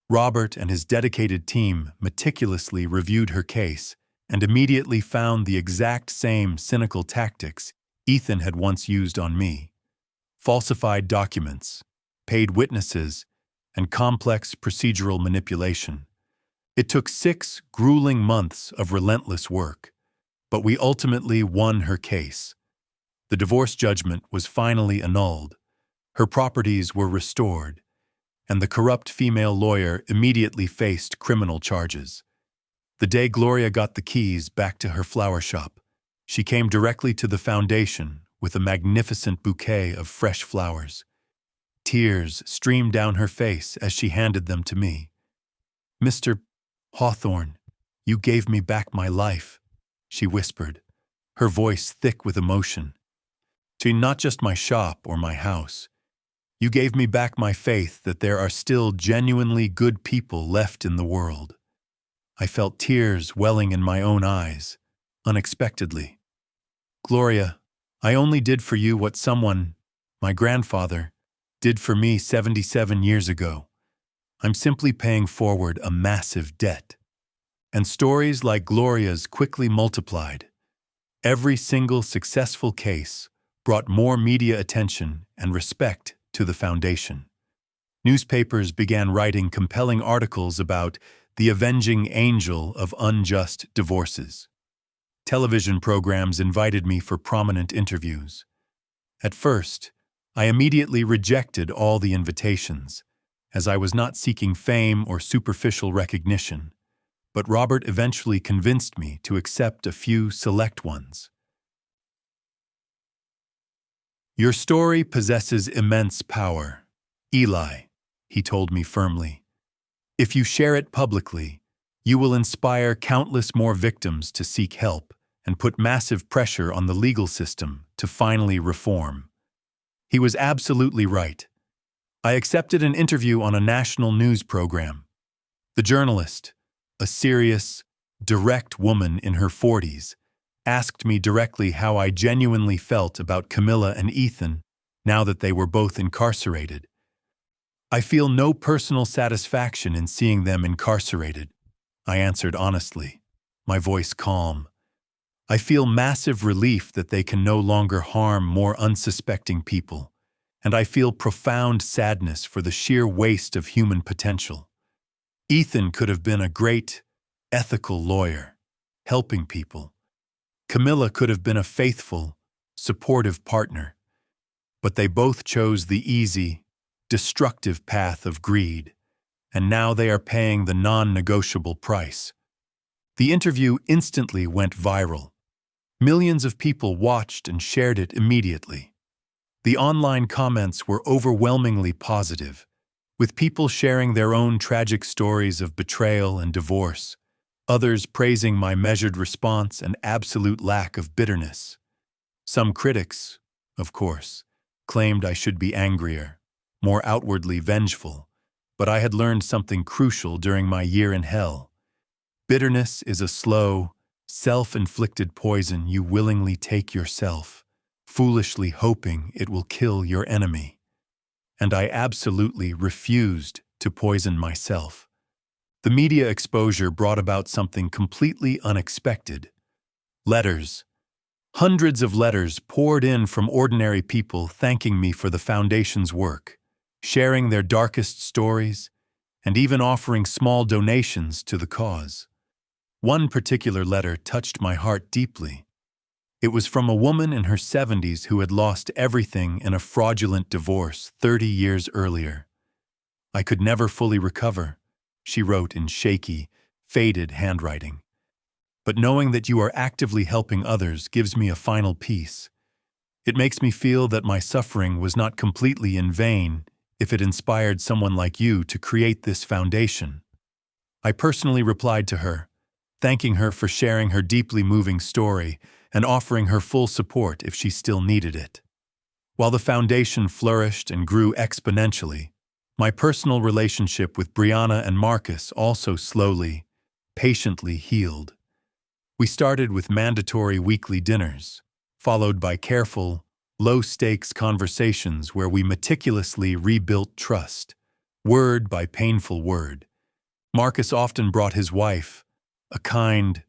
Robert and his dedicated team meticulously reviewed her case and immediately found the exact same cynical tactics Ethan had once used on me: falsified documents, paid witnesses, and complex procedural manipulation. It took 6 grueling months of relentless work, but we ultimately won her case. The divorce judgment was finally annulled, her properties were restored, and the corrupt female lawyer immediately faced criminal charges. The day Gloria got the keys back to her flower shop, she came directly to the Foundation with a magnificent bouquet of fresh flowers. Tears streamed down her face as she handed them to me. "Mr. Hawthorne, you gave me back my life," she whispered, her voice thick with emotion. To not just my shop or my house. You gave me back my faith that there are still genuinely good people left in the world. I felt tears welling in my own eyes, unexpectedly. Gloria, I only did for you what someone, my grandfather, did for me 77 years ago. I'm simply paying forward a massive debt. And stories like Gloria's quickly multiplied. Every single successful case brought more media attention and respect to the foundation. Newspapers began writing compelling articles about the avenging angel of unjust divorces. Television programs invited me for prominent interviews. At first, I immediately rejected all the invitations, as I was not seeking fame or superficial recognition, but Robert eventually convinced me to accept a few select ones. Your story possesses immense power, Eli, he told me firmly. If you share it publicly, you will inspire countless more victims to seek help and put massive pressure on the legal system to finally reform. He was absolutely right. I accepted an interview on a national news program. The journalist, a serious, direct woman in her 40s, asked me directly how I genuinely felt about Camilla and Ethan now that they were both incarcerated. I feel no personal satisfaction in seeing them incarcerated, I answered honestly, my voice calm. I feel massive relief that they can no longer harm more unsuspecting people, and I feel profound sadness for the sheer waste of human potential. Ethan could have been a great, ethical lawyer, helping people. Camilla could have been a faithful, supportive partner, but they both chose the easy, destructive path of greed, and now they are paying the non-negotiable price. The interview instantly went viral. Millions of people watched and shared it immediately. The online comments were overwhelmingly positive, with people sharing their own tragic stories of betrayal and divorce, others praising my measured response and absolute lack of bitterness. Some critics, of course, claimed I should be angrier, more outwardly vengeful, but I had learned something crucial during my year in hell. Bitterness is a slow, self-inflicted poison you willingly take yourself, foolishly hoping it will kill your enemy. And I absolutely refused to poison myself. The media exposure brought about something completely unexpected. Letters. Hundreds of letters poured in from ordinary people thanking me for the Foundation's work, sharing their darkest stories, and even offering small donations to the cause. One particular letter touched my heart deeply. It was from a woman in her 70s who had lost everything in a fraudulent divorce 30 years earlier. I could never fully recover, she wrote in shaky, faded handwriting. But knowing that you are actively helping others gives me a final peace. It makes me feel that my suffering was not completely in vain if it inspired someone like you to create this foundation. I personally replied to her, thanking her for sharing her deeply moving story and offering her full support if she still needed it. While the foundation flourished and grew exponentially, my personal relationship with Brianna and Marcus also slowly, patiently healed. We started with mandatory weekly dinners, followed by careful, low-stakes conversations where we meticulously rebuilt trust, word by painful word. Marcus often brought his wife, a kind,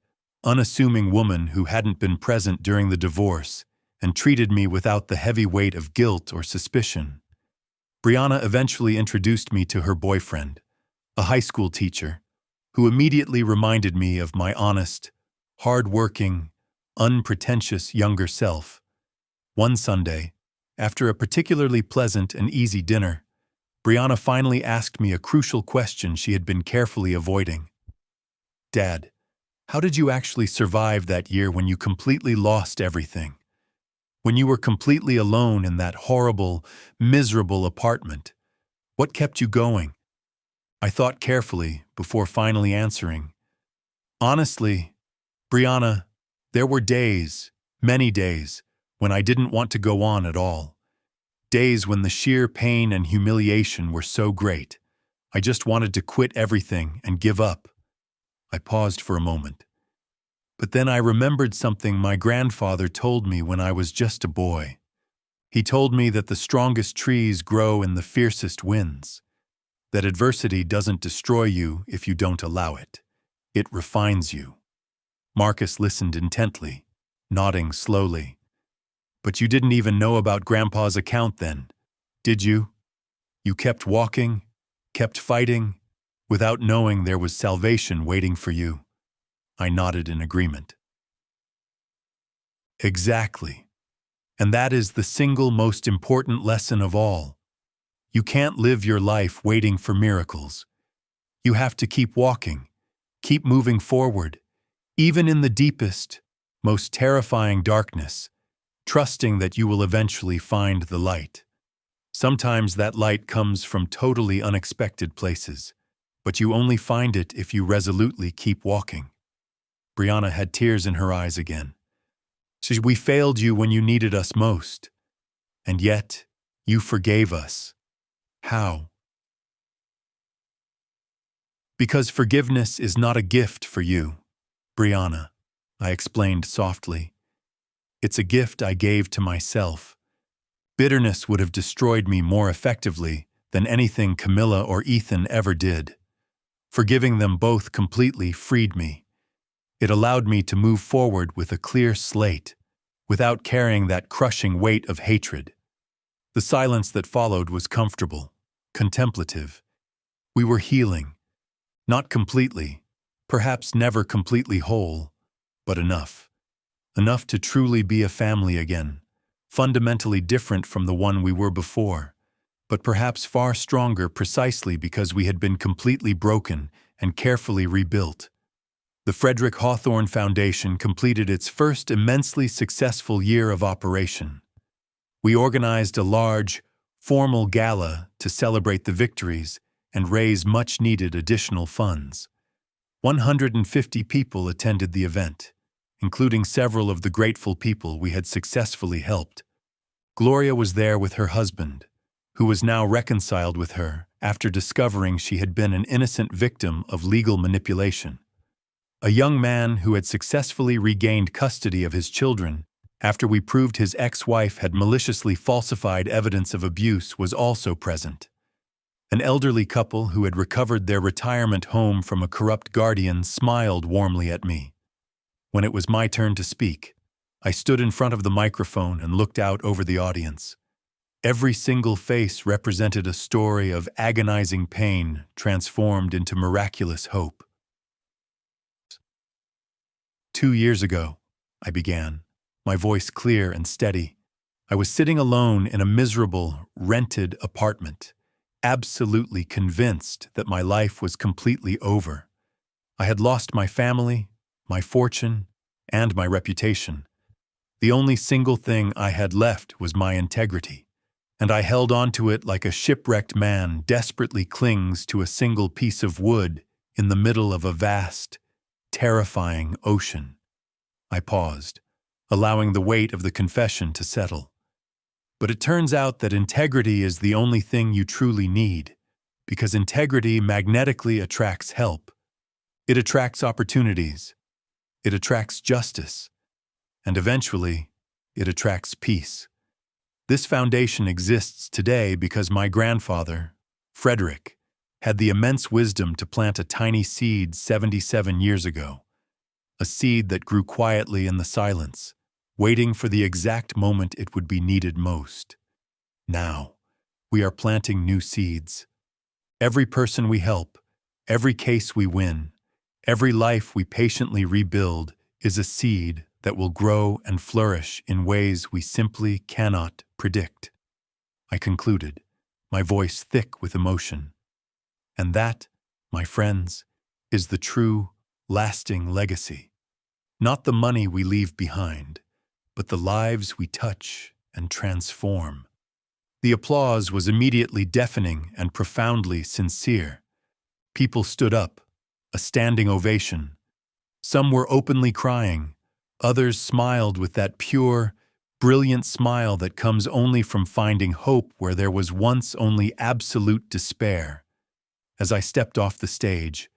unassuming woman who hadn't been present during the divorce and treated me without the heavy weight of guilt or suspicion. Brianna eventually introduced me to her boyfriend, a high school teacher, who immediately reminded me of my honest, hard-working, unpretentious younger self. One Sunday, after a particularly pleasant and easy dinner, Brianna finally asked me a crucial question she had been carefully avoiding. Dad, how did you actually survive that year when you completely lost everything? When you were completely alone in that horrible, miserable apartment? What kept you going? I thought carefully before finally answering. Honestly, Brianna, There were days, many days, when I didn't want to go on at all. Days when the sheer pain and humiliation were so great. I just wanted to quit everything and give up. I paused for a moment. But then I remembered something my grandfather told me when I was just a boy. He told me that the strongest trees grow in the fiercest winds, that adversity doesn't destroy you if you don't allow it. It refines you. Marcus listened intently, nodding slowly. But you didn't even know about Grandpa's account then, did you? You kept walking, kept fighting, without knowing there was salvation waiting for you. I nodded in agreement. Exactly. And that is the single most important lesson of all. You can't live your life waiting for miracles. You have to keep walking, keep moving forward, even in the deepest, most terrifying darkness, trusting that you will eventually find the light. Sometimes that light comes from totally unexpected places, but you only find it if you resolutely keep walking. Brianna had tears in her eyes again. We failed you when you needed us most, and yet you forgave us. How? Because forgiveness is not a gift for you, Brianna, I explained softly. It's a gift I gave to myself. Bitterness would have destroyed me more effectively than anything Camilla or Ethan ever did. Forgiving them both completely freed me. It allowed me to move forward with a clear slate, without carrying that crushing weight of hatred. The silence that followed was comfortable, contemplative. We were healing. Not completely, perhaps never completely whole, but enough. Enough to truly be a family again, fundamentally different from the one we were before, but perhaps far stronger precisely because we had been completely broken and carefully rebuilt. The Frederick Hawthorne Foundation completed its first immensely successful year of operation. We organized a large, formal gala to celebrate the victories and raise much-needed additional funds. 150 people attended the event, including several of the grateful people we had successfully helped. Gloria was there with her husband, who was now reconciled with her after discovering she had been an innocent victim of legal manipulation. A young man who had successfully regained custody of his children after we proved his ex-wife had maliciously falsified evidence of abuse was also present. An elderly couple who had recovered their retirement home from a corrupt guardian smiled warmly at me. When it was my turn to speak, I stood in front of the microphone and looked out over the audience. Every single face represented a story of agonizing pain transformed into miraculous hope. 2 years ago, I began, my voice clear and steady. I was sitting alone in a miserable, rented apartment, absolutely convinced that my life was completely over. I had lost my family, my fortune, and my reputation. The only single thing I had left was my integrity, and I held on to it like a shipwrecked man desperately clings to a single piece of wood in the middle of a vast, terrifying ocean. I paused, allowing the weight of the confession to settle. But it turns out that integrity is the only thing you truly need, because integrity magnetically attracts help. It attracts opportunities. It attracts justice. And eventually, it attracts peace. This foundation exists today because my grandfather, Frederick, had the immense wisdom to plant a tiny seed 77 years ago, a seed that grew quietly in the silence, waiting for the exact moment it would be needed most. Now, we are planting new seeds. Every person we help, every case we win, every life we patiently rebuild is a seed that will grow and flourish in ways we simply cannot predict. I concluded, my voice thick with emotion. And that, my friends, is the true, lasting legacy. Not the money we leave behind, but the lives we touch and transform. The applause was immediately deafening and profoundly sincere. People stood up, a standing ovation. Some were openly crying, Others smiled with that pure, brilliant smile that comes only from finding hope where there was once only absolute despair. As I stepped off the stage,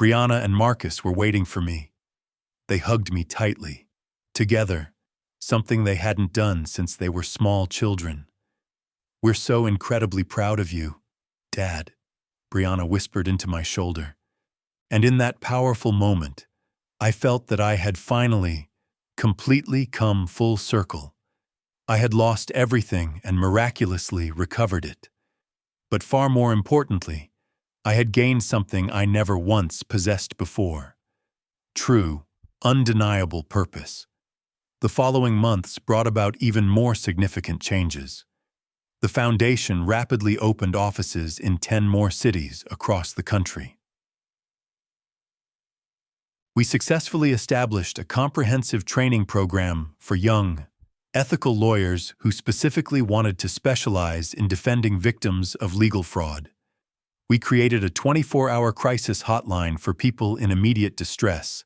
Brianna and Marcus were waiting for me. They hugged me tightly, together, something they hadn't done since they were small children. "We're so incredibly proud of you, Dad," Brianna whispered into my shoulder. And in that powerful moment, I felt that I had finally, completely come full circle. I had lost everything and miraculously recovered it. But far more importantly, I had gained something I never once possessed before. True, undeniable purpose. The following months brought about even more significant changes. The foundation rapidly opened offices in 10 more cities across the country. We successfully established a comprehensive training program for young, ethical lawyers who specifically wanted to specialize in defending victims of legal fraud. We created a 24-hour crisis hotline for people in immediate distress,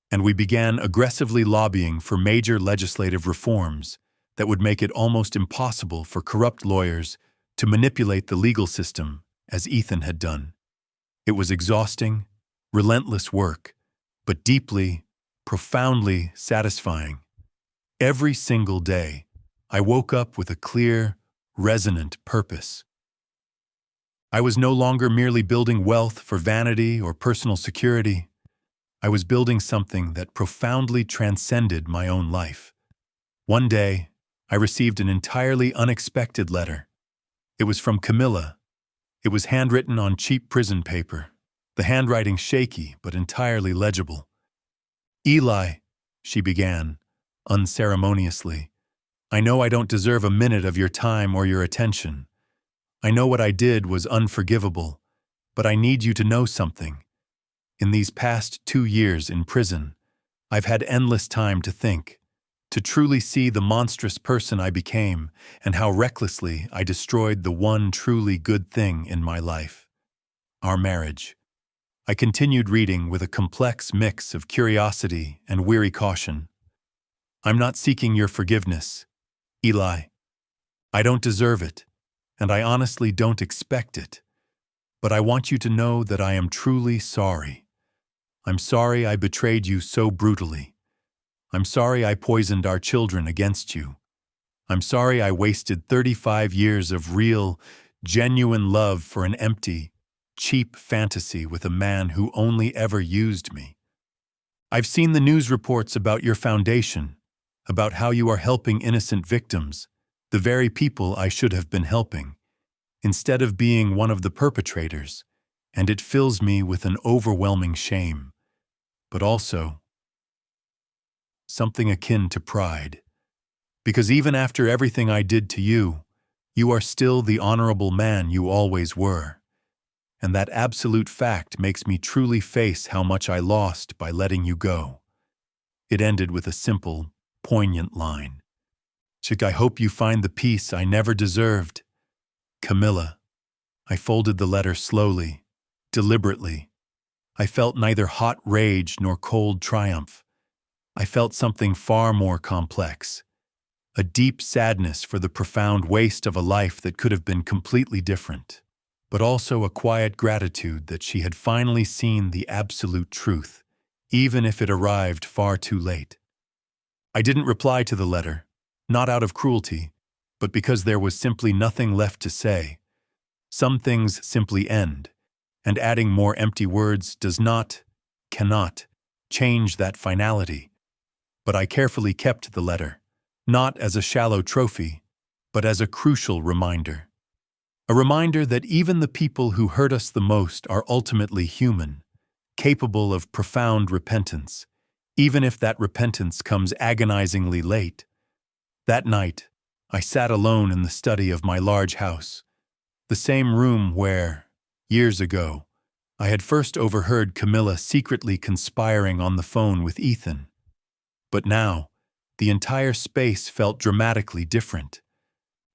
and we began aggressively lobbying for major legislative reforms that would make it almost impossible for corrupt lawyers to manipulate the legal system as Ethan had done. It was exhausting, relentless work, but deeply, profoundly satisfying. Every single day, I woke up with a clear, resonant purpose. I was no longer merely building wealth for vanity or personal security. I was building something that profoundly transcended my own life. One day, I received an entirely unexpected letter. It was from Camilla. It was handwritten on cheap prison paper, the handwriting shaky but entirely legible. "Eli," she began, unceremoniously, "I know I don't deserve a minute of your time or your attention. I know what I did was unforgivable, but I need you to know something. In these past 2 years in prison, I've had endless time to think, to truly see the monstrous person I became and how recklessly I destroyed the one truly good thing in my life: our marriage." I continued reading with a complex mix of curiosity and weary caution. "I'm not seeking your forgiveness, Eli. I don't deserve it, and I honestly don't expect it. But I want you to know that I am truly sorry. I'm sorry I betrayed you so brutally. I'm sorry I poisoned our children against you. I'm sorry I wasted 35 years of real, genuine love for an empty, cheap fantasy with a man who only ever used me. I've seen the news reports about your foundation, about how you are helping innocent victims, the very people I should have been helping, instead of being one of the perpetrators, and it fills me with an overwhelming shame, but also something akin to pride. Because even after everything I did to you, you are still the honorable man you always were. And that absolute fact makes me truly face how much I lost by letting you go." It ended with a simple, poignant line. "Chick, I hope you find the peace I never deserved. Camilla." I folded the letter slowly, deliberately. I felt neither hot rage nor cold triumph. I felt something far more complex. A deep sadness for the profound waste of a life that could have been completely different, but also a quiet gratitude that she had finally seen the absolute truth, even if it arrived far too late. I didn't reply to the letter, not out of cruelty, but because there was simply nothing left to say. Some things simply end, and adding more empty words does not, cannot, change that finality. But I carefully kept the letter, not as a shallow trophy, but as a crucial reminder. A reminder that even the people who hurt us the most are ultimately human, capable of profound repentance, even if that repentance comes agonizingly late. That night, I sat alone in the study of my large house, the same room where, years ago, I had first overheard Camilla secretly conspiring on the phone with Ethan. But now, the entire space felt dramatically different.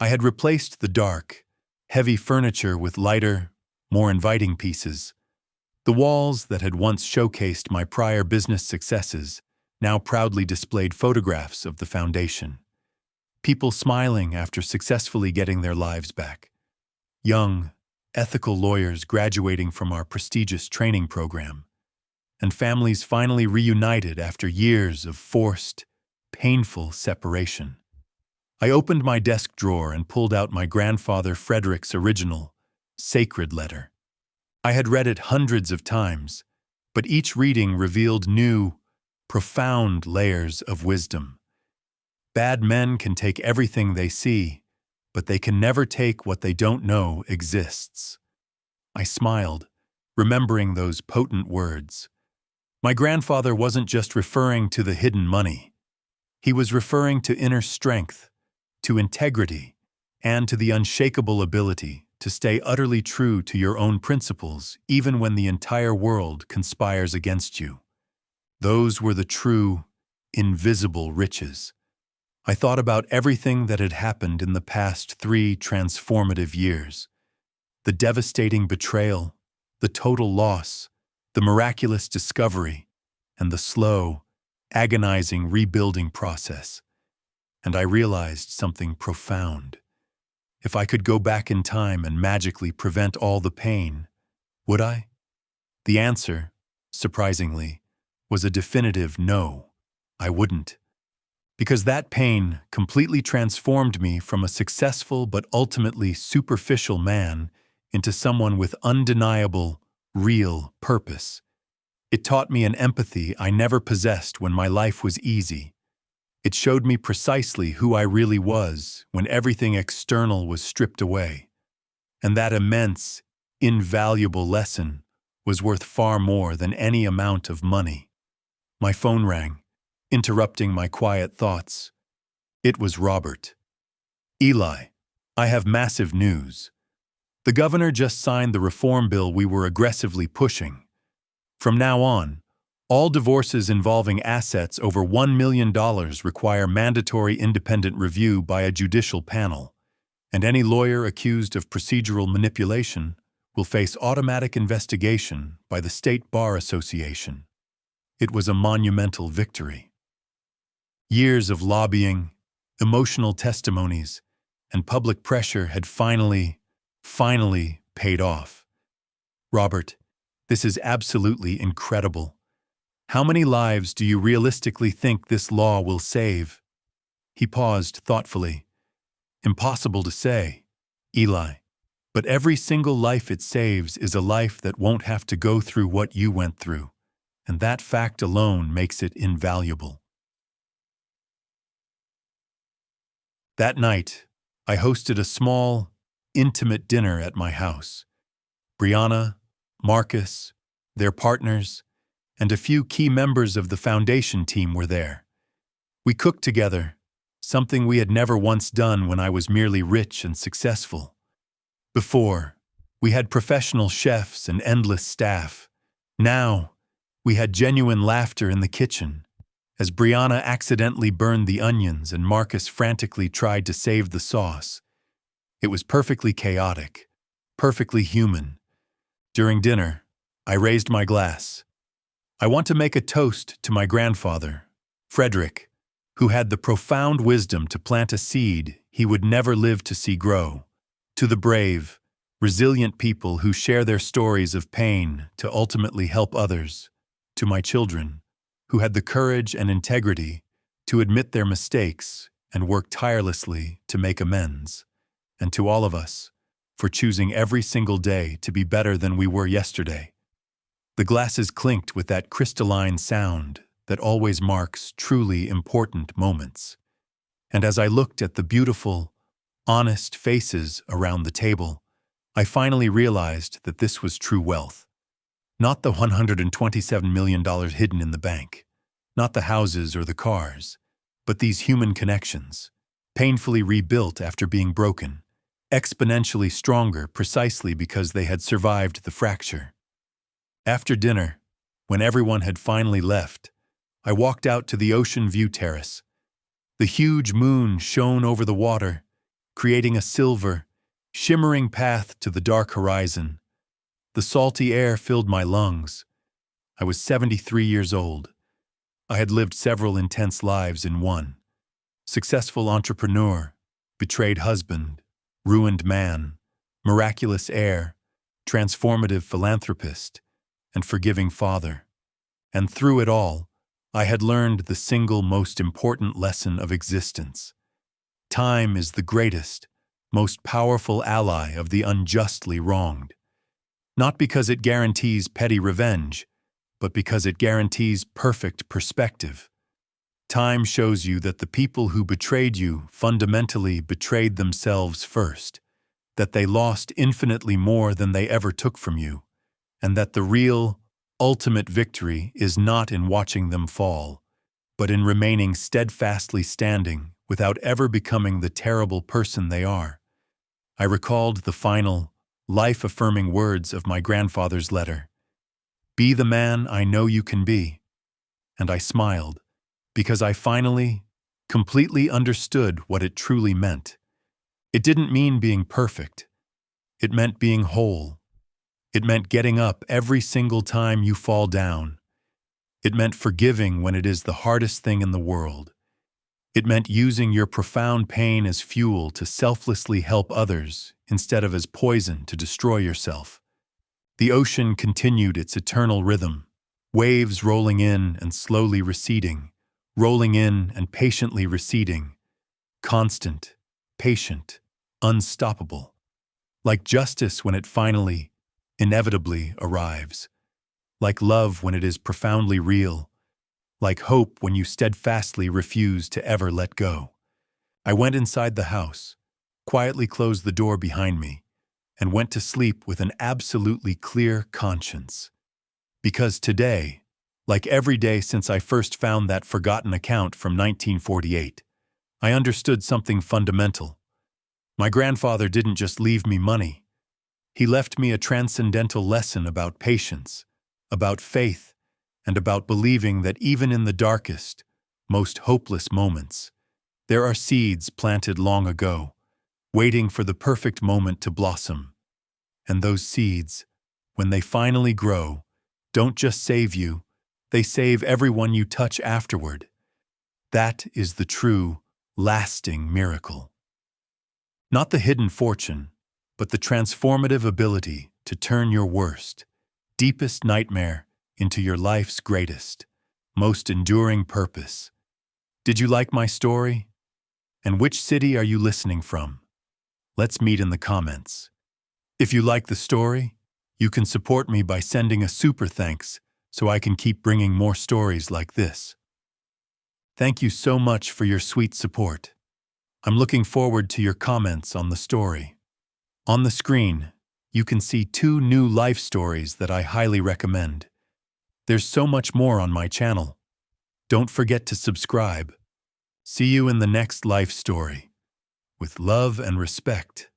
I had replaced the dark, heavy furniture with lighter, more inviting pieces. The walls that had once showcased my prior business successes now proudly displayed photographs of the foundation. People smiling after successfully getting their lives back. Young, ethical lawyers graduating from our prestigious training program. And families finally reunited after years of forced, painful separation. I opened my desk drawer and pulled out my grandfather Frederick's original, sacred letter. I had read it hundreds of times, but each reading revealed new, profound layers of wisdom. Bad men can take everything they see, but they can never take what they don't know exists. I smiled, remembering those potent words. My grandfather wasn't just referring to the hidden money. He was referring to inner strength, to integrity, and to the unshakable ability to stay utterly true to your own principles even when the entire world conspires against you. Those were the true, invisible riches. I thought about everything that had happened in the past 3 transformative years. The devastating betrayal, the total loss, the miraculous discovery, and the slow, agonizing rebuilding process. And I realized something profound. If I could go back in time and magically prevent all the pain, would I? The answer, surprisingly, was a definitive no, I wouldn't. Because that pain completely transformed me from a successful but ultimately superficial man into someone with undeniable, real purpose. It taught me an empathy I never possessed when my life was easy. It showed me precisely who I really was when everything external was stripped away. And that immense, invaluable lesson was worth far more than any amount of money. My phone rang, interrupting my quiet thoughts. It was Robert. Eli, I have massive news. The governor just signed the reform bill we were aggressively pushing. From now on, all divorces involving assets over $1 million require mandatory independent review by a judicial panel, and any lawyer accused of procedural manipulation will face automatic investigation by the State Bar Association. It was a monumental victory. Years of lobbying, emotional testimonies, and public pressure had finally paid off. Robert, this is absolutely incredible. How many lives do you realistically think this law will save? He paused thoughtfully. Impossible to say, Eli, but every single life it saves is a life that won't have to go through what you went through, and that fact alone makes it invaluable. That night, I hosted a small, intimate dinner at my house. Brianna, Marcus, their partners, and a few key members of the foundation team were there. We cooked together, something we had never once done when I was merely rich and successful. Before, we had professional chefs and endless staff. Now, we had genuine laughter in the kitchen, as Brianna accidentally burned the onions and Marcus frantically tried to save the sauce. It was perfectly chaotic, perfectly human. During dinner, I raised my glass. I want to make a toast to my grandfather, Frederick, who had the profound wisdom to plant a seed he would never live to see grow. To the brave, resilient people who share their stories of pain to ultimately help others. To my children, who had the courage and integrity to admit their mistakes and work tirelessly to make amends. And to all of us, for choosing every single day to be better than we were yesterday. The glasses clinked with that crystalline sound that always marks truly important moments. And as I looked at the beautiful, honest faces around the table, I finally realized that this was true wealth. Not the $127 million hidden in the bank, not the houses or the cars, but these human connections, painfully rebuilt after being broken, exponentially stronger precisely because they had survived the fracture. After dinner, when everyone had finally left, I walked out to the ocean view terrace. The huge moon shone over the water, creating a silver, shimmering path to the dark horizon. The salty air filled my lungs. I was 73 years old. I had lived several intense lives in one. Successful entrepreneur, betrayed husband, ruined man, miraculous heir, transformative philanthropist, and forgiving father. And through it all, I had learned the single most important lesson of existence. Time is the greatest, most powerful ally of the unjustly wronged. Not because it guarantees petty revenge, but because it guarantees perfect perspective. Time shows you that the people who betrayed you fundamentally betrayed themselves first, that they lost infinitely more than they ever took from you, and that the real, ultimate victory is not in watching them fall, but in remaining steadfastly standing without ever becoming the terrible person they are. I recalled the final, life-affirming words of my grandfather's letter. "Be the man I know you can be." And I smiled, because I finally, completely understood what it truly meant. It didn't mean being perfect. It meant being whole. It meant getting up every single time you fall down. It meant forgiving when it is the hardest thing in the world. It meant using your profound pain as fuel to selflessly help others instead of as poison to destroy yourself. The ocean continued its eternal rhythm, waves rolling in and slowly receding, rolling in and patiently receding, constant, patient, unstoppable, like justice when it finally, inevitably arrives, like love when it is profoundly real, like hope when you steadfastly refuse to ever let go. I went inside the house, quietly closed the door behind me, and went to sleep with an absolutely clear conscience. Because today, like every day since I first found that forgotten account from 1948, I understood something fundamental. My grandfather didn't just leave me money. He left me a transcendental lesson about patience, about faith, and about believing that even in the darkest, most hopeless moments, there are seeds planted long ago, waiting for the perfect moment to blossom. And those seeds, when they finally grow, don't just save you, they save everyone you touch afterward. That is the true, lasting miracle. Not the hidden fortune, but the transformative ability to turn your worst, deepest nightmare into your life's greatest, most enduring purpose. Did you like my story? And which city are you listening from? Let's meet in the comments. If you like the story, you can support me by sending a super thanks so I can keep bringing more stories like this. Thank you so much for your sweet support. I'm looking forward to your comments on the story. On the screen, you can see 2 new life stories that I highly recommend. There's so much more on my channel. Don't forget to subscribe. See you in the next life story. With love and respect.